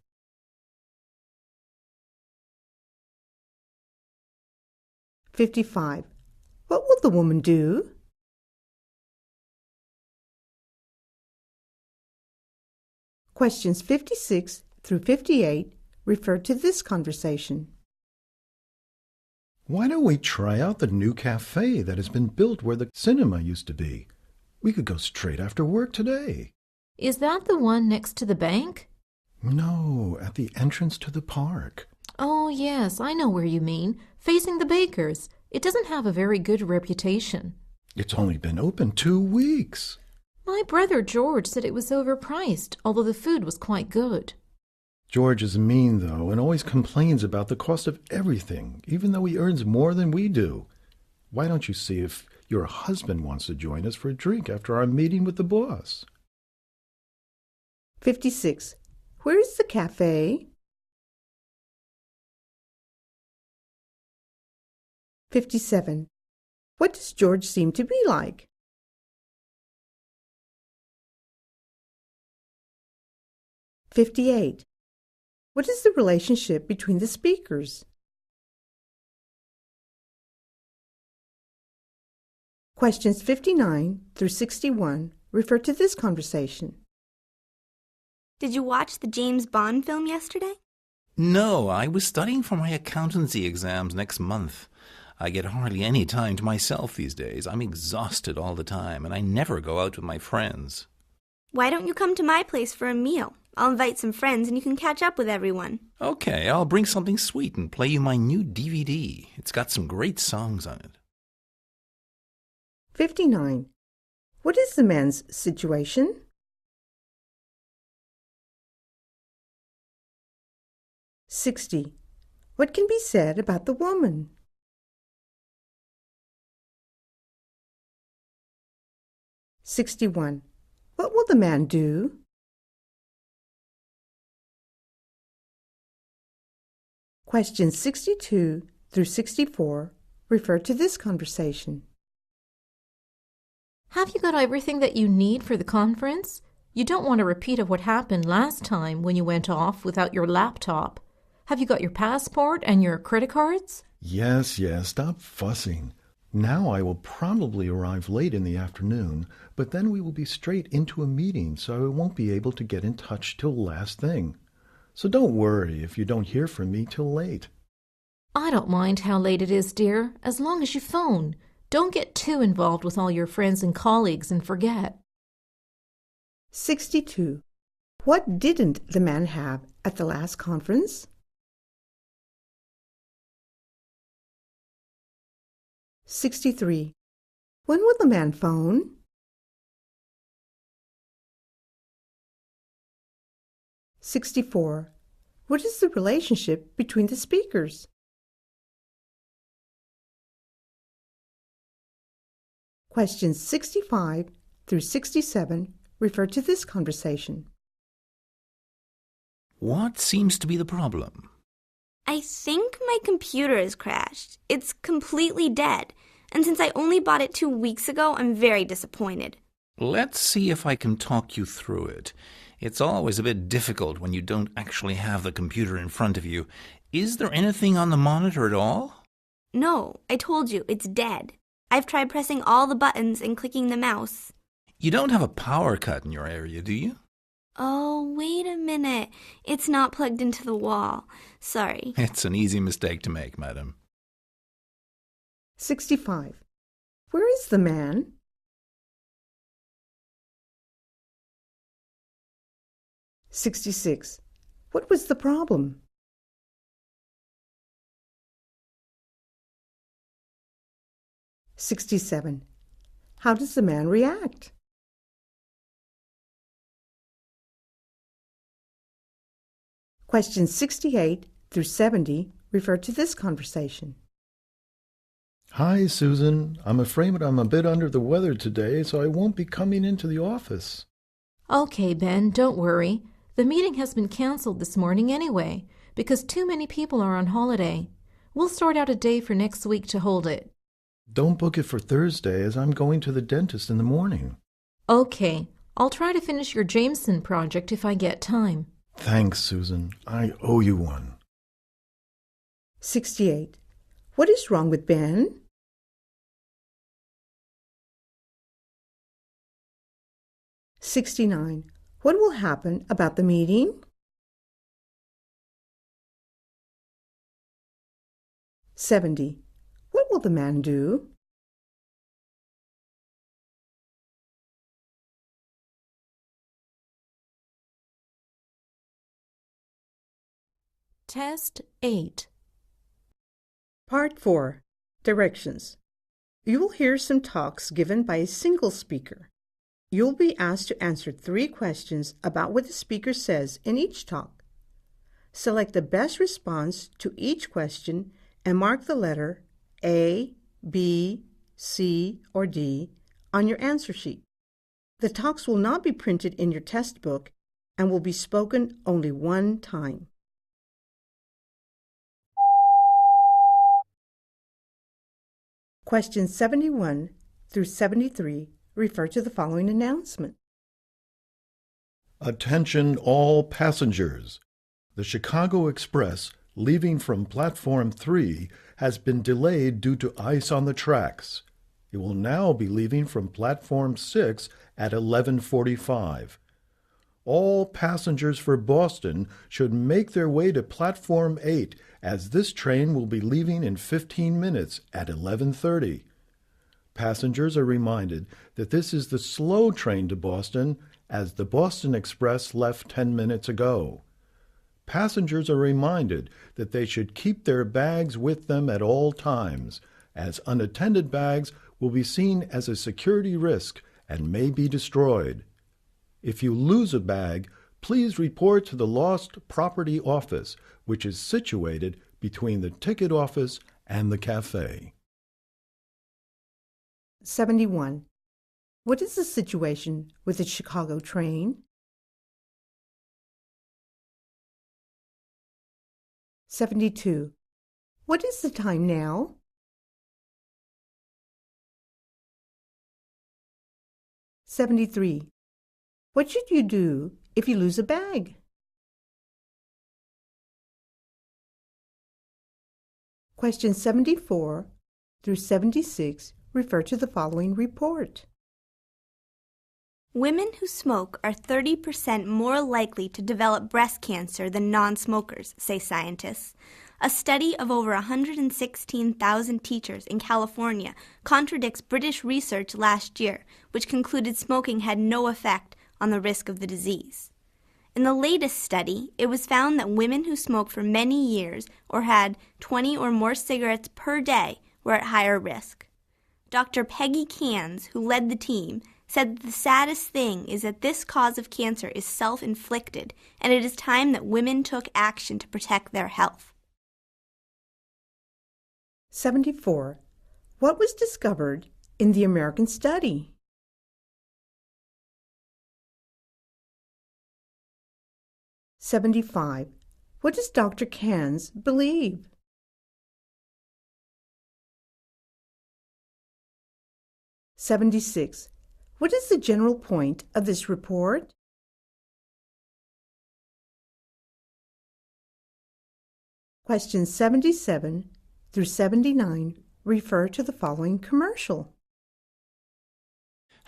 $55. What will the woman do? Questions 56 through 58 refer to this conversation. Why don't we try out the new cafe that has been built where the cinema used to be? We could go straight after work today. Is that the one next to the bank? No, at the entrance to the park. Oh, yes, I know where you mean. Facing the bakers. It doesn't have a very good reputation. It's only been open 2 weeks. My brother George said it was overpriced, although the food was quite good. George is mean, though, and always complains about the cost of everything, even though he earns more than we do. Why don't you see if your husband wants to join us for a drink after our meeting with the boss? 56. Where is the cafe? 57. What does George seem to be like? 58. What is the relationship between the speakers? Questions 59 through 61 refer to this conversation. Did you watch the James Bond film yesterday? No, I was studying for my accountancy exams next month. I get hardly any time to myself these days. I'm exhausted all the time, and I never go out with my friends. Why don't you come to my place for a meal? I'll invite some friends and you can catch up with everyone. Okay, I'll bring something sweet and play you my new DVD. It's got some great songs on it. 59. What is the man's situation? 60. What can be said about the woman? 61. What will the man do? 62 through 64 refer to this conversation. Have you got everything that you need for the conference? You don't want a repeat of what happened last time when you went off without your laptop. Have you got your passport and your credit cards? Yes, stop fussing. Now I will probably arrive late in the afternoon, but then we will be straight into a meeting, so I won't be able to get in touch till last thing. So don't worry if you don't hear from me till late. I don't mind how late it is, dear, as long as you phone. Don't get too involved with all your friends and colleagues and forget. 62. What didn't the man have at the last conference? 63. When will the man phone? 64. What is the relationship between the speakers? Questions 65 through 67 refer to this conversation. What seems to be the problem? I think my computer has crashed. It's completely dead. And since I only bought it 2 weeks ago, I'm very disappointed. Let's see if I can talk you through it. It's always a bit difficult when you don't actually have the computer in front of you. Is there anything on the monitor at all? No, I told you, it's dead. I've tried pressing all the buttons and clicking the mouse. You don't have a power cut in your area, do you? Oh, wait a minute. It's not plugged into the wall. Sorry. It's an easy mistake to make, madam. 65. Where is the man? 66. What was the problem? 67. How does the man react? 68 through 70 refer to this conversation. Hi, Susan. I'm afraid I'm a bit under the weather today, so I won't be coming into the office. Okay, Ben, don't worry. The meeting has been canceled this morning anyway, because too many people are on holiday. We'll sort out a day for next week to hold it. Don't book it for Thursday, as I'm going to the dentist in the morning. Okay, I'll try to finish your Jameson project if I get time. Thanks, Susan. I owe you one. 68. What is wrong with Ben? 69. What will happen about the meeting? 70. What will the man do? 8. Part 4. Directions. You will hear some talks given by a single speaker. You will be asked to answer 3 questions about what the speaker says in each talk. Select the best response to each question and mark the letter A, B, C, or D on your answer sheet. The talks will not be printed in your test book and will be spoken only one time. Questions 71 through 73 refer to the following announcement. Attention all passengers. The Chicago Express leaving from Platform 3 has been delayed due to ice on the tracks. It will now be leaving from Platform 6 at 11:45. All passengers for Boston should make their way to Platform 8 as this train will be leaving in 15 minutes at 11:30. Passengers are reminded that this is the slow train to Boston as the Boston Express left 10 minutes ago. Passengers are reminded that they should keep their bags with them at all times, as unattended bags will be seen as a security risk and may be destroyed. If you lose a bag, please report to the Lost Property Office, which is situated between the ticket office and the cafe. 71. What is the situation with the Chicago train? 72. What is the time now? 73. What should you do if you lose a bag? Questions 74 through 76 refer to the following report. Women who smoke are 30% more likely to develop breast cancer than non-smokers, say scientists. A study of over 116,000 teachers in California contradicts British research last year, which concluded smoking had no effect on the risk of the disease. In the latest study, it was found that women who smoked for many years or had 20 or more cigarettes per day were at higher risk. Dr. Peggy Cairns, who led the team, said that the saddest thing is that this cause of cancer is self-inflicted, and it is time that women took action to protect their health. 74. What was discovered in the American study? 75. What does Dr. Cairns believe? 76. What is the general point of this report? Questions 77 through 79 refer to the following commercial.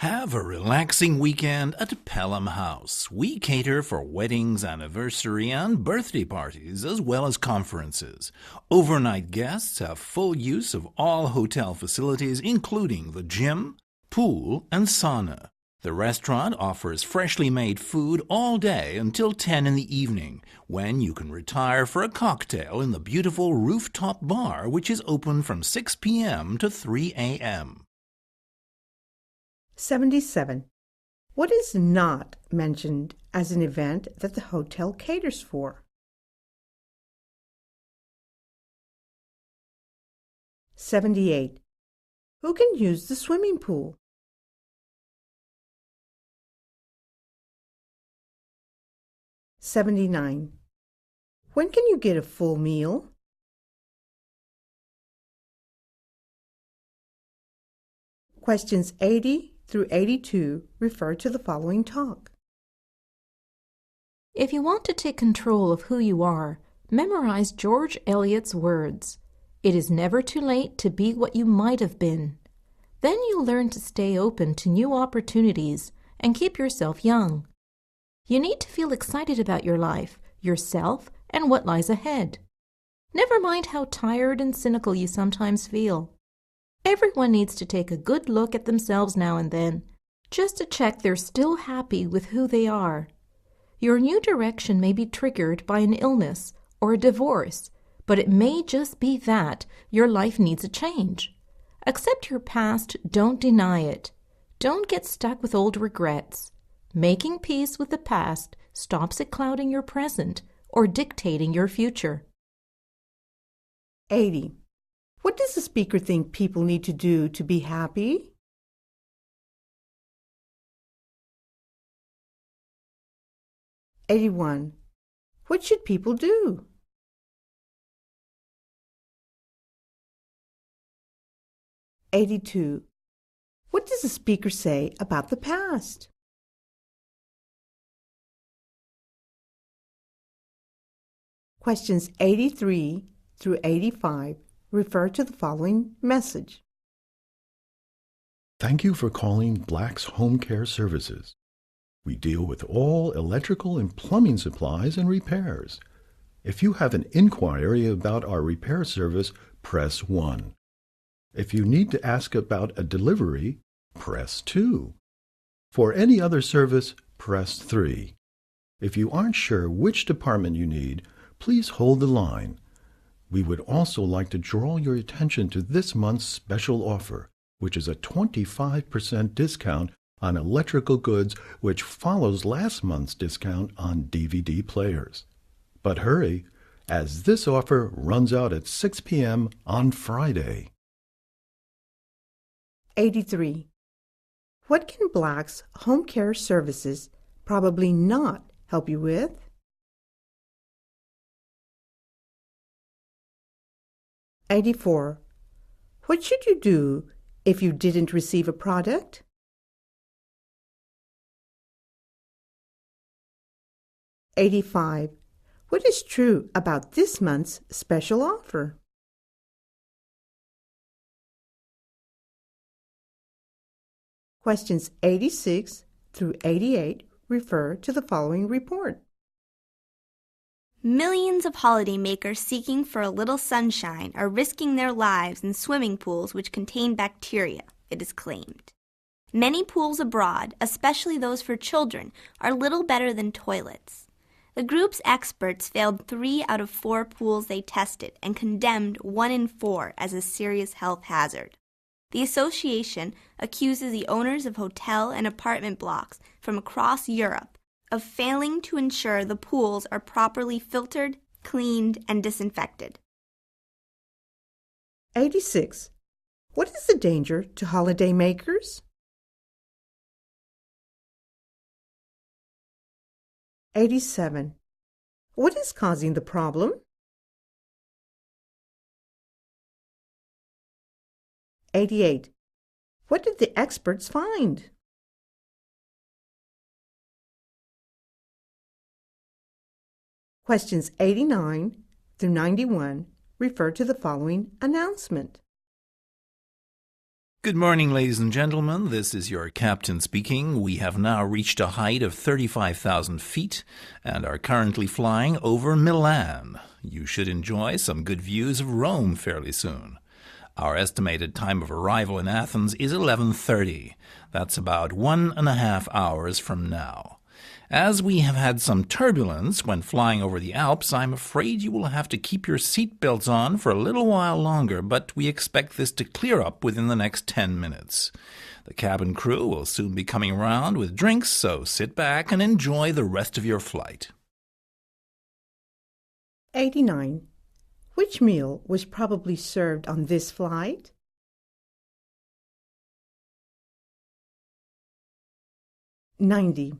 Have a relaxing weekend at Pelham House. We cater for weddings, anniversary, and birthday parties, as well as conferences. Overnight guests have full use of all hotel facilities, including the gym, pool, and sauna. The restaurant offers freshly made food all day until 10 in the evening, when you can retire for a cocktail in the beautiful rooftop bar, which is open from 6 p.m. to 3 a.m. 77. What is not mentioned as an event that the hotel caters for? 78. Who can use the swimming pool? 79. When can you get a full meal? 80 through 82 refer to the following talk. If you want to take control of who you are, memorize George Eliot's words. It is never too late to be what you might have been. Then you'll learn to stay open to new opportunities and keep yourself young. You need to feel excited about your life, yourself, and what lies ahead. Never mind how tired and cynical you sometimes feel. Everyone needs to take a good look at themselves now and then, just to check they're still happy with who they are. Your new direction may be triggered by an illness or a divorce, but it may just be that your life needs a change. Accept your past, don't deny it. Don't get stuck with old regrets. Making peace with the past stops it clouding your present or dictating your future. 80. What does the speaker think people need to do to be happy? '81. What should people do? '82. What does the speaker say about the past? Questions 83 through 85 refer to the following message. Thank you for calling Black's Home Care Services. We deal with all electrical and plumbing supplies and repairs. If you have an inquiry about our repair service, press 1. If you need to ask about a delivery, press 2. For any other service, press 3. If you aren't sure which department you need, please hold the line. We would also like to draw your attention to this month's special offer, which is a 25% discount on electrical goods, which follows last month's discount on DVD players. But hurry, as this offer runs out at 6 p.m. on Friday. 83. What can Black's Home Care Services probably not help you with? 84. What should you do if you didn't receive a product? 85. What is true about this month's special offer? Questions 86 through 88 refer to the following report. Millions of holidaymakers seeking for a little sunshine are risking their lives in swimming pools which contain bacteria, it is claimed. Many pools abroad, especially those for children, are little better than toilets. The group's experts failed 3 out of 4 pools they tested and condemned 1 in 4 as a serious health hazard. The association accuses the owners of hotel and apartment blocks from across Europe of failing to ensure the pools are properly filtered, cleaned, and disinfected. 86. What is the danger to holidaymakers? 87. What is causing the problem? 88. What did the experts find? Questions 89 through 91 refer to the following announcement. Good morning, ladies and gentlemen. This is your captain speaking. We have now reached a height of 35,000 feet and are currently flying over Milan. You should enjoy some good views of Rome fairly soon. Our estimated time of arrival in Athens is 11:30. That's about 1.5 hours from now. As we have had some turbulence when flying over the Alps, I'm afraid you will have to keep your seat belts on for a little while longer, but we expect this to clear up within the next 10 minutes. The cabin crew will soon be coming around with drinks, so sit back and enjoy the rest of your flight. 89. Which meal was probably served on this flight? 90.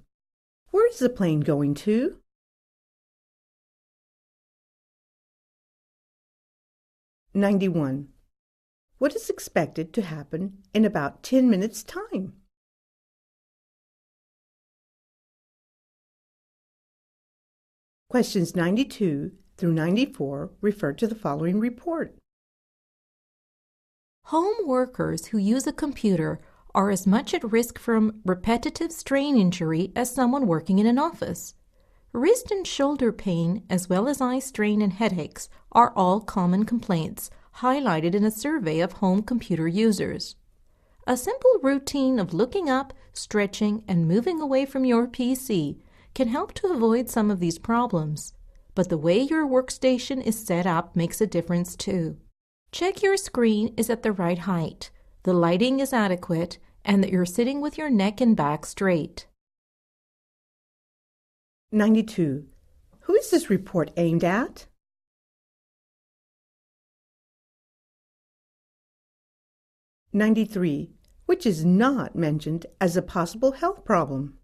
Where is the plane going to? 91. What is expected to happen in about 10 minutes' time? Questions 92 through 94 refer to the following report. Home workers who use a computer are as much at risk from repetitive strain injury as someone working in an office. Wrist and shoulder pain, as well as eye strain and headaches, are all common complaints highlighted in a survey of home computer users. A simple routine of looking up, stretching, and moving away from your PC can help to avoid some of these problems. But the way your workstation is set up makes a difference too. Check your screen is at the right height. the lighting is adequate, and that you're sitting with your neck and back straight. 92. Who is this report aimed at? 93. Which is not mentioned as a possible health problem?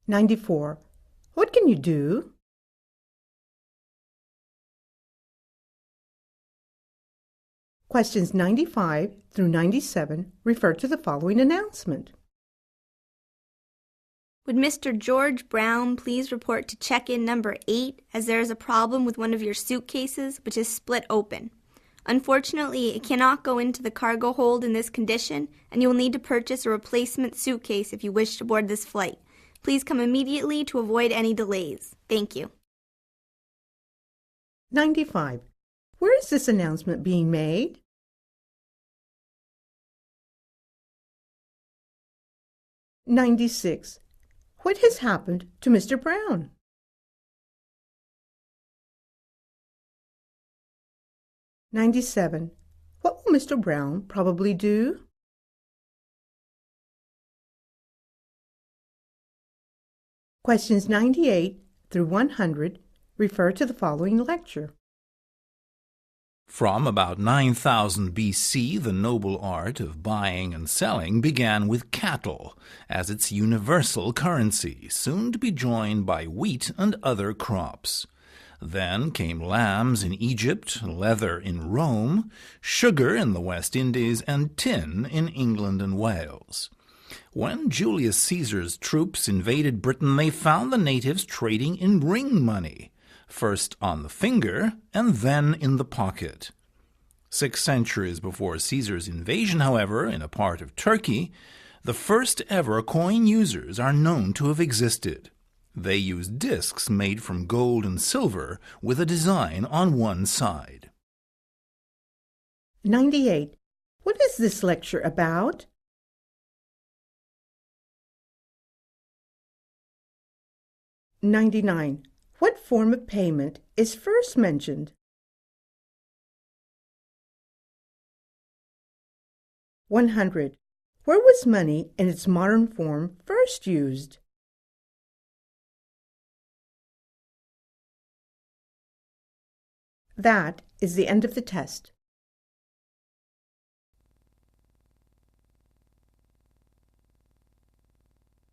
94. What can you do? 95 through 97 refer to the following announcement. Would Mr. George Brown please report to check-in number 8 as there is a problem with one of your suitcases which is split open. Unfortunately, it cannot go into the cargo hold in this condition, and you will need to purchase a replacement suitcase if you wish to board this flight. Please come immediately to avoid any delays. Thank you. 95. Where is this announcement being made? 96. What has happened to Mr. Brown? 97. What will Mr. Brown probably do? 98 through 100 refer to the following lecture. From about 9000 BC, the noble art of buying and selling began with cattle as its universal currency, soon to be joined by wheat and other crops. Then came lambs in Egypt, leather in Rome, sugar in the West Indies, and tin in England and Wales. When Julius Caesar's troops invaded Britain, they found the natives trading in ring money, first on the finger and then in the pocket. 6 centuries before Caesar's invasion, however, in a part of Turkey, the first ever coin users are known to have existed. They used discs made from gold and silver with a design on one side. 98. What is this lecture about? 99. What form of payment is first mentioned? 100. Where was money in its modern form first used? 'That is the end of the test.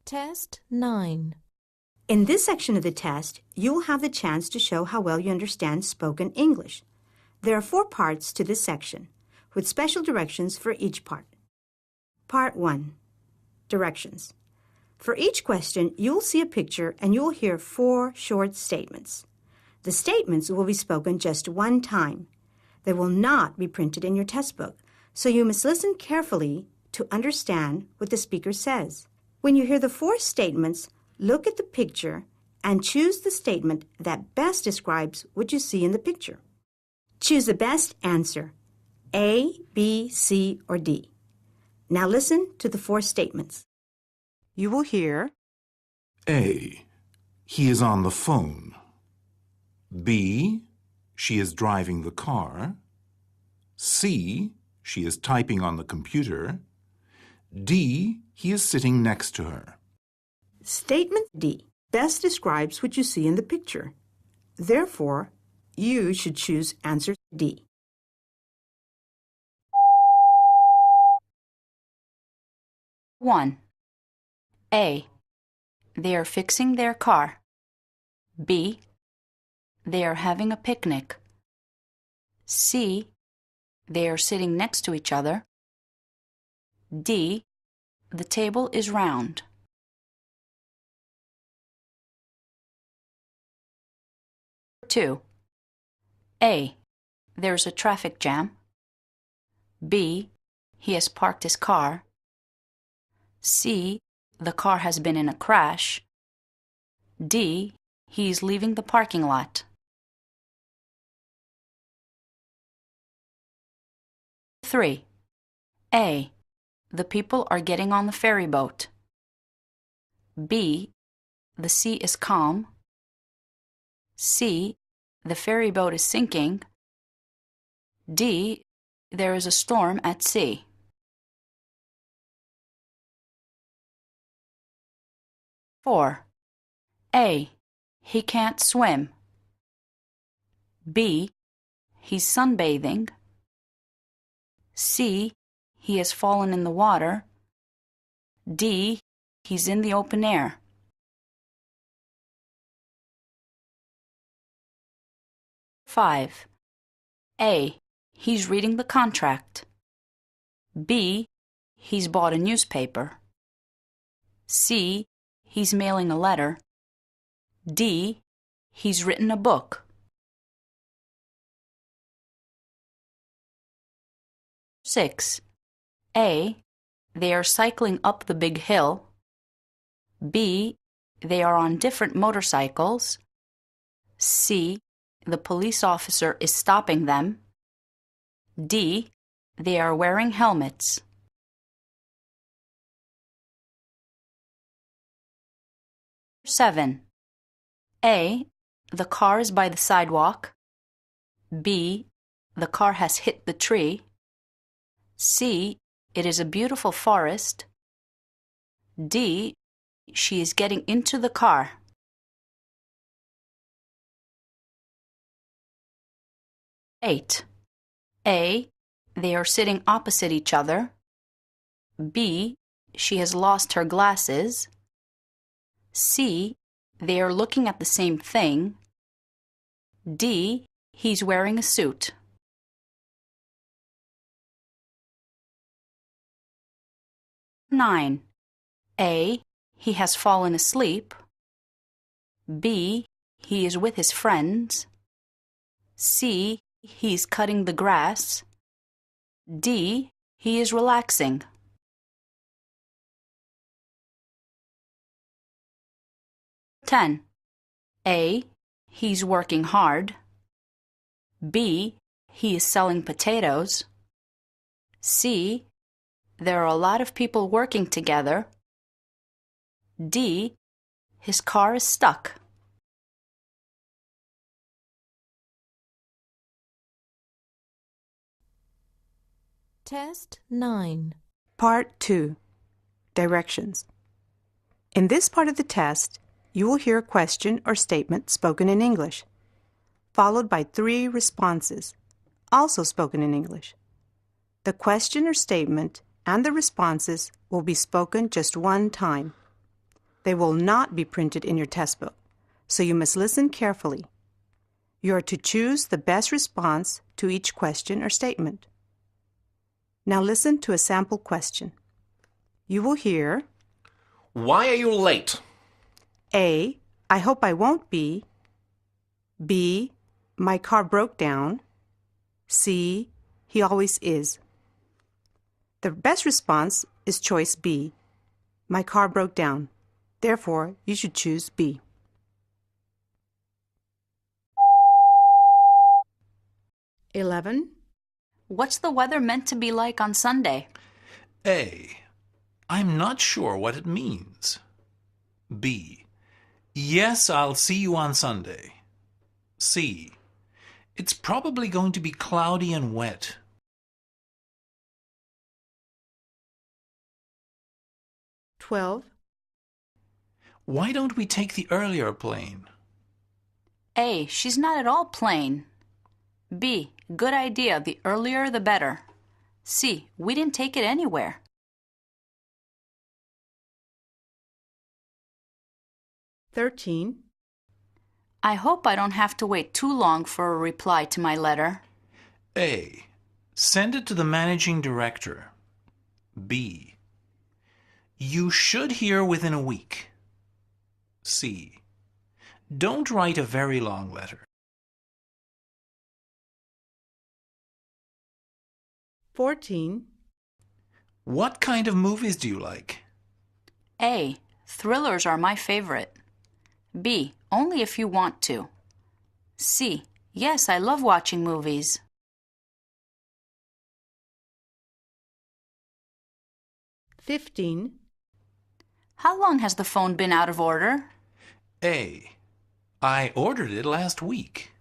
Test 9. In this section of the test, you will have the chance to show how well you understand spoken English. There are 4 parts to this section, with special directions for each part. Part 1. Directions. For each question, you will see a picture and you will hear 4 short statements. The statements will be spoken just one time. They will not be printed in your test book, so you must listen carefully to understand what the speaker says. When you hear the 4 statements, look at the picture and choose the statement that best describes what you see in the picture. Choose the best answer, A, B, C, or D. Now listen to the 4 statements. You will hear A. He is on the phone. B. She is driving the car. C. She is typing on the computer. D. He is sitting next to her. Statement D best describes what you see in the picture. Therefore, you should choose answer D. One. A. They are fixing their car. B. They are having a picnic. C. They are sitting next to each other. D. The table is round. Two. A. There's a traffic jam. B. He has parked his car. C. The car has been in a crash. D. He's leaving the parking lot. 3. A. The people are getting on the ferry boat. B. The sea is calm. C. The ferry boat is sinking. D. There is a storm at sea. Four. A. He can't swim. B. He's sunbathing. C. He has fallen in the water. D. He's in the open air. Five. A. He's reading the contract. B. He's bought a newspaper. C. He's mailing a letter. D. He's written a book. 6. A. They are cycling up the big hill. B. They are on different motorcycles. C. The police officer is stopping them. D. They are wearing helmets. Seven. A. The car is by the sidewalk. B. The car has hit the tree. C. It is a beautiful forest. D. She is getting into the car. Eight. A. They are sitting opposite each other. B. She has lost her glasses. C. They are looking at the same thing. D. He's wearing a suit. Nine. A. He has fallen asleep. B. He is with his friends. C. He's cutting the grass. D. He is relaxing. 10. A. He's working hard. B. He is selling potatoes. C. There are a lot of people working together. D. His car is stuck. Test 9. Part 2. Directions. In this part of the test, you will hear a question or statement spoken in English, followed by 3 responses, also spoken in English. The question or statement and the responses will be spoken just one time. They will not be printed in your test book, so you must listen carefully. You are to choose the best response to each question or statement. Now listen to a sample question. You will hear, Why are you late? A. I hope I won't be. B. My car broke down. C. He always is. The best response is choice B. My car broke down. Therefore, you should choose B. $11. What's the weather meant to be like on Sunday? A. I'm not sure what it means. B. Yes, I'll see you on Sunday. C. It's probably going to be cloudy and wet. 12. Why don't we take the earlier plane? A. She's not at all plain. B. Good idea. The earlier the better. C. We didn't take it anywhere. 13. I hope I don't have to wait too long for a reply to my letter. A. Send it to the managing director. B. You should hear within a week. C. Don't write a very long letter. 14. What kind of movies do you like? A. Thrillers are my favorite. B. Only if you want to. C. Yes, I love watching movies. 15. How long has the phone been out of order? A. I ordered it last week.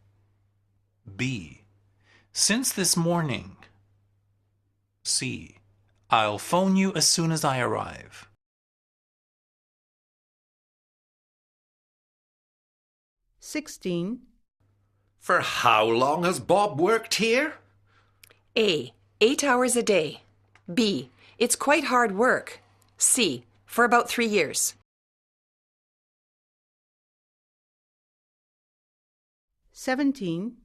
B. Since this morning. C. I'll phone you as soon as I arrive. For how long has Bob worked here? A. 8 hours a day. B. It's quite hard work. C. For about 3 years. 17.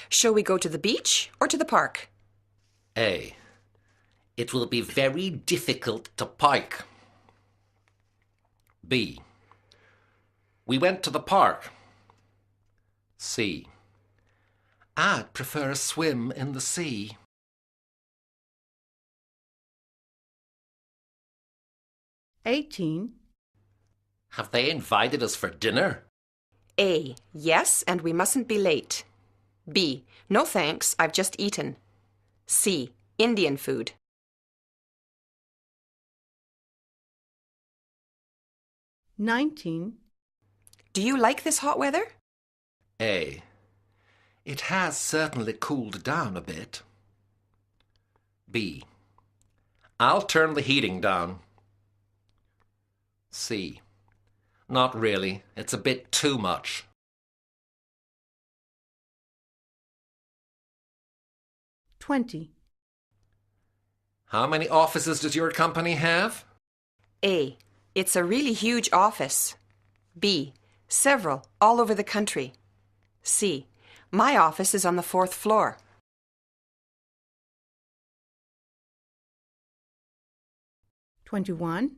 Shall we go to the beach or to the park? A. It will be very difficult to pike. B. We went to the park. C. I'd prefer a swim in the sea. 18. Have they invited us for dinner? A. Yes, and we mustn't be late. B. No thanks, I've just eaten. C. Indian food. 19. Do you like this hot weather? A. It has certainly cooled down a bit. B. I'll turn the heating down. C. Not really. It's a bit too much. 20. How many offices does your company have? A. It's a really huge office. B. Several, all over the country. C. My office is on the 4th floor. 21.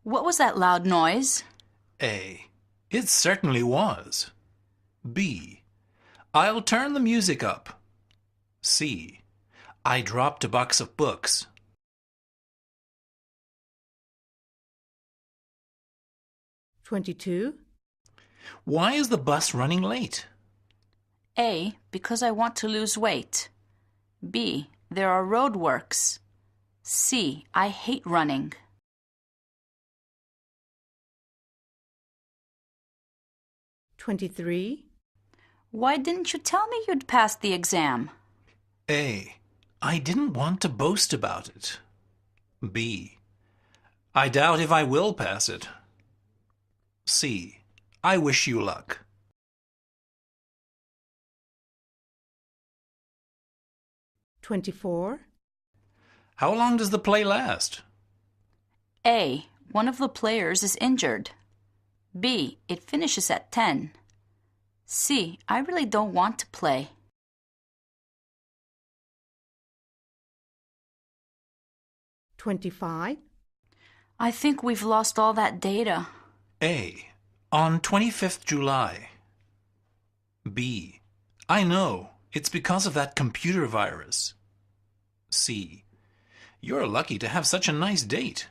What was that loud noise? A. It certainly was. B. I'll turn the music up. C. I dropped a box of books. 22. Why is the bus running late? A. Because I want to lose weight. B. There are roadworks. C. I hate running. 23. Why didn't you tell me you'd passed the exam? A. I didn't want to boast about it. B. I doubt if I will pass it. C. I wish you luck. 24. How long does the play last? A. One of the players is injured. B. It finishes at 10. C. I really don't want to play. 25. I think we've lost all that data. A. On 25th July. B. I know. It's because of that computer virus. C. You're lucky to have such a nice date.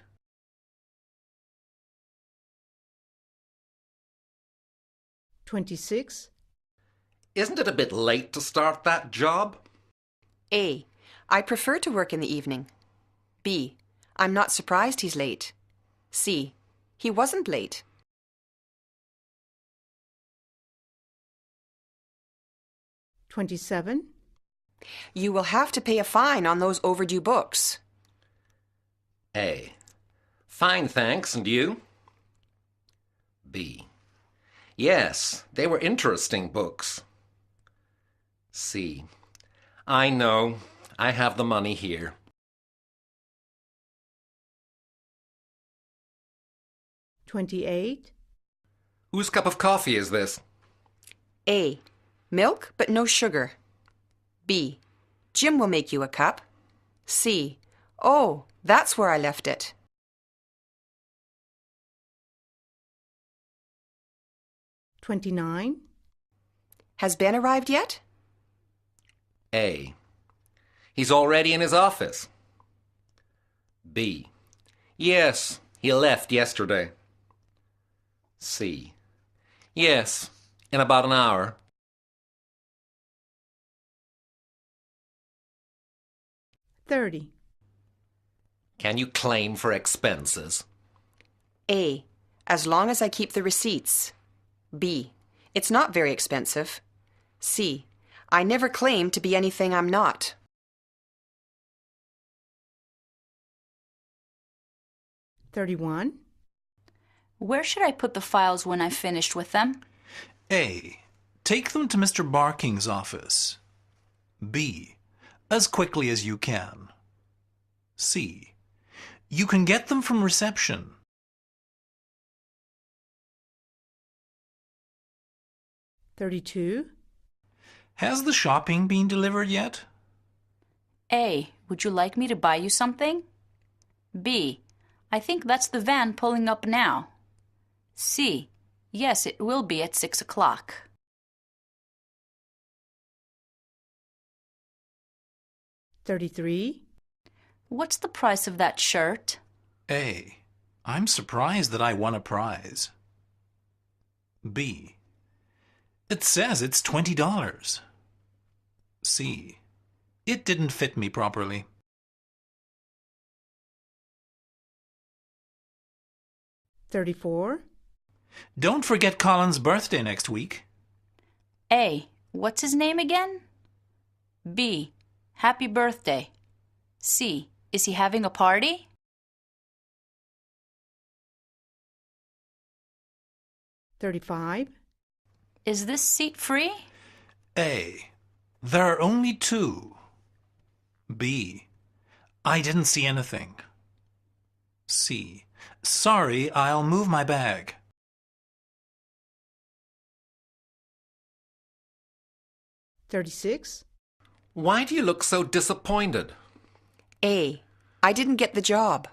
26. Isn't it a bit late to start that job? A. I prefer to work in the evening. B. I'm not surprised he's late. C. He wasn't late. 27. You will have to pay a fine on those overdue books. A. Fine, thanks. And you? B. Yes, they were interesting books. C. I know. I have the money here. 28. Whose cup of coffee is this? A. Milk, but no sugar. B. Jim will make you a cup. C. Oh, that's where I left it. 29. Has Ben arrived yet? A. He's already in his office. B. Yes, he left yesterday. C. Yes, in about an hour. 30. Can you claim for expenses? A. As long as I keep the receipts. B. It's not very expensive. C. I never claim to be anything I'm not. $31. Where should I put the files when I've finished with them? A. Take them to Mr. Barking's office. B. As quickly as you can. C. You can get them from reception. $32. Has the shopping been delivered yet? A. Would you like me to buy you something? B. I think that's the van pulling up now. C. Yes, it will be at 6 o'clock. $33. What's the price of that shirt? A. I'm surprised that I won a prize. B. It says it's $20. C. It didn't fit me properly. $34. Don't forget Colin's birthday next week. A. What's his name again? B. Happy birthday. C. Is he having a party? $35. Is this seat free? A. There are only 2. B. I didn't see anything. C. Sorry, I'll move my bag. $36. Why do you look so disappointed? A. I didn't get the job.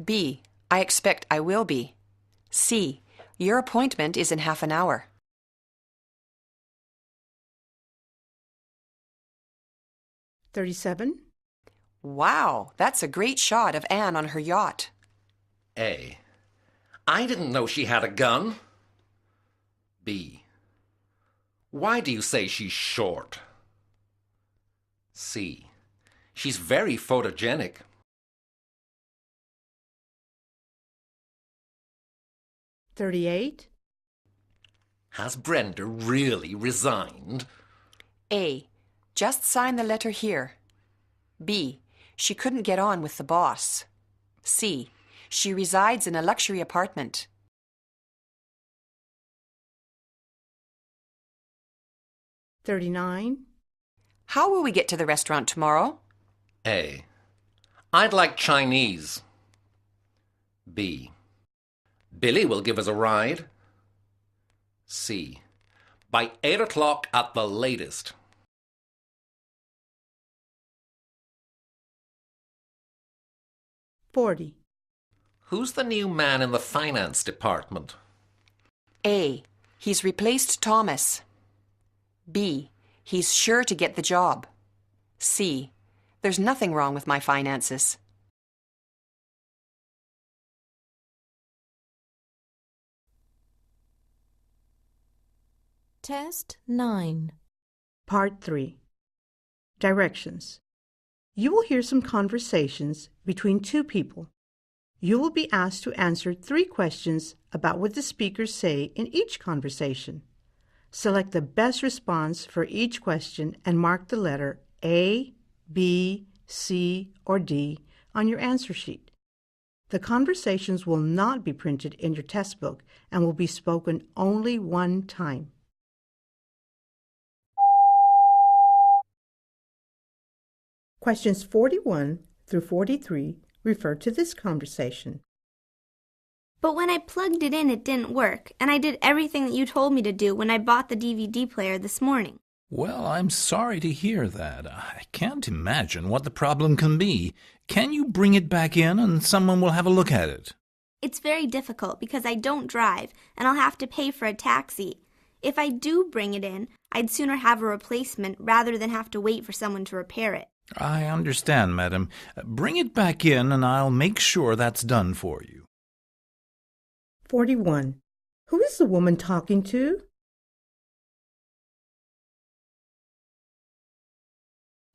B. I expect I will be. C. Your appointment is in half an hour. $37. Wow, that's a great shot of Anne on her yacht. A. I didn't know she had a gun. B. Why do you say she's short? C. She's very photogenic. $38. Has Brenda really resigned? A. Just sign the letter here. B. She couldn't get on with the boss. C. She resides in a luxury apartment. $39. How will we get to the restaurant tomorrow? A. I'd like Chinese. B. Billy will give us a ride. C. By 8 o'clock at the latest. $40. Who's the new man in the finance department? A. He's replaced Thomas. B. He's sure to get the job. C. There's nothing wrong with my finances. Test 9. Part 3. Directions. You will hear some conversations between 2 people. You will be asked to answer 3 questions about what the speakers say in each conversation. Select the best response for each question and mark the letter A, B, C, or D on your answer sheet. The conversations will not be printed in your test book and will be spoken only one time. Questions 41 through 43 refer to this conversation. But when I plugged it in, it didn't work, and I did everything that you told me to do when I bought the DVD player this morning. Well, I'm sorry to hear that. I can't imagine what the problem can be. Can you bring it back in and someone will have a look at it? It's very difficult because I don't drive, and I'll have to pay for a taxi. If I do bring it in, I'd sooner have a replacement rather than have to wait for someone to repair it. I understand, madam. Bring it back in and I'll make sure that's done for you. 41. Who is the woman talking to?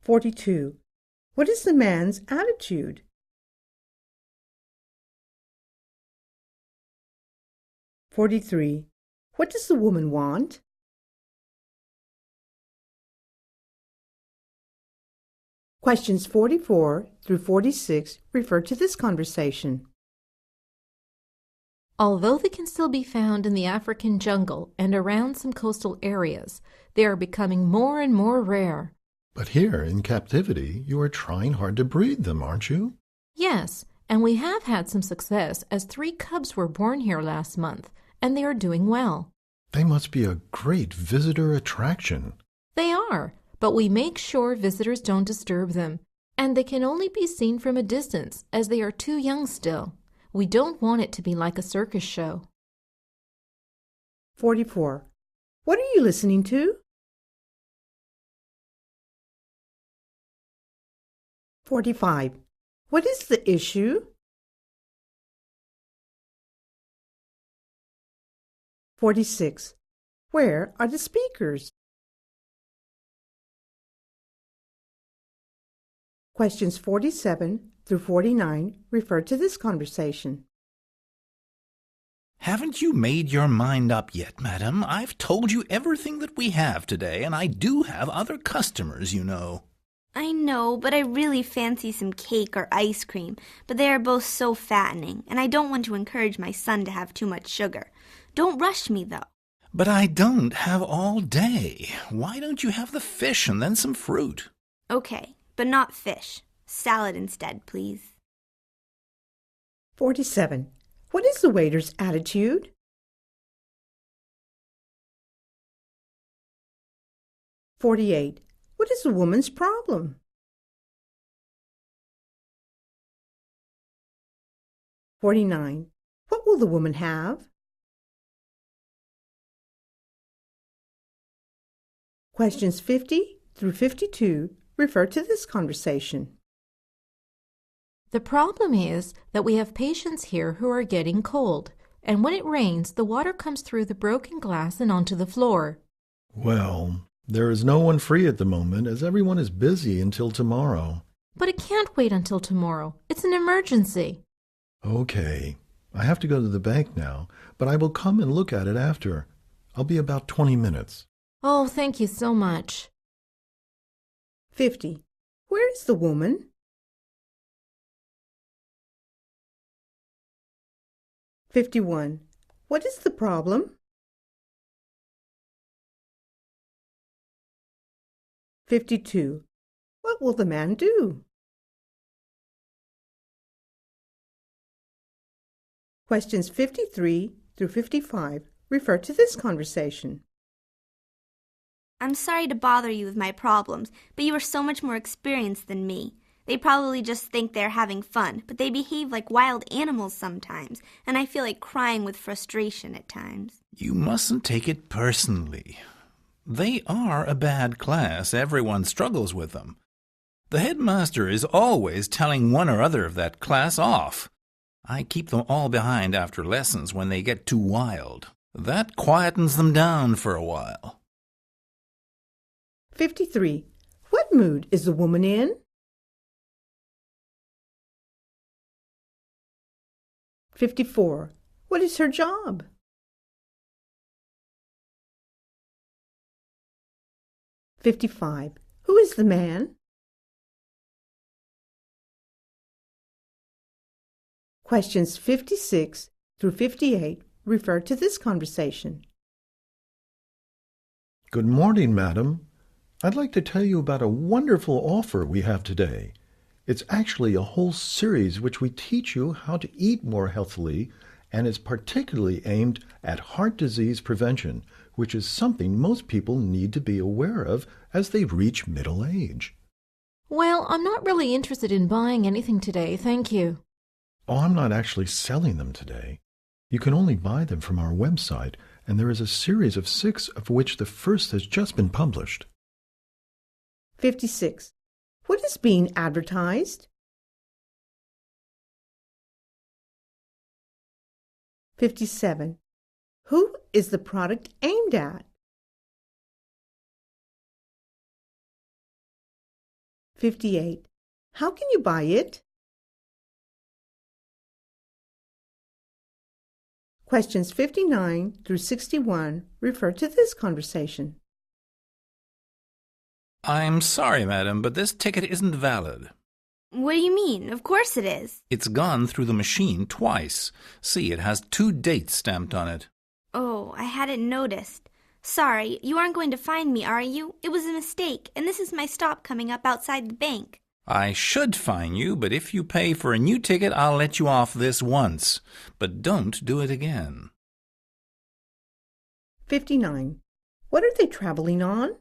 42. What is the man's attitude? 43. What does the woman want? Questions 44 through 46 refer to this conversation. Although they can still be found in the African jungle and around some coastal areas, they are becoming more and more rare. But here, in captivity, you are trying hard to breed them, aren't you? Yes, and we have had some success as 3 cubs were born here last month, and they are doing well. They must be a great visitor attraction. They are, but we make sure visitors don't disturb them, and they can only be seen from a distance as they are too young still. We don't want it to be like a circus show. 44. What are you listening to? 45. What is the issue? 46. Where are the speakers? Questions 47 through 49 refer to this conversation. Haven't you made your mind up yet, madam? I've told you everything that we have today, and I do have other customers, you know. I know, but I really fancy some cake or ice cream, but they are both so fattening, and I don't want to encourage my son to have too much sugar. Don't rush me, though. But I don't have all day. Why don't you have the fish and then some fruit? Okay, but not fish. Salad instead, please. 47. What is the waiter's attitude? 48. What is the woman's problem? 49. What will the woman have? Questions 50 through 52 refer to this conversation. The problem is that we have patients here who are getting cold, and when it rains, the water comes through the broken glass and onto the floor. Well, there is no one free at the moment as everyone is busy until tomorrow. But it can't wait until tomorrow. It's an emergency. Okay. I have to go to the bank now, but I will come and look at it after. I'll be about 20 minutes. Oh, thank you so much. 50. Where is the woman? 51. What is the problem? 52. What will the man do? Questions 53 through 55 refer to this conversation. I'm sorry to bother you with my problems, but you are so much more experienced than me. They probably just think they're having fun, but they behave like wild animals sometimes, and I feel like crying with frustration at times. You mustn't take it personally. They are a bad class. Everyone struggles with them. The headmaster is always telling one or other of that class off. I keep them all behind after lessons when they get too wild. That quietens them down for a while. 53. What mood is the woman in? 54. What is her job? 55. Who is the man? Questions 56 through 58 refer to this conversation. Good morning, madam. I'd like to tell you about a wonderful offer we have today. It's actually a whole series which we teach you how to eat more healthily, and is particularly aimed at heart disease prevention, which is something most people need to be aware of as they reach middle age. Well, I'm not really interested in buying anything today, thank you. Oh, I'm not actually selling them today. You can only buy them from our website, and there is a series of 6 of which the first has just been published. 56. What is being advertised? 57. Who is the product aimed at? 58. How can you buy it? Questions 59 through 61 refer to this conversation. I'm sorry, madam, but this ticket isn't valid. What do you mean? Of course it is. It's gone through the machine twice. See, it has 2 dates stamped on it. Oh, I hadn't noticed. Sorry, you aren't going to find me, are you? It was a mistake, and this is my stop coming up outside the bank. I should fine you, but if you pay for a new ticket, I'll let you off this once. But don't do it again. 59. What are they traveling on?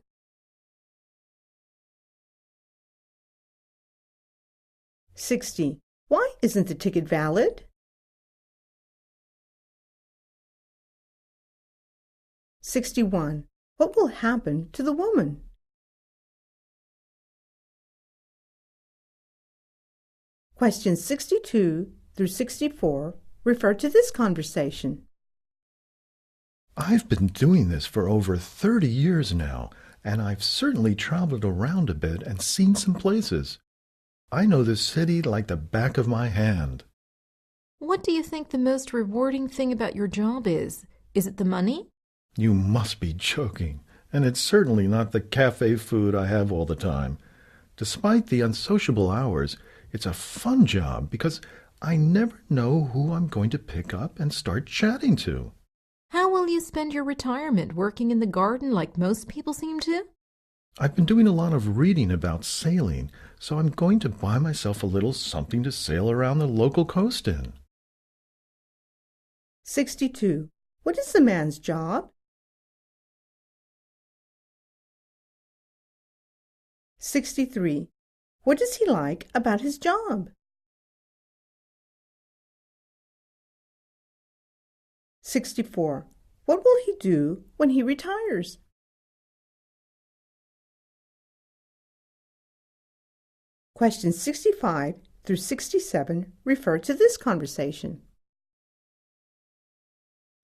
60. Why isn't the ticket valid? 61. What will happen to the woman? Questions 62 through 64 refer to this conversation. I've been doing this for over 30 years now, and I've certainly traveled around a bit and seen some places. I know this city like the back of my hand. What do you think the most rewarding thing about your job is? Is it the money? You must be joking, and it's certainly not the cafe food I have all the time. Despite the unsociable hours, it's a fun job because I never know who I'm going to pick up and start chatting to. How will you spend your retirement, working in the garden like most people seem to? I've been doing a lot of reading about sailing, so I'm going to buy myself a little something to sail around the local coast in. 62. What is the man's job? 63. What does he like about his job? 64. What will he do when he retires? Questions 65 through 67 refer to this conversation.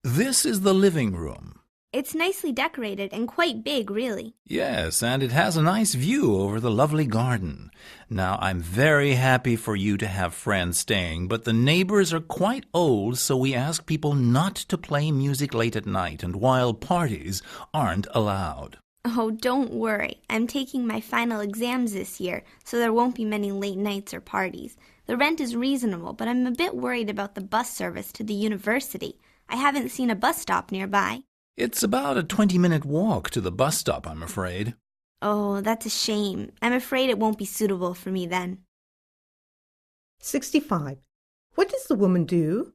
This is the living room. It's nicely decorated and quite big, really. Yes, and it has a nice view over the lovely garden. Now, I'm very happy for you to have friends staying, but the neighbors are quite old, so we ask people not to play music late at night and while parties aren't allowed. Oh, don't worry. I'm taking my final exams this year, so there won't be many late nights or parties. The rent is reasonable, but I'm a bit worried about the bus service to the university. I haven't seen a bus stop nearby. It's about a 20-minute walk to the bus stop, I'm afraid. Oh, that's a shame. I'm afraid it won't be suitable for me then. 65. What does the woman do?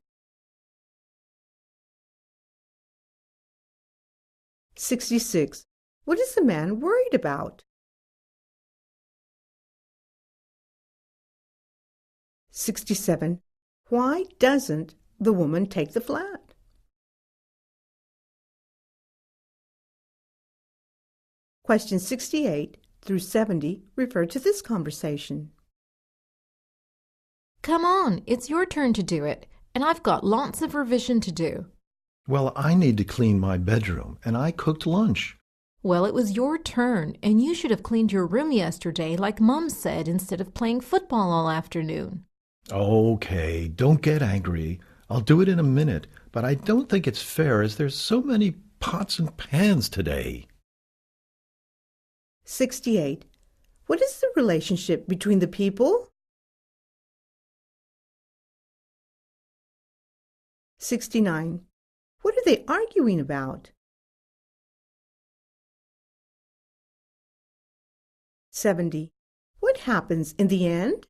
66. What is the man worried about? 67. Why doesn't the woman take the flat? Questions 68 through 70 refer to this conversation. Come on, it's your turn to do it, and I've got lots of revision to do. Well, I need to clean my bedroom, and I cooked lunch. Well, it was your turn, and you should have cleaned your room yesterday like Mum said instead of playing football all afternoon. Okay, don't get angry. I'll do it in a minute, but I don't think it's fair as there's so many pots and pans today. 68. What is the relationship between the people? 69. What are they arguing about? 70. What happens in the end?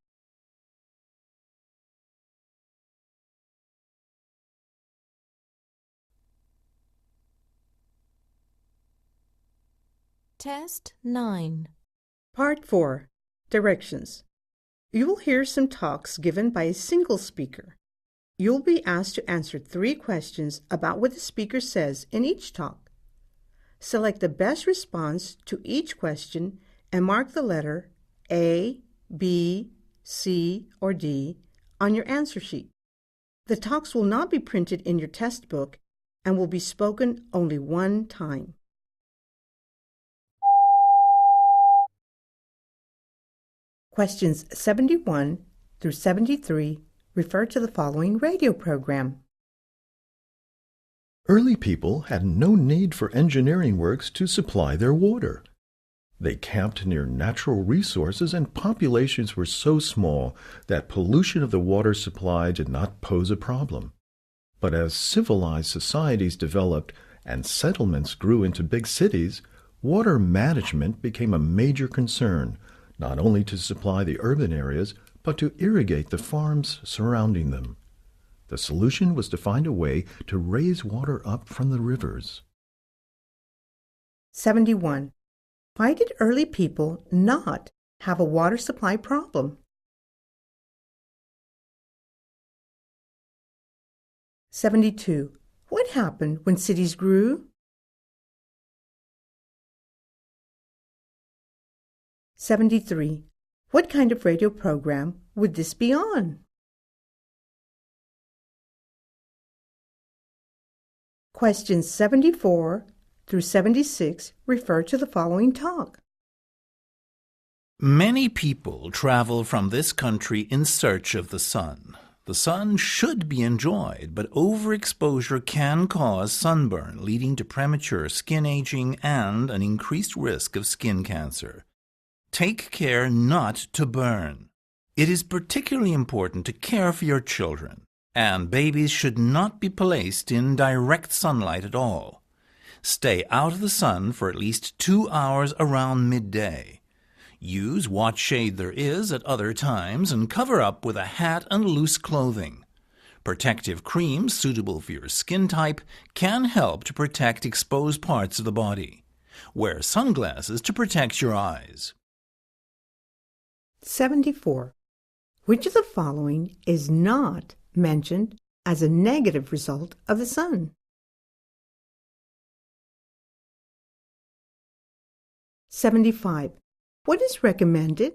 Test 9. Part 4. Directions. You will hear some talks given by a single speaker. You will be asked to answer 3 questions about what the speaker says in each talk. Select the best response to each question and mark the letter A, B, C, or D on your answer sheet. The talks will not be printed in your test book and will be spoken only one time. Questions 71 through 73 refer to the following radio program. Early people had no need for engineering works to supply their water. They camped near natural resources, and populations were so small that pollution of the water supply did not pose a problem. But as civilized societies developed and settlements grew into big cities, water management became a major concern, not only to supply the urban areas, but to irrigate the farms surrounding them. The solution was to find a way to raise water up from the rivers. 71. Why did early people not have a water supply problem? 72. What happened when cities grew? 73. What kind of radio program would this be on? Questions 74 through 76 refer to the following talk. Many people travel from this country in search of the sun. The sun should be enjoyed, but overexposure can cause sunburn, leading to premature skin aging and an increased risk of skin cancer. Take care not to burn. It is particularly important to care for your children, and babies should not be placed in direct sunlight at all. Stay out of the sun for at least 2 hours around midday. Use what shade there is at other times and cover up with a hat and loose clothing. Protective creams suitable for your skin type can help to protect exposed parts of the body. Wear sunglasses to protect your eyes. 74. Which of the following is not mentioned as a negative result of the sun? 75. What is recommended?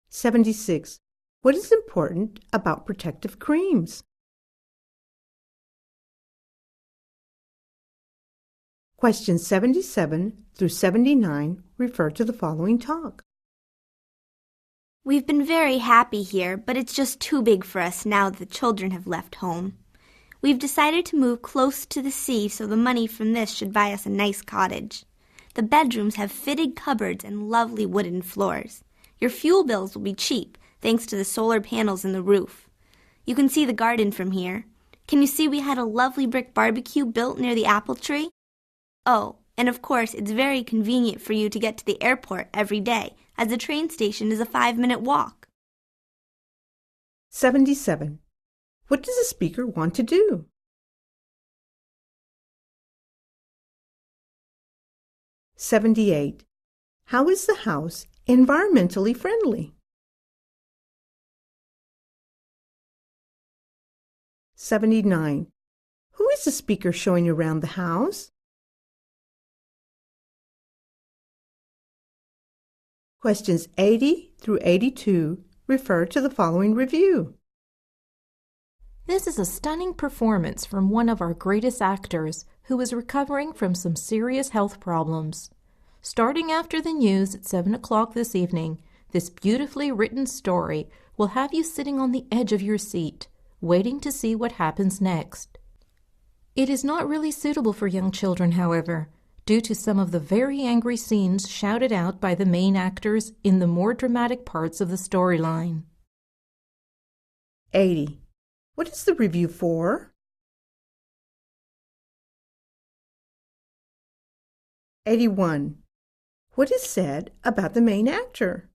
76. What is important about protective creams? Questions 77 through 79 refer to the following talk. We've been very happy here, but it's just too big for us now that the children have left home. We've decided to move close to the sea, so the money from this should buy us a nice cottage. The bedrooms have fitted cupboards and lovely wooden floors. Your fuel bills will be cheap, thanks to the solar panels in the roof. You can see the garden from here. Can you see we had a lovely brick barbecue built near the apple tree? Oh, and of course, it's very convenient for you to get to the airport every day, as the train station is a 5-minute walk. 77. What does the speaker want to do? 78. How is the house environmentally friendly? 79. Who is the speaker showing around the house? Questions 80 through 82 refer to the following review. This is a stunning performance from one of our greatest actors who is recovering from some serious health problems. Starting after the news at 7 o'clock this evening, this beautifully written story will have you sitting on the edge of your seat, waiting to see what happens next. It is not really suitable for young children, however, due to some of the very angry scenes shouted out by the main actors in the more dramatic parts of the storyline. 80. What is the review for? 81. What is said about the main actor?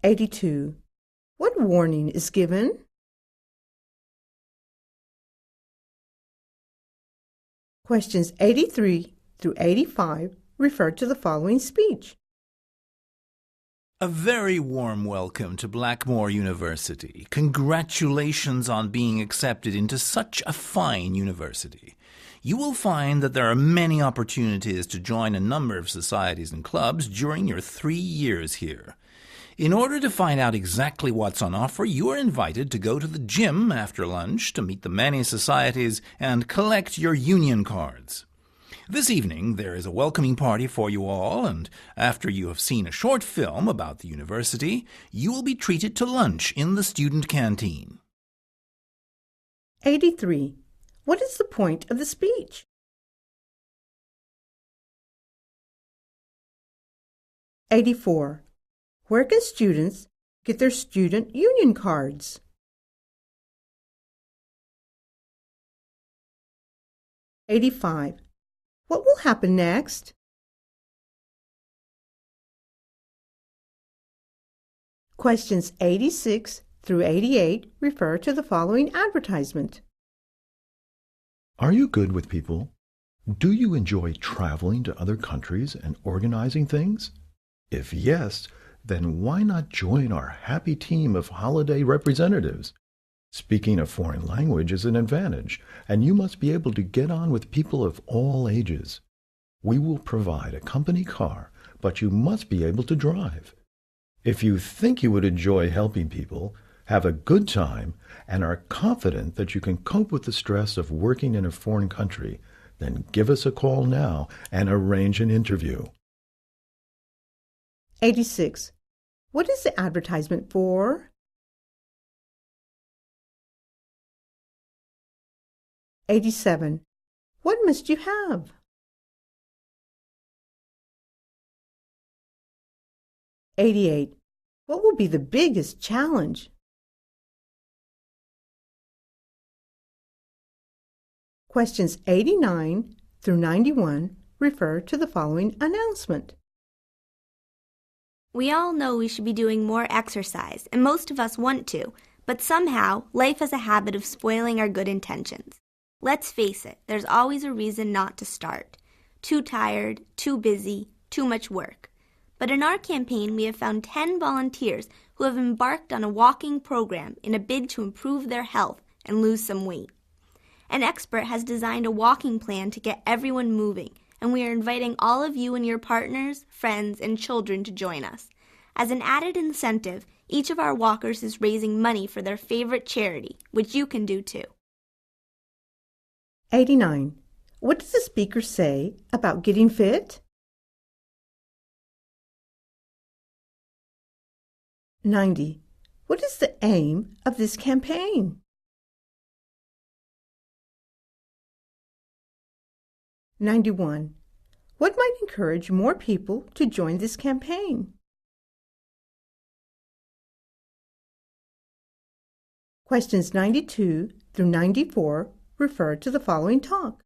82. What warning is given? Questions 83 through 85 refer to the following speech. A very warm welcome to Blackmore University. Congratulations on being accepted into such a fine university. You will find that there are many opportunities to join a number of societies and clubs during your 3 years here. In order to find out exactly what's on offer, you are invited to go to the gym after lunch to meet the many societies and collect your union cards. This evening, there is a welcoming party for you all, and after you have seen a short film about the university, you will be treated to lunch in the student canteen. 83. What is the point of the speech? 84. Where can students get their student union cards? 85. What will happen next? Questions 86 through 88 refer to the following advertisement. Are you good with people? Do you enjoy traveling to other countries and organizing things? If yes, then why not join our happy team of holiday representatives? Speaking a foreign language is an advantage, and you must be able to get on with people of all ages. We will provide a company car, but you must be able to drive. If you think you would enjoy helping people, have a good time, and are confident that you can cope with the stress of working in a foreign country, then give us a call now and arrange an interview. 86. What is the advertisement for? 87. What must you have? 88. What will be the biggest challenge? Questions 89 through 91 refer to the following announcement. We all know we should be doing more exercise, and most of us want to, but somehow life has a habit of spoiling our good intentions. Let's face it, there's always a reason not to start. Too tired, too busy, too much work. But in our campaign, we have found 10 volunteers who have embarked on a walking program in a bid to improve their health and lose some weight. An expert has designed a walking plan to get everyone moving, and we are inviting all of you and your partners, friends, and children to join us. As an added incentive, each of our walkers is raising money for their favorite charity, which you can do too. 89. What does the speaker say about getting fit? 90. What is the aim of this campaign? 91. What might encourage more people to join this campaign? Questions 92 through 94 refer to the following talk.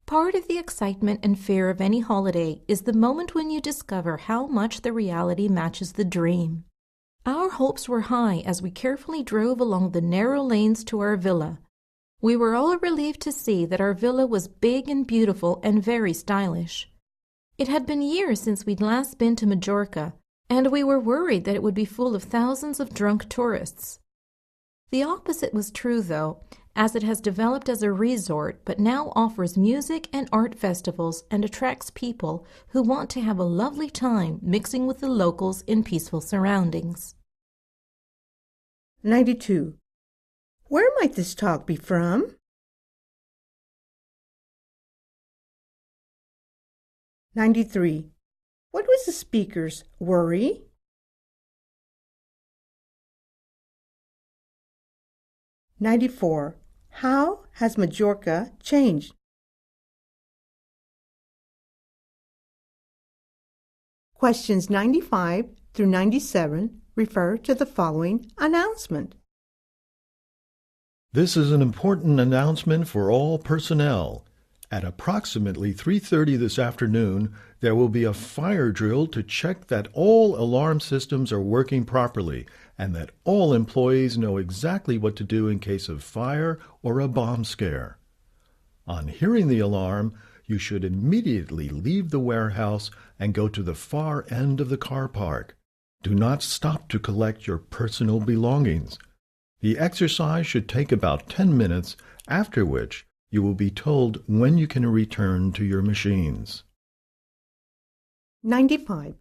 Part of the excitement and fear of any holiday is the moment when you discover how much the reality matches the dream. Our hopes were high as we carefully drove along the narrow lanes to our villa. We were all relieved to see that our villa was big and beautiful and very stylish. It had been years since we'd last been to Majorca, and we were worried that it would be full of thousands of drunk tourists. The opposite was true, though, as it has developed as a resort but now offers music and art festivals and attracts people who want to have a lovely time mixing with the locals in peaceful surroundings. 92. Where might this talk be from? 93. What was the speaker's worry? 94. How has Majorca changed? Questions 95 through 97 refer to the following announcement. This is an important announcement for all personnel. At approximately 3:30 this afternoon, there will be a fire drill to check that all alarm systems are working properly and that all employees know exactly what to do in case of fire or a bomb scare. On hearing the alarm, you should immediately leave the warehouse and go to the far end of the car park. Do not stop to collect your personal belongings. The exercise should take about 10 minutes, after which you will be told when you can return to your machines. 95.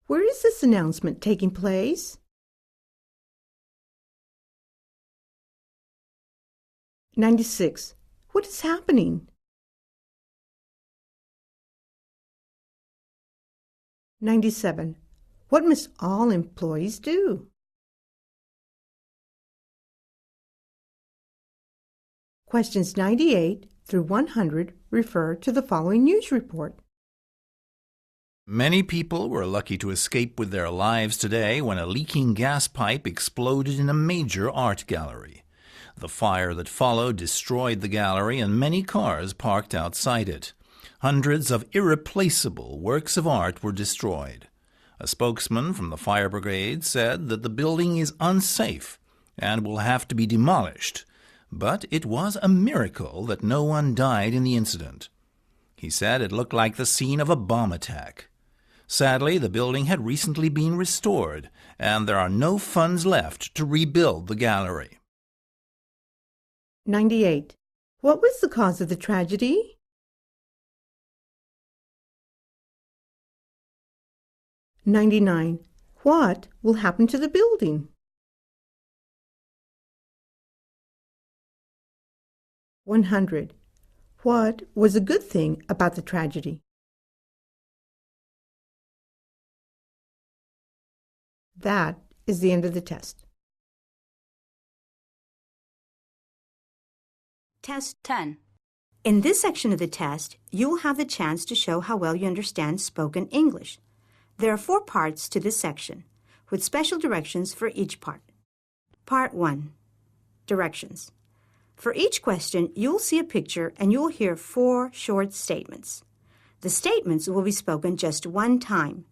Where is this announcement taking place? 96. What is happening? 97. What must all employees do? Questions 98 through 100 refer to the following news report. Many people were lucky to escape with their lives today when a leaking gas pipe exploded in a major art gallery. The fire that followed destroyed the gallery and many cars parked outside it. Hundreds of irreplaceable works of art were destroyed. A spokesman from the fire brigade said that the building is unsafe and will have to be demolished, but it was a miracle that no one died in the incident. He said it looked like the scene of a bomb attack. Sadly, the building had recently been restored, and there are no funds left to rebuild the gallery. 98. What was the cause of the tragedy? $99. What will happen to the building? $100. What was a good thing about the tragedy? That is the end of the test. Test 10. In this section of the test, you will have the chance to show how well you understand spoken English. There are 4 parts to this section, with special directions for each part. Part 1. Directions. For each question, you will see a picture and you will hear 4 short statements. The statements will be spoken just one time.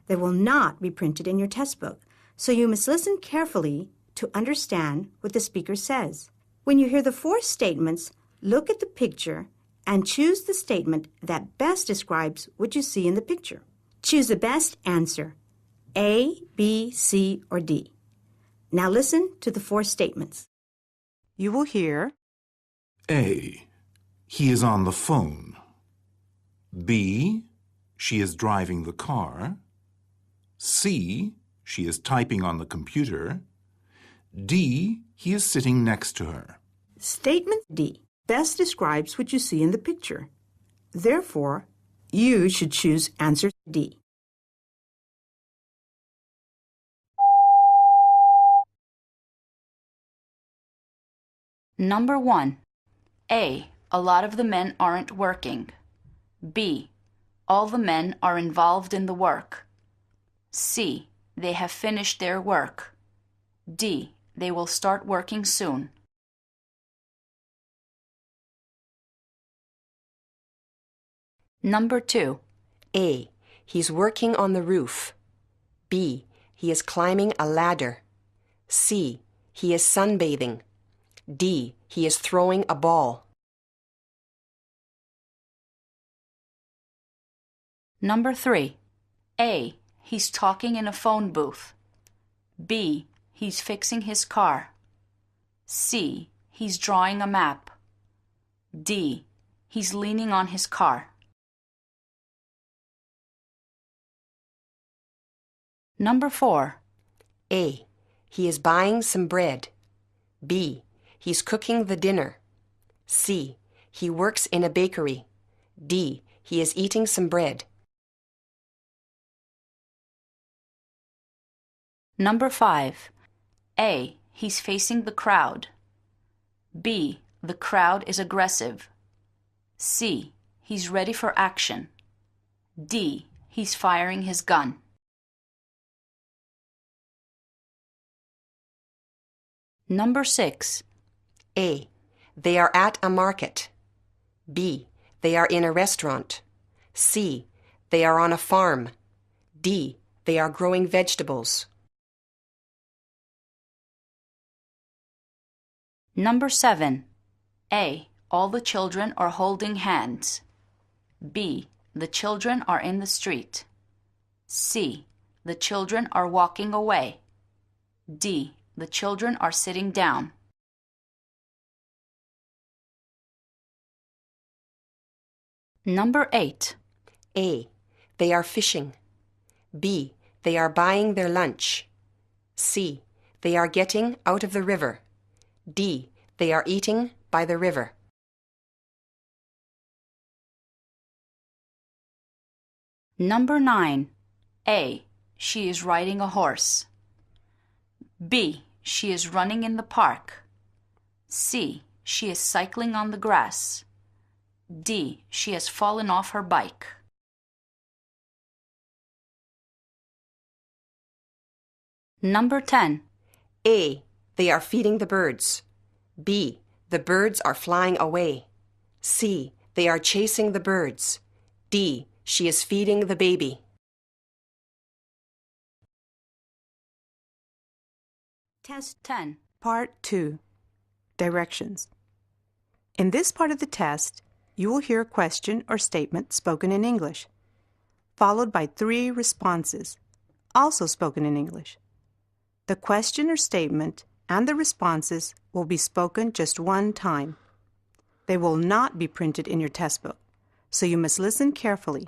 They will not be printed in your test book, so you must listen carefully to understand what the speaker says. When you hear the 4 statements, look at the picture and choose the statement that best describes what you see in the picture. Choose the best answer, A, B, C, or D. Now listen to the 4 statements. You will hear A. He is on the phone. B. She is driving the car. C. She is typing on the computer. D. He is sitting next to her. Statement D best describes what you see in the picture. Therefore, you should choose answer D. Number 1. A. A lot of the men aren't working. B. All the men are involved in the work. C. They have finished their work. D. They will start working soon. Number 2. A. He's working on the roof. B. He is climbing a ladder. C. He is sunbathing. D. He is throwing a ball. Number 3. A. He's talking in a phone booth. B. He's fixing his car. C. He's drawing a map. D. He's leaning on his car. Number 4. A. He is buying some bread. B. He's cooking the dinner. C. He works in a bakery. D. He is eating some bread. Number 5. A. He's facing the crowd. B. The crowd is aggressive. C. He's ready for action. D. He's firing his gun. Number 6. A. They are at a market. B. They are in a restaurant. C. They are on a farm. D. They are growing vegetables. Number 7. A. All the children are holding hands. B. The children are in the street. C. The children are walking away. D. The children are sitting down. Number 8. A. They are fishing. B. They are buying their lunch. C. They are getting out of the river. D. They are eating by the river. Number 9. A. She is riding a horse. B. She is running in the park. C. She is cycling on the grass. D. She has fallen off her bike. Number 10. A. They are feeding the birds. B. The birds are flying away. C. They are chasing the birds. D. She is feeding the baby. Test 10. Part 2. Directions. In this part of the test, you will hear a question or statement spoken in English, followed by 3 responses, also spoken in English. The question or statement and the responses will be spoken just one time. They will not be printed in your test book, so you must listen carefully.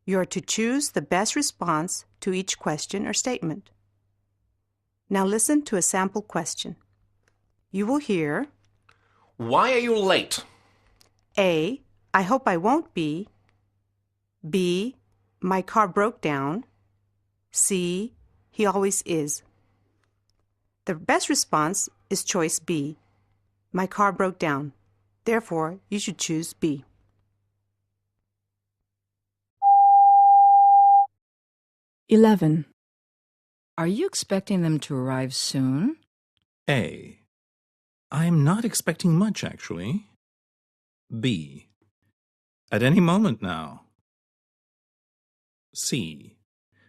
You are to choose the best response to each question or statement. Now listen to a sample question. You will hear, Why are you late? A. I hope I won't be. B. My car broke down. C. He always is. The best response is choice B. My car broke down. Therefore, you should choose B. $11. Are you expecting them to arrive soon? A. I'm not expecting much, actually. B. At any moment now. C.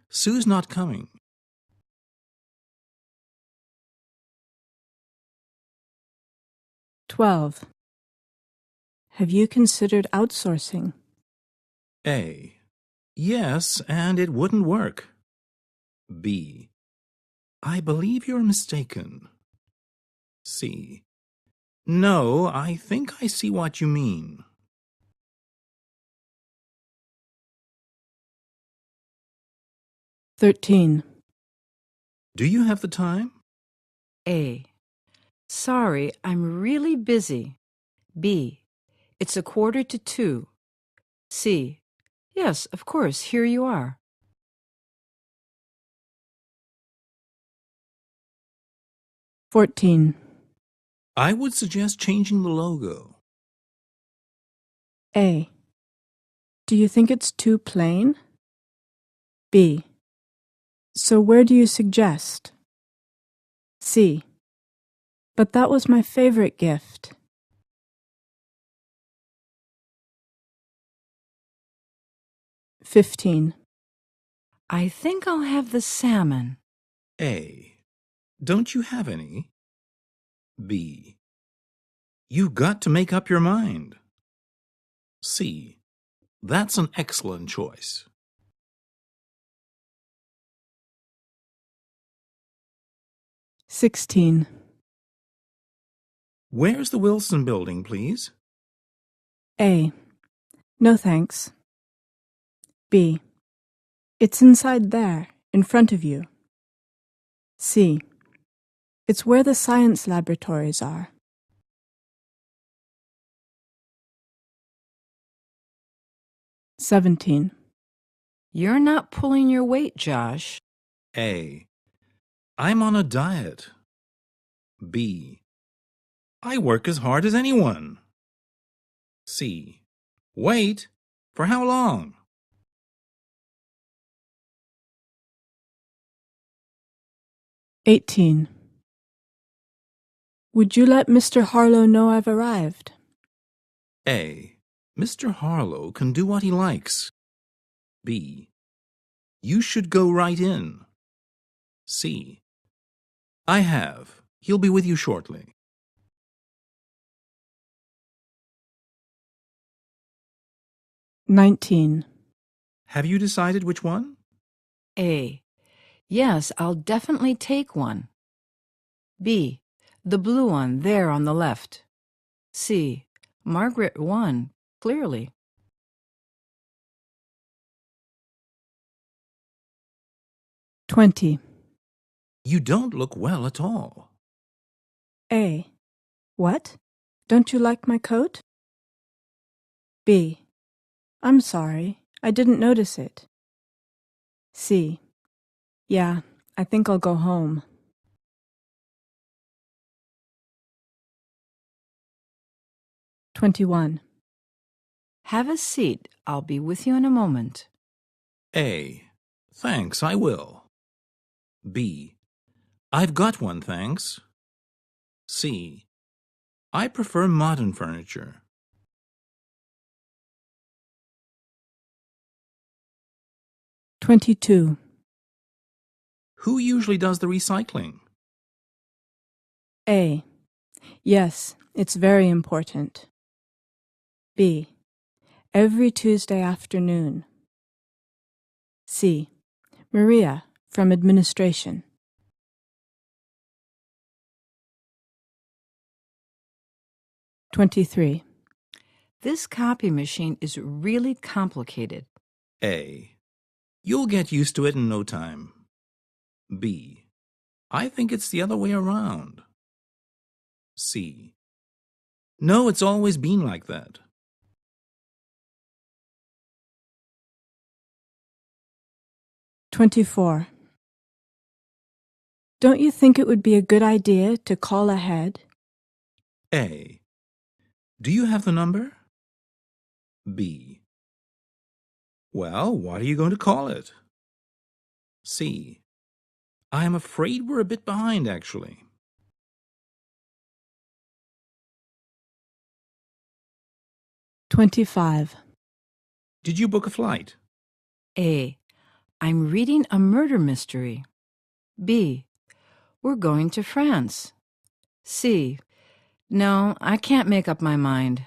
Sue's not coming. $12. Have you considered outsourcing? A. Yes, and it wouldn't work. B. I believe you're mistaken. C. No, I think I see what you mean. $13. Do you have the time? A. Sorry, I'm really busy. B. It's 1:45. C. Yes, of course, here you are. $14. I would suggest changing the logo. A. Do you think it's too plain? B. So where do you suggest? C. But that was my favorite gift. $15. I think I'll have the salmon. A. Don't you have any? B. You've got to make up your mind. C. That's an excellent choice. $16. Where's the Wilson building, please? A. No thanks. B. It's inside there, in front of you. C. It's where the science laboratories are. $17. You're not pulling your weight, Josh. A. I'm on a diet. B. I work as hard as anyone. C. Wait? For how long? $18. Would you let Mr. Harlow know I've arrived? A. Mr. Harlow can do what he likes. B. You should go right in. C. I have. He'll be with you shortly. $19. Have you decided which one? A. Yes, I'll definitely take one. B. The blue one there on the left. C. Margaret won, clearly. $20. You don't look well at all. A. What? Don't you like my coat? B. I'm sorry, I didn't notice it. C. Yeah, I think I'll go home. 21. Have a seat. I'll be with you in a moment. A. Thanks, I will. B. I've got one, thanks. C. I prefer modern furniture. 22. Who usually does the recycling? A. Yes, it's very important. B. Every Tuesday afternoon. C. Maria, from administration. 23. This copy machine is really complicated. A. You'll get used to it in no time. B. I think it's the other way around. C. No, it's always been like that. 24. Don't you think it would be a good idea to call ahead? A. Do you have the number? B. Well, what are you going to call it? C. I am afraid we're a bit behind, actually. 25. Did you book a flight? A. I'm reading a murder mystery. B. We're going to France. C. No, I can't make up my mind.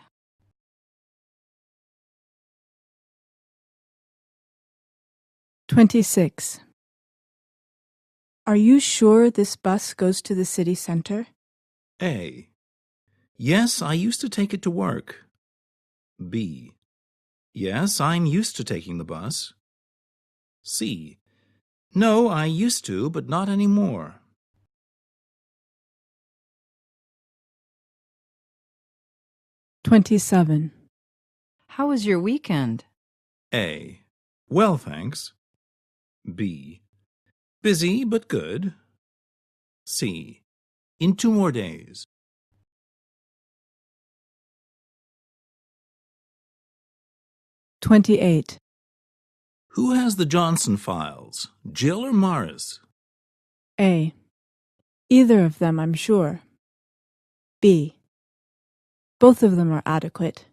26. Are you sure this bus goes to the city center? A. Yes, I used to take it to work. B. Yes, I'm used to taking the bus. C. No, I used to, but not anymore. 27. How was your weekend? A. Well, thanks. B. Busy, but good. C. In 2 more days. 28. Who has the Johnson files, Jill or Morris? A. Either of them, I'm sure. B. Both of them are adequate.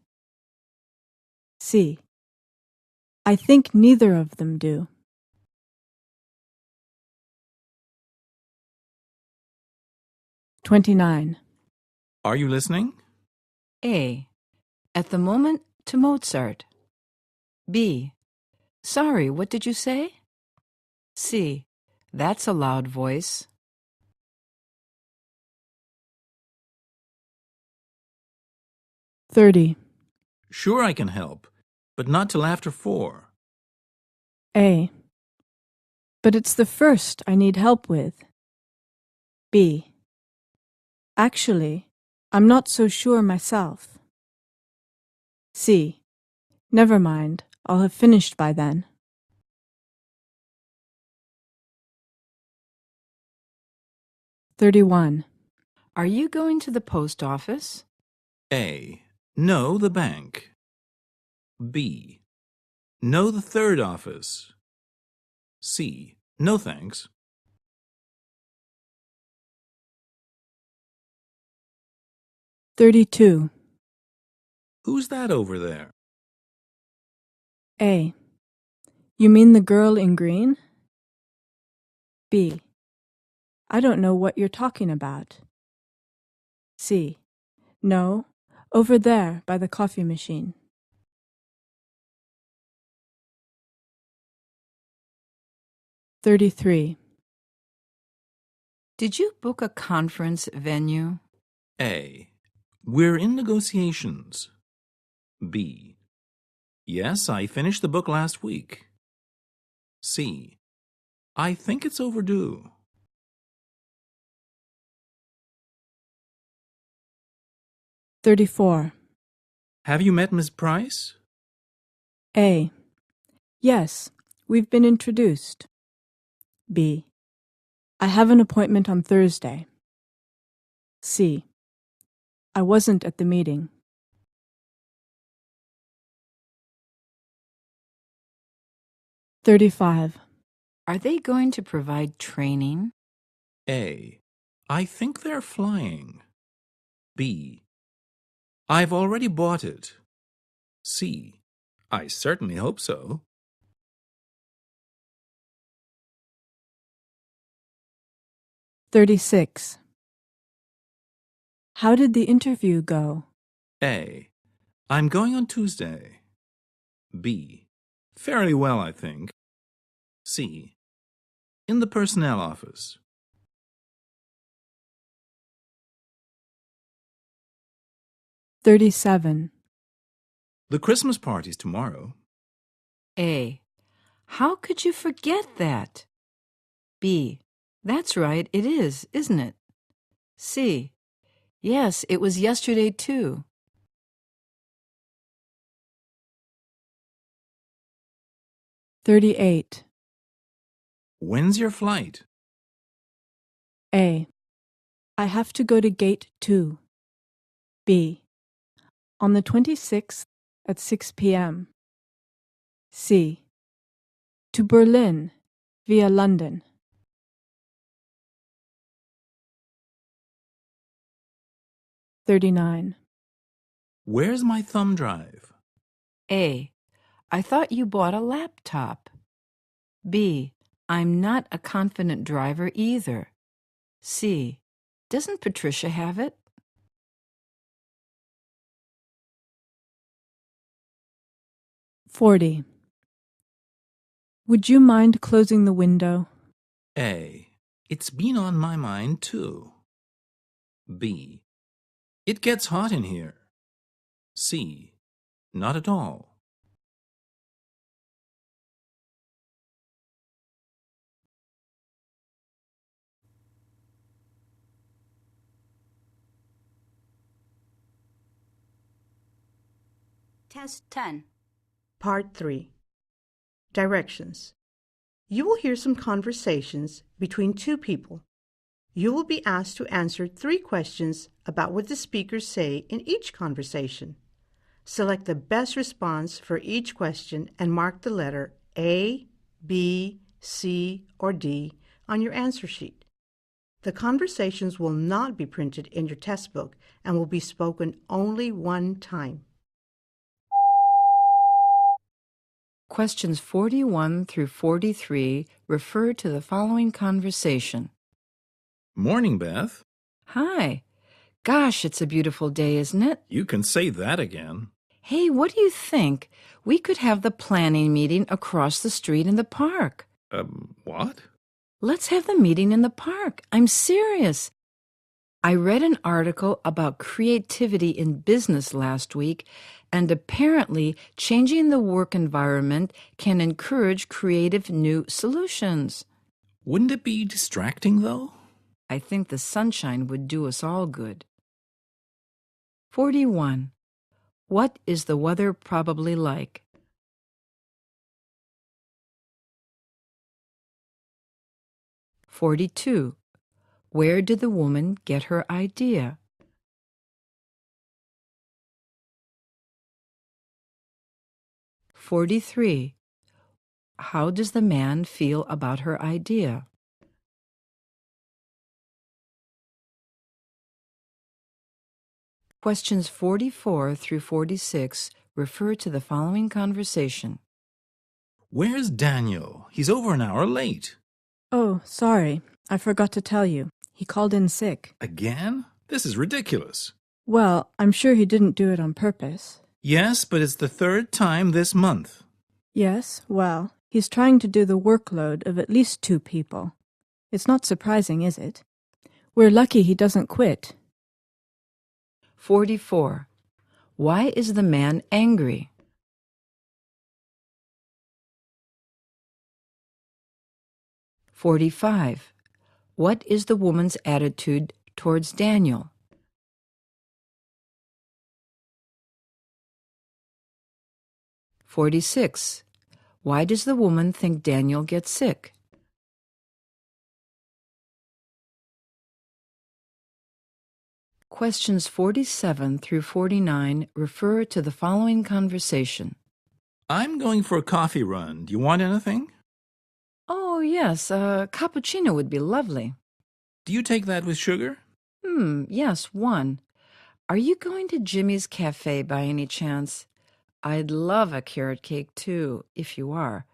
C. I think neither of them do. 29. Are you listening? A. At the moment, to Mozart. B. Sorry, what did you say? C. That's a loud voice. 30. Sure, I can help, but not till after 4. A. But it's the first I need help with. B. Actually, I'm not so sure myself. C. Never mind, I'll have finished by then. 31. Are you going to the post office? A. No, the bank. B. No, the third office. C. No, thanks. 32. Who's that over there? A. You mean the girl in green? B. I don't know what you're talking about. C. No, over there by the coffee machine. 33. Did you book a conference venue? A. We're in negotiations. B. Yes, I finished the book last week. C. I think it's overdue. 34. Have you met Miss Price? A. Yes, we've been introduced. B. I have an appointment on Thursday. C. I wasn't at the meeting. 35. Are they going to provide training? A. I think they're flying. B. I've already bought it. C. I certainly hope so. 36. How did the interview go? A. I'm going on Tuesday. B. Fairly well, I think. C. In the personnel office. 37. The Christmas party's tomorrow. A. How could you forget that? B. That's right, it is, isn't it? C. Yes, it was yesterday too. 38. When's your flight? A. I have to go to gate 2. B. On the 26th at 6 p.m. C. To Berlin via London. 39. Where's my thumb drive? A. I thought you bought a laptop. B. I'm not a confident driver either. C. Doesn't Patricia have it? 40. Would you mind closing the window? A. It's been on my mind too. B. It gets hot in here. C. Not at all. 10. Part 3. Directions. You will hear some conversations between two people. You will be asked to answer 3 questions about what the speakers say in each conversation. Select the best response for each question and mark the letter A, B, C, or D on your answer sheet. The conversations will not be printed in your test book and will be spoken only one time. Questions 41 through 43 refer to the following conversation. Morning, Beth. Hi. Gosh, it's a beautiful day, isn't it? You can say that again. Hey, what do you think? We could have the planning meeting across the street in the park. What? Let's have the meeting in the park. I'm serious. I read an article about creativity in business last week, and apparently changing the work environment can encourage creative new solutions. Wouldn't it be distracting, though? I think the sunshine would do us all good. 41. What is the weather probably like? 42. Where did the woman get her idea? 43. How does the man feel about her idea? 44 through 46 refer to the following conversation. Where's Daniel? He's over an hour late. Oh, sorry. I forgot to tell you. He called in sick. Again? This is ridiculous. Well, I'm sure he didn't do it on purpose. Yes, but it's the 3rd time this month. Yes, well, he's trying to do the workload of at least 2 people. It's not surprising, is it? We're lucky he doesn't quit. 44. Why is the man angry? 45. What is the woman's attitude towards Daniel? 46. Why does the woman think Daniel gets sick? 47 through 49 refer to the following conversation. I'm going for a coffee run. Do you want anything? Oh, yes, a cappuccino would be lovely. Do you take that with sugar? Yes, one. Are you going to Jimmy's Cafe by any chance? I'd love a carrot cake, too, if you are.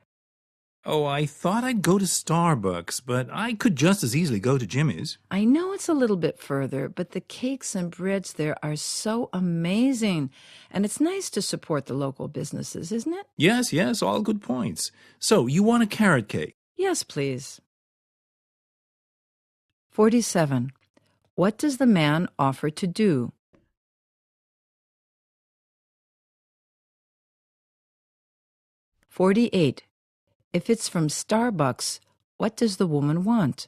Oh, I thought I'd go to Starbucks, but I could just as easily go to Jimmy's. I know it's a little bit further, but the cakes and breads there are so amazing. And it's nice to support the local businesses, isn't it? Yes, yes, all good points. So, you want a carrot cake? Yes, please. 47. What does the man offer to do? "48. If it's from Starbucks, what does the woman want?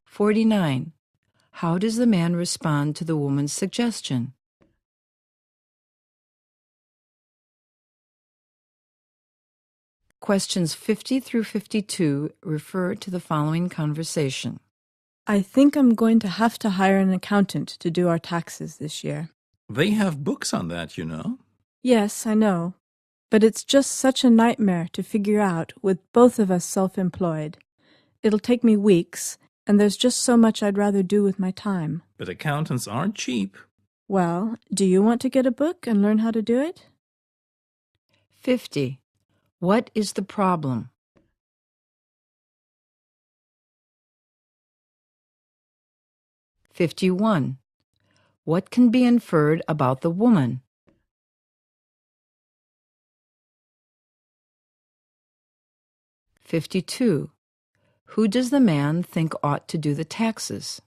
"49. How does the man respond to the woman's suggestion? Questions 50 through 52 refer to the following conversation. I think I'm going to have to hire an accountant to do our taxes this year. They have books on that, you know. Yes, I know. But it's just such a nightmare to figure out with both of us self-employed. It'll take me weeks, and there's just so much I'd rather do with my time. But accountants aren't cheap. Well, do you want to get a book and learn how to do it? 50. What is the problem? "51. What can be inferred about the woman? "52. Who does the man think ought to do the taxes?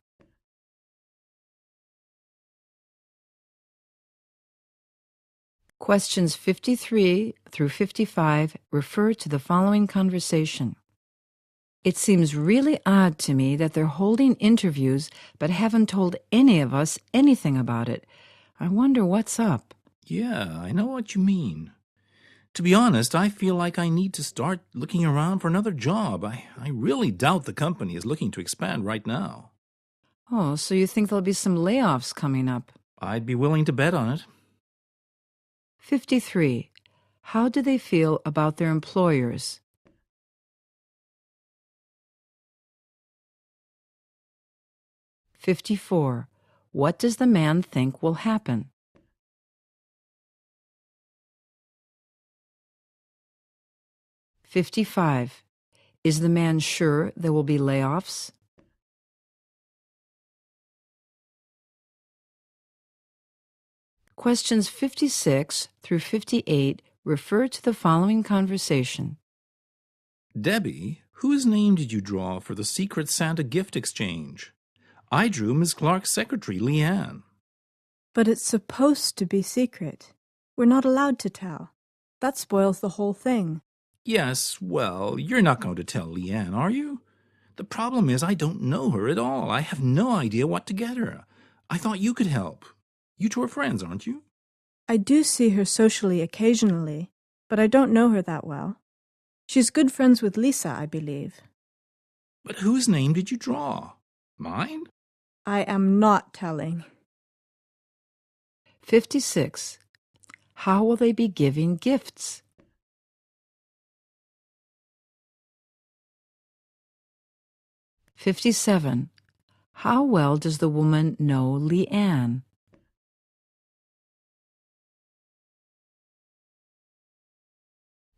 Questions 53 through 55 refer to the following conversation. It seems really odd to me that they're holding interviews but haven't told any of us anything about it. I wonder what's up. Yeah, I know what you mean. To be honest, I feel like I need to start looking around for another job. I really doubt the company is looking to expand right now. Oh, so you think there'll be some layoffs coming up? I'd be willing to bet on it. 53. How do they feel about their employers? "54. What does the man think will happen? "55. Is the man sure there will be layoffs? Questions 56 through 58 refer to the following conversation. Debbie, whose name did you draw for the Secret Santa gift exchange? I drew Miss Clark's secretary, Leanne. But it's supposed to be secret. We're not allowed to tell. That spoils the whole thing. Yes, well, you're not going to tell Leanne, are you? The problem is I don't know her at all. I have no idea what to get her. I thought you could help. You two are friends, aren't you? I do see her socially occasionally, but I don't know her that well. She's good friends with Lisa, I believe. But whose name did you draw? Mine? I am not telling. 56. How will they be giving gifts? "57. How well does the woman know Leanne?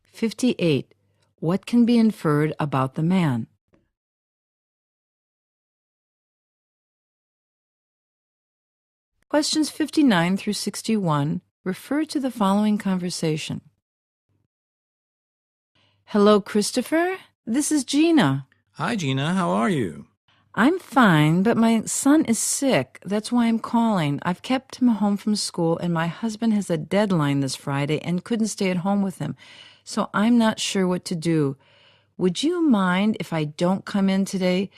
"58. What can be inferred about the man? Questions 59 through 61 refer to the following conversation. Hello, Christopher. This is Gina. Hi, Gina. How are you? I'm fine, but my son is sick. That's why I'm calling. I've kept him home from school, and my husband has a deadline this Friday and couldn't stay at home with him, so I'm not sure what to do. Would you mind if I don't come in today?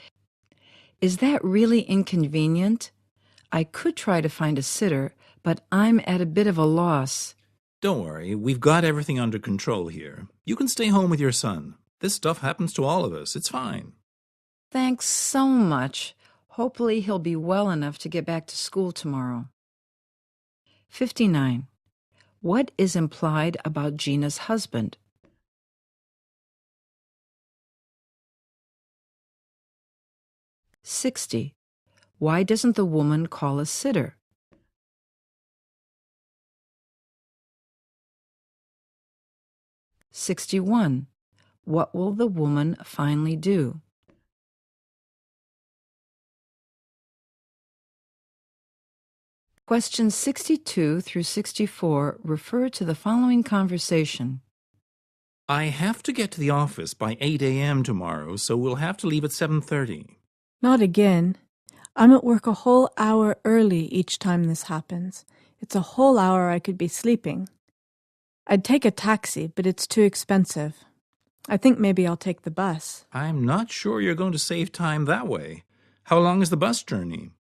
Is that really inconvenient? I could try to find a sitter, but I'm at a bit of a loss. Don't worry. We've got everything under control here. You can stay home with your son. This stuff happens to all of us. It's fine. Thanks so much. Hopefully he'll be well enough to get back to school tomorrow. 59. What is implied about Gina's husband? $60. Why doesn't the woman call a sitter? $61. What will the woman finally do? Questions 62 through 64 refer to the following conversation. I have to get to the office by 8 a.m. tomorrow, so we'll have to leave at 7:30. Not again. I'm at work a whole hour early each time this happens. It's a whole hour I could be sleeping. I'd take a taxi, but it's too expensive. I think maybe I'll take the bus. I'm not sure you're going to save time that way. How long is the bus journey?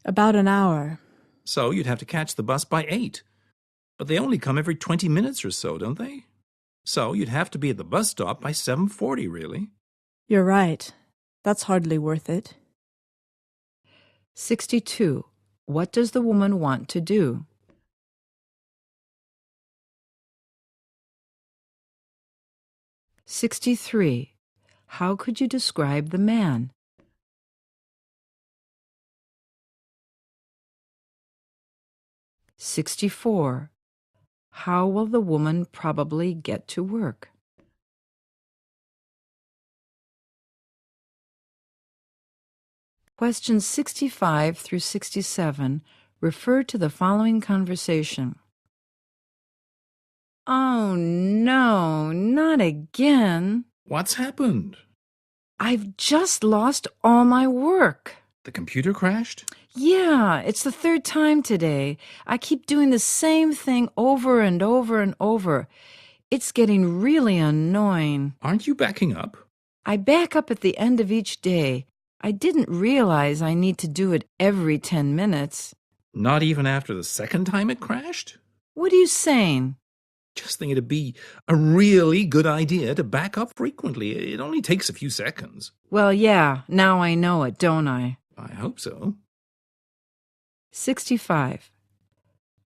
About an hour. So you'd have to catch the bus by 8. But they only come every 20 minutes or so, don't they? So you'd have to be at the bus stop by 7:40, really. You're right. That's hardly worth it. 62. What does the woman want to do? $63. How could you describe the man? $64. How will the woman probably get to work? Questions 65 through 67 refer to the following conversation. Oh no, not again. What's happened? I've just lost all my work. The computer crashed? Yeah, it's the third time today. I keep doing the same thing over and over and over. It's getting really annoying. Aren't you backing up? I back up at the end of each day. I didn't realize I need to do it every 10 minutes. Not even after the second time it crashed? What are you saying? Just think it'd be a really good idea to back up frequently. It only takes a few seconds. Well, yeah, now I know it, don't I? I hope so. 65.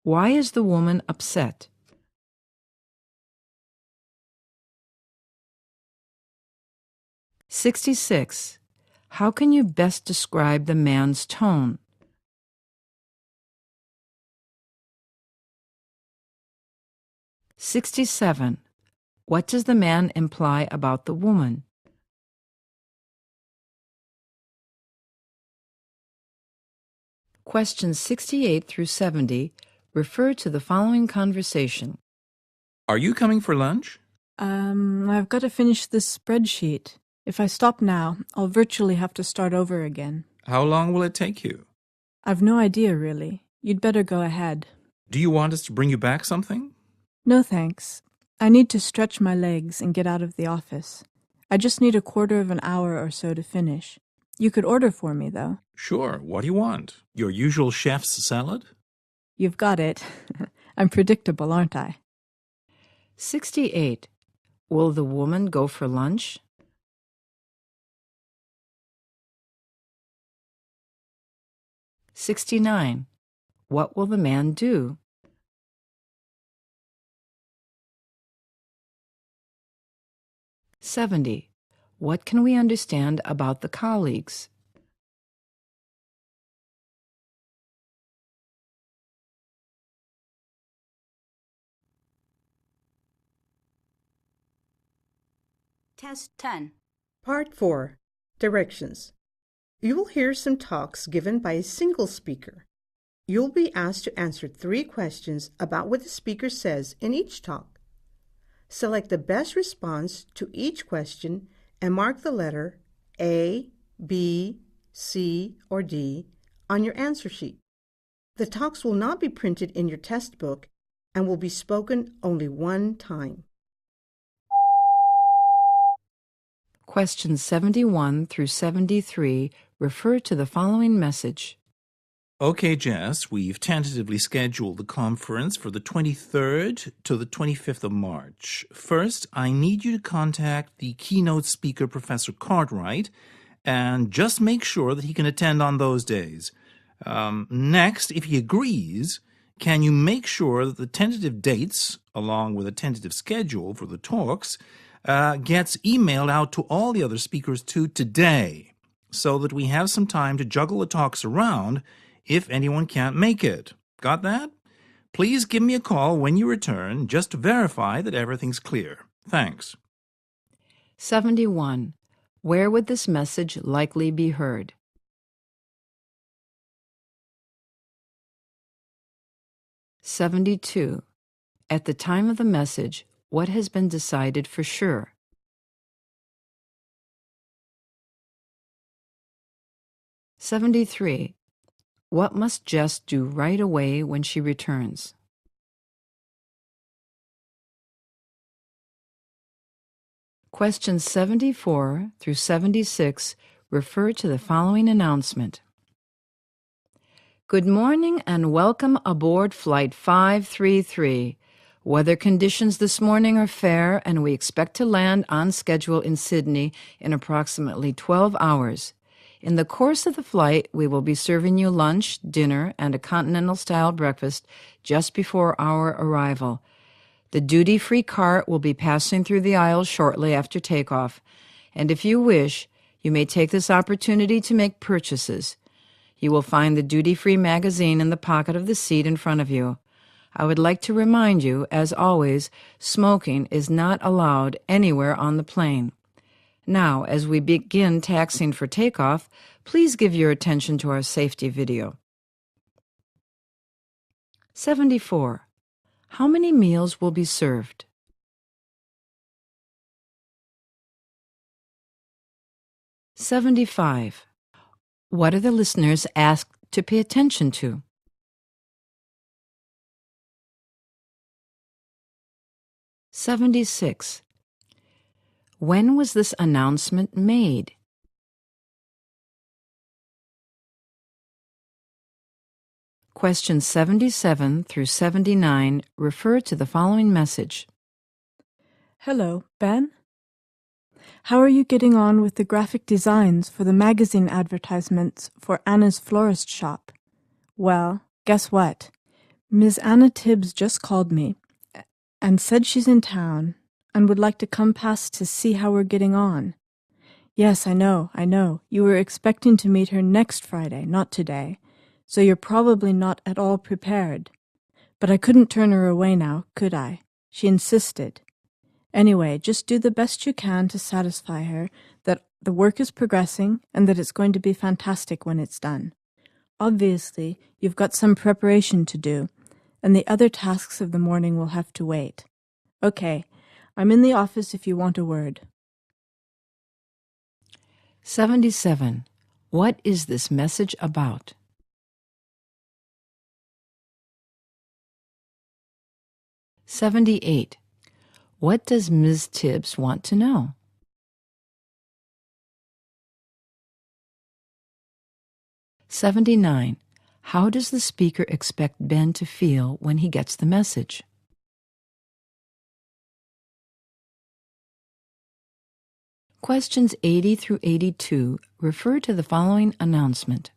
Why is the woman upset? $66. How can you best describe the man's tone? $67. What does the man imply about the woman? Questions 68 through 70 refer to the following conversation. Are you coming for lunch? I've got to finish this spreadsheet. If I stop now, I'll virtually have to start over again. How long will it take you? I've no idea, really. You'd better go ahead. Do you want us to bring you back something? No, thanks. I need to stretch my legs and get out of the office. I just need a quarter of an hour or so to finish. You could order for me, though. Sure. What do you want? Your usual chef's salad? You've got it. I'm predictable, aren't I? 68. Will the woman go for lunch? $69. What will the man do? $70. What can we understand about the colleagues? Test 10. Part 4. Directions. You will hear some talks given by a single speaker. You'll be asked to answer 3 questions about what the speaker says in each talk. Select the best response to each question and mark the letter A, B, C, or D on your answer sheet. The talks will not be printed in your test book and will be spoken only one time. Questions 71 through 73 refer to the following message. Okay, Jess, we've tentatively scheduled the conference for the 23rd to the 25th of March. First, I need you to contact the keynote speaker, Professor Cartwright, and just make sure that he can attend on those days. Next, if he agrees, can you make sure that the tentative dates, along with a tentative schedule for the talks, gets emailed out to all the other speakers too today, so that we have some time to juggle the talks around if anyone can't make it. Got that? Please give me a call when you return just to verify that everything's clear. Thanks. 71. Where would this message likely be heard? 72. At the time of the message, what has been decided for sure? 73. What must Jess do right away when she returns? Questions 74 through 76 refer to the following announcement. Good morning and welcome aboard Flight 533. Weather conditions this morning are fair and we expect to land on schedule in Sydney in approximately 12 hours. In the course of the flight, we will be serving you lunch, dinner, and a continental-style breakfast just before our arrival. The duty-free cart will be passing through the aisles shortly after takeoff, and if you wish, you may take this opportunity to make purchases. You will find the duty-free magazine in the pocket of the seat in front of you. I would like to remind you, as always, smoking is not allowed anywhere on the plane. Now, as we begin taxiing for takeoff, please give your attention to our safety video. 74. How many meals will be served? 75. What are the listeners asked to pay attention to? 76. When was this announcement made? Questions 77 through 79 refer to the following message. Hello, Ben? How are you getting on with the graphic designs for the magazine advertisements for Anna's florist shop? Well, guess what? Ms. Anna Tibbs just called me and said she's in town and would like to come past to see how we're getting on. Yes, I know. You were expecting to meet her next Friday, not today, so you're probably not at all prepared. But I couldn't turn her away now, could I? She insisted. Anyway, just do the best you can to satisfy her that the work is progressing and that it's going to be fantastic when it's done. Obviously, you've got some preparation to do, and the other tasks of the morning will have to wait. Okay, I'm in the office if you want a word. 77. What is this message about? 78. What does Ms. Tibbs want to know? 79. How does the speaker expect Ben to feel when he gets the message? Questions 80 through 82 refer to the following announcement.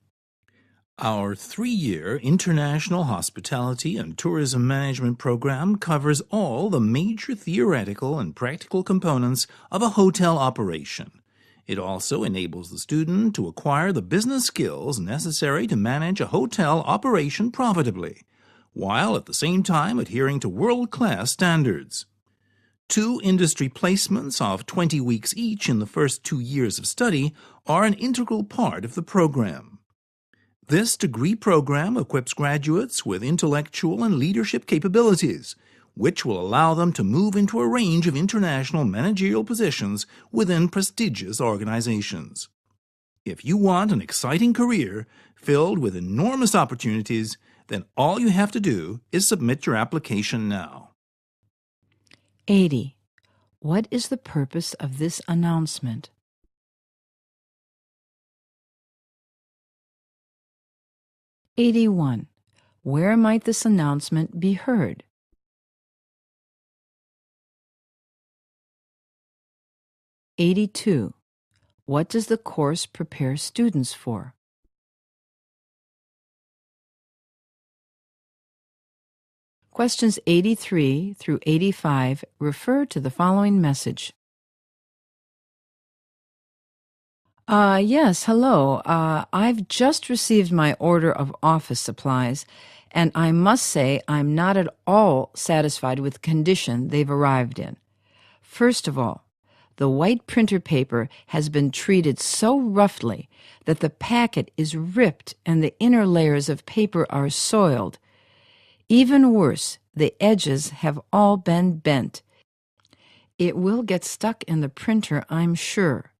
Our 3-year International Hospitality and Tourism Management program covers all the major theoretical and practical components of a hotel operation. It also enables the student to acquire the business skills necessary to manage a hotel operation profitably, while at the same time adhering to world-class standards. 2 industry placements of 20 weeks each in the first 2 years of study are an integral part of the program. This degree program equips graduates with intellectual and leadership capabilities, which will allow them to move into a range of international managerial positions within prestigious organizations. If you want an exciting career filled with enormous opportunities, then all you have to do is submit your application now. 80. What is the purpose of this announcement? 81. Where might this announcement be heard? 82. What does the course prepare students for? Questions 83 through 85 refer to the following message. Yes, hello. I've just received my order of office supplies, and I must say I'm not at all satisfied with the condition they've arrived in. First of all, the white printer paper has been treated so roughly that the packet is ripped and the inner layers of paper are soiled. Even worse, the edges have all been bent. It will get stuck in the printer, I'm sure.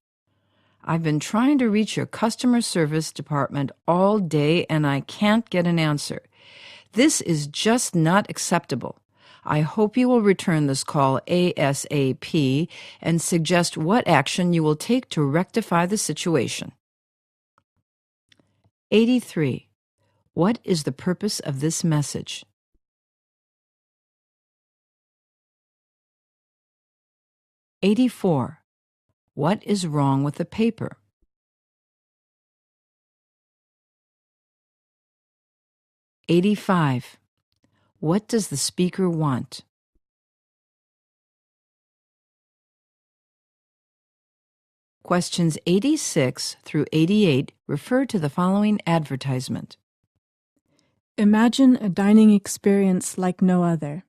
I've been trying to reach your customer service department all day and I can't get an answer. This is just not acceptable. I hope you will return this call ASAP and suggest what action you will take to rectify the situation. 83. What is the purpose of this message? 84. What is wrong with the paper? 85. What does the speaker want? Questions 86 through 88 refer to the following advertisement. Imagine a dining experience like no other.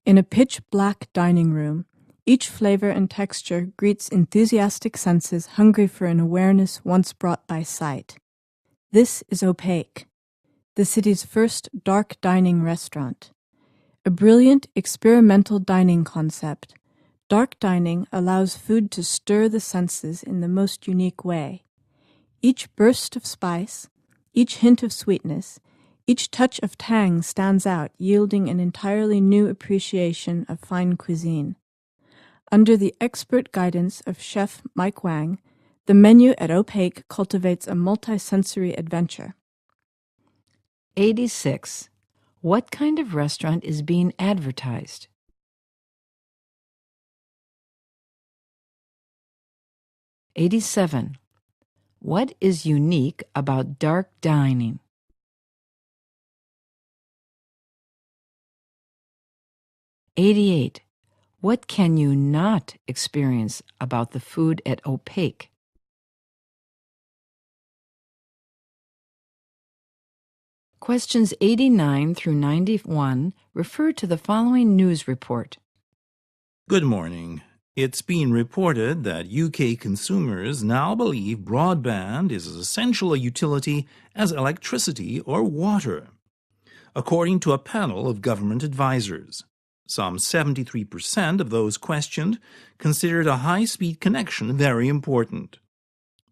In a pitch-black dining room, each flavor and texture greets enthusiastic senses hungry for an awareness once brought by sight. This is Opaque, the city's first dark dining restaurant. A brilliant experimental dining concept, dark dining allows food to stir the senses in the most unique way. Each burst of spice, each hint of sweetness, each touch of tang stands out, yielding an entirely new appreciation of fine cuisine. Under the expert guidance of Chef Mike Wang, the menu at Opaque cultivates a multi-sensory adventure. 86. What kind of restaurant is being advertised? 87. What is unique about dark dining? 88. What can you not experience about the food at Opaque? Questions 89 through 91 refer to the following news report. Good morning. It's been reported that UK consumers now believe broadband is as essential a utility as electricity or water. According to a panel of government advisors, some 73% of those questioned considered a high-speed connection very important.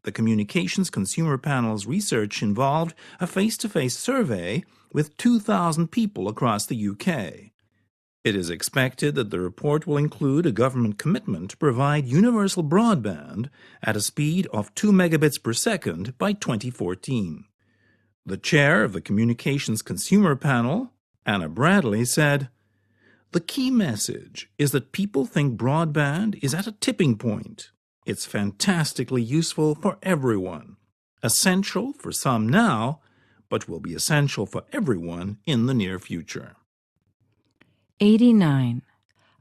The Communications Consumer Panel's research involved a face-to-face survey with 2,000 people across the UK. It is expected that the report will include a government commitment to provide universal broadband at a speed of 2 megabits per second by 2014. The chair of the Communications Consumer Panel, Anna Bradley, said, "The key message is that people think broadband is at a tipping point. It's fantastically useful for everyone, essential for some now, but will be essential for everyone in the near future." 89.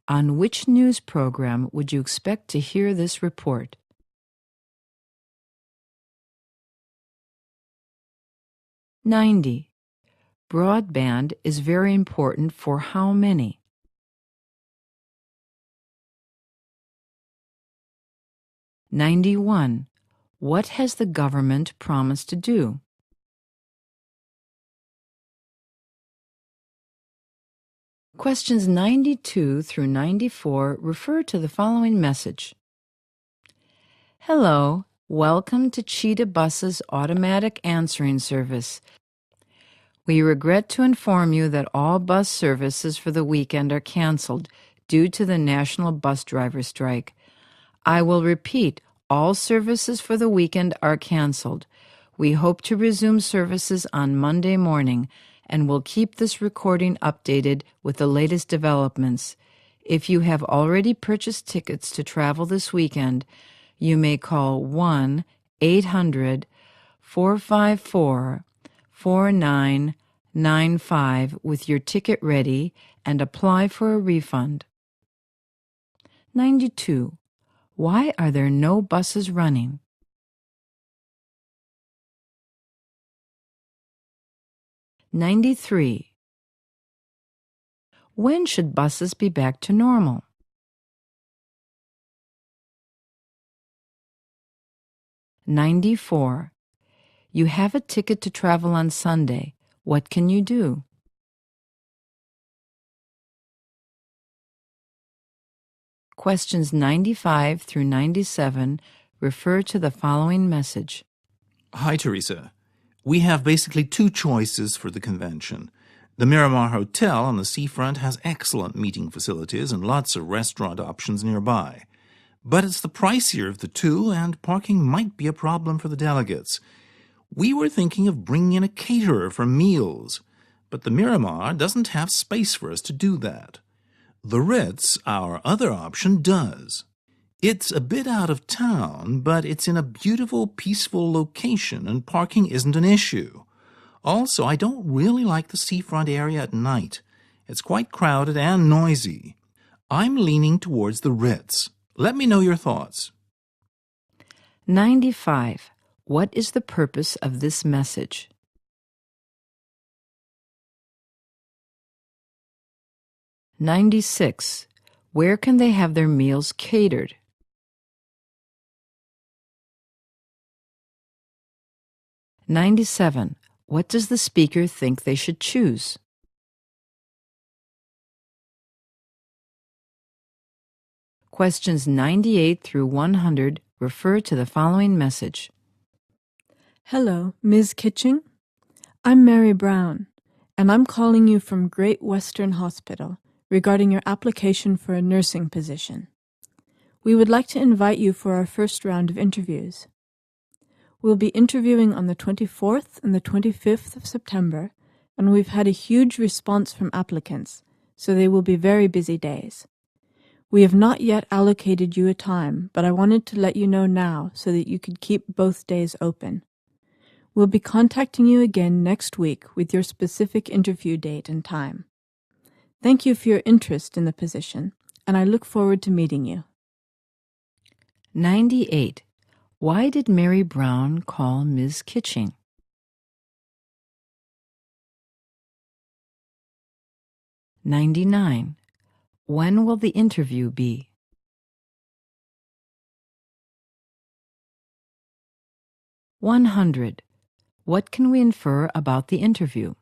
On which news program would you expect to hear this report? 90. Broadband is very important for how many? 91. What has the government promised to do? Questions 92 through 94 refer to the following message. Hello, welcome to Cheetah Bus's automatic answering service. We regret to inform you that all bus services for the weekend are canceled due to the national bus driver strike. I will repeat, all services for the weekend are canceled. We hope to resume services on Monday morning and will keep this recording updated with the latest developments. If you have already purchased tickets to travel this weekend, you may call 1-800-454-4995 with your ticket ready and apply for a refund. 92. Why are there no buses running? 93. When should buses be back to normal? 94. You have a ticket to travel on Sunday. What can you do? Questions 95 through 97 refer to the following message. Hi, Teresa. We have basically two choices for the convention. The Miramar Hotel on the seafront has excellent meeting facilities and lots of restaurant options nearby. But it's the pricier of the two, and parking might be a problem for the delegates. We were thinking of bringing in a caterer for meals, but the Miramar doesn't have space for us to do that. The Ritz, our other option, does. It's a bit out of town, but it's in a beautiful, peaceful location, and parking isn't an issue. Also, I don't really like the seafront area at night. It's quite crowded and noisy. I'm leaning towards the Ritz. Let me know your thoughts. 95. What is the purpose of this message? 96. Where can they have their meals catered? 97. What does the speaker think they should choose? 98 through 100 refer to the following message. Hello, Ms. Kitching. I'm Mary Brown, and I'm calling you from Great Western Hospital regarding your application for a nursing position. We would like to invite you for our first round of interviews. We'll be interviewing on the 24th and the 25th of September, and we've had a huge response from applicants, so they will be very busy days. We have not yet allocated you a time, but I wanted to let you know now so that you could keep both days open. We'll be contacting you again next week with your specific interview date and time. Thank you for your interest in the position, and I look forward to meeting you. 98. Why did Mary Brown call Ms. Kitching? 99. When will the interview be? 100. What can we infer about the interview?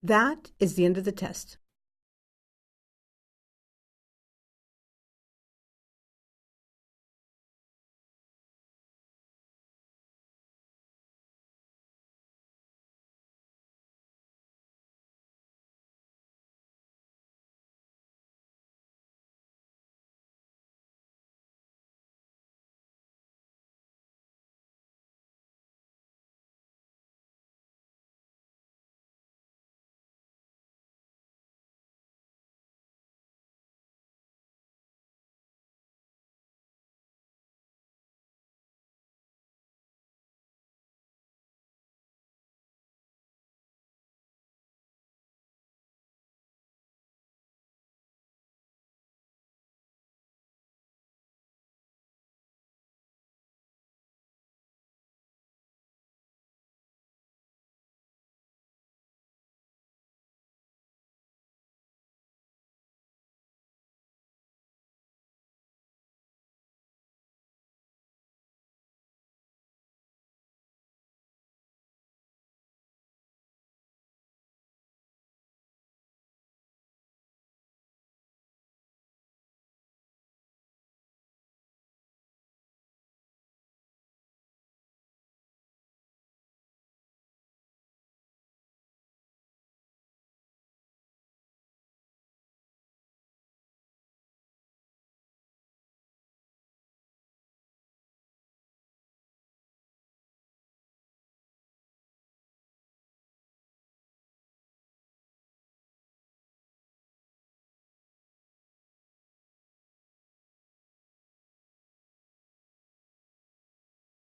That is the end of the test.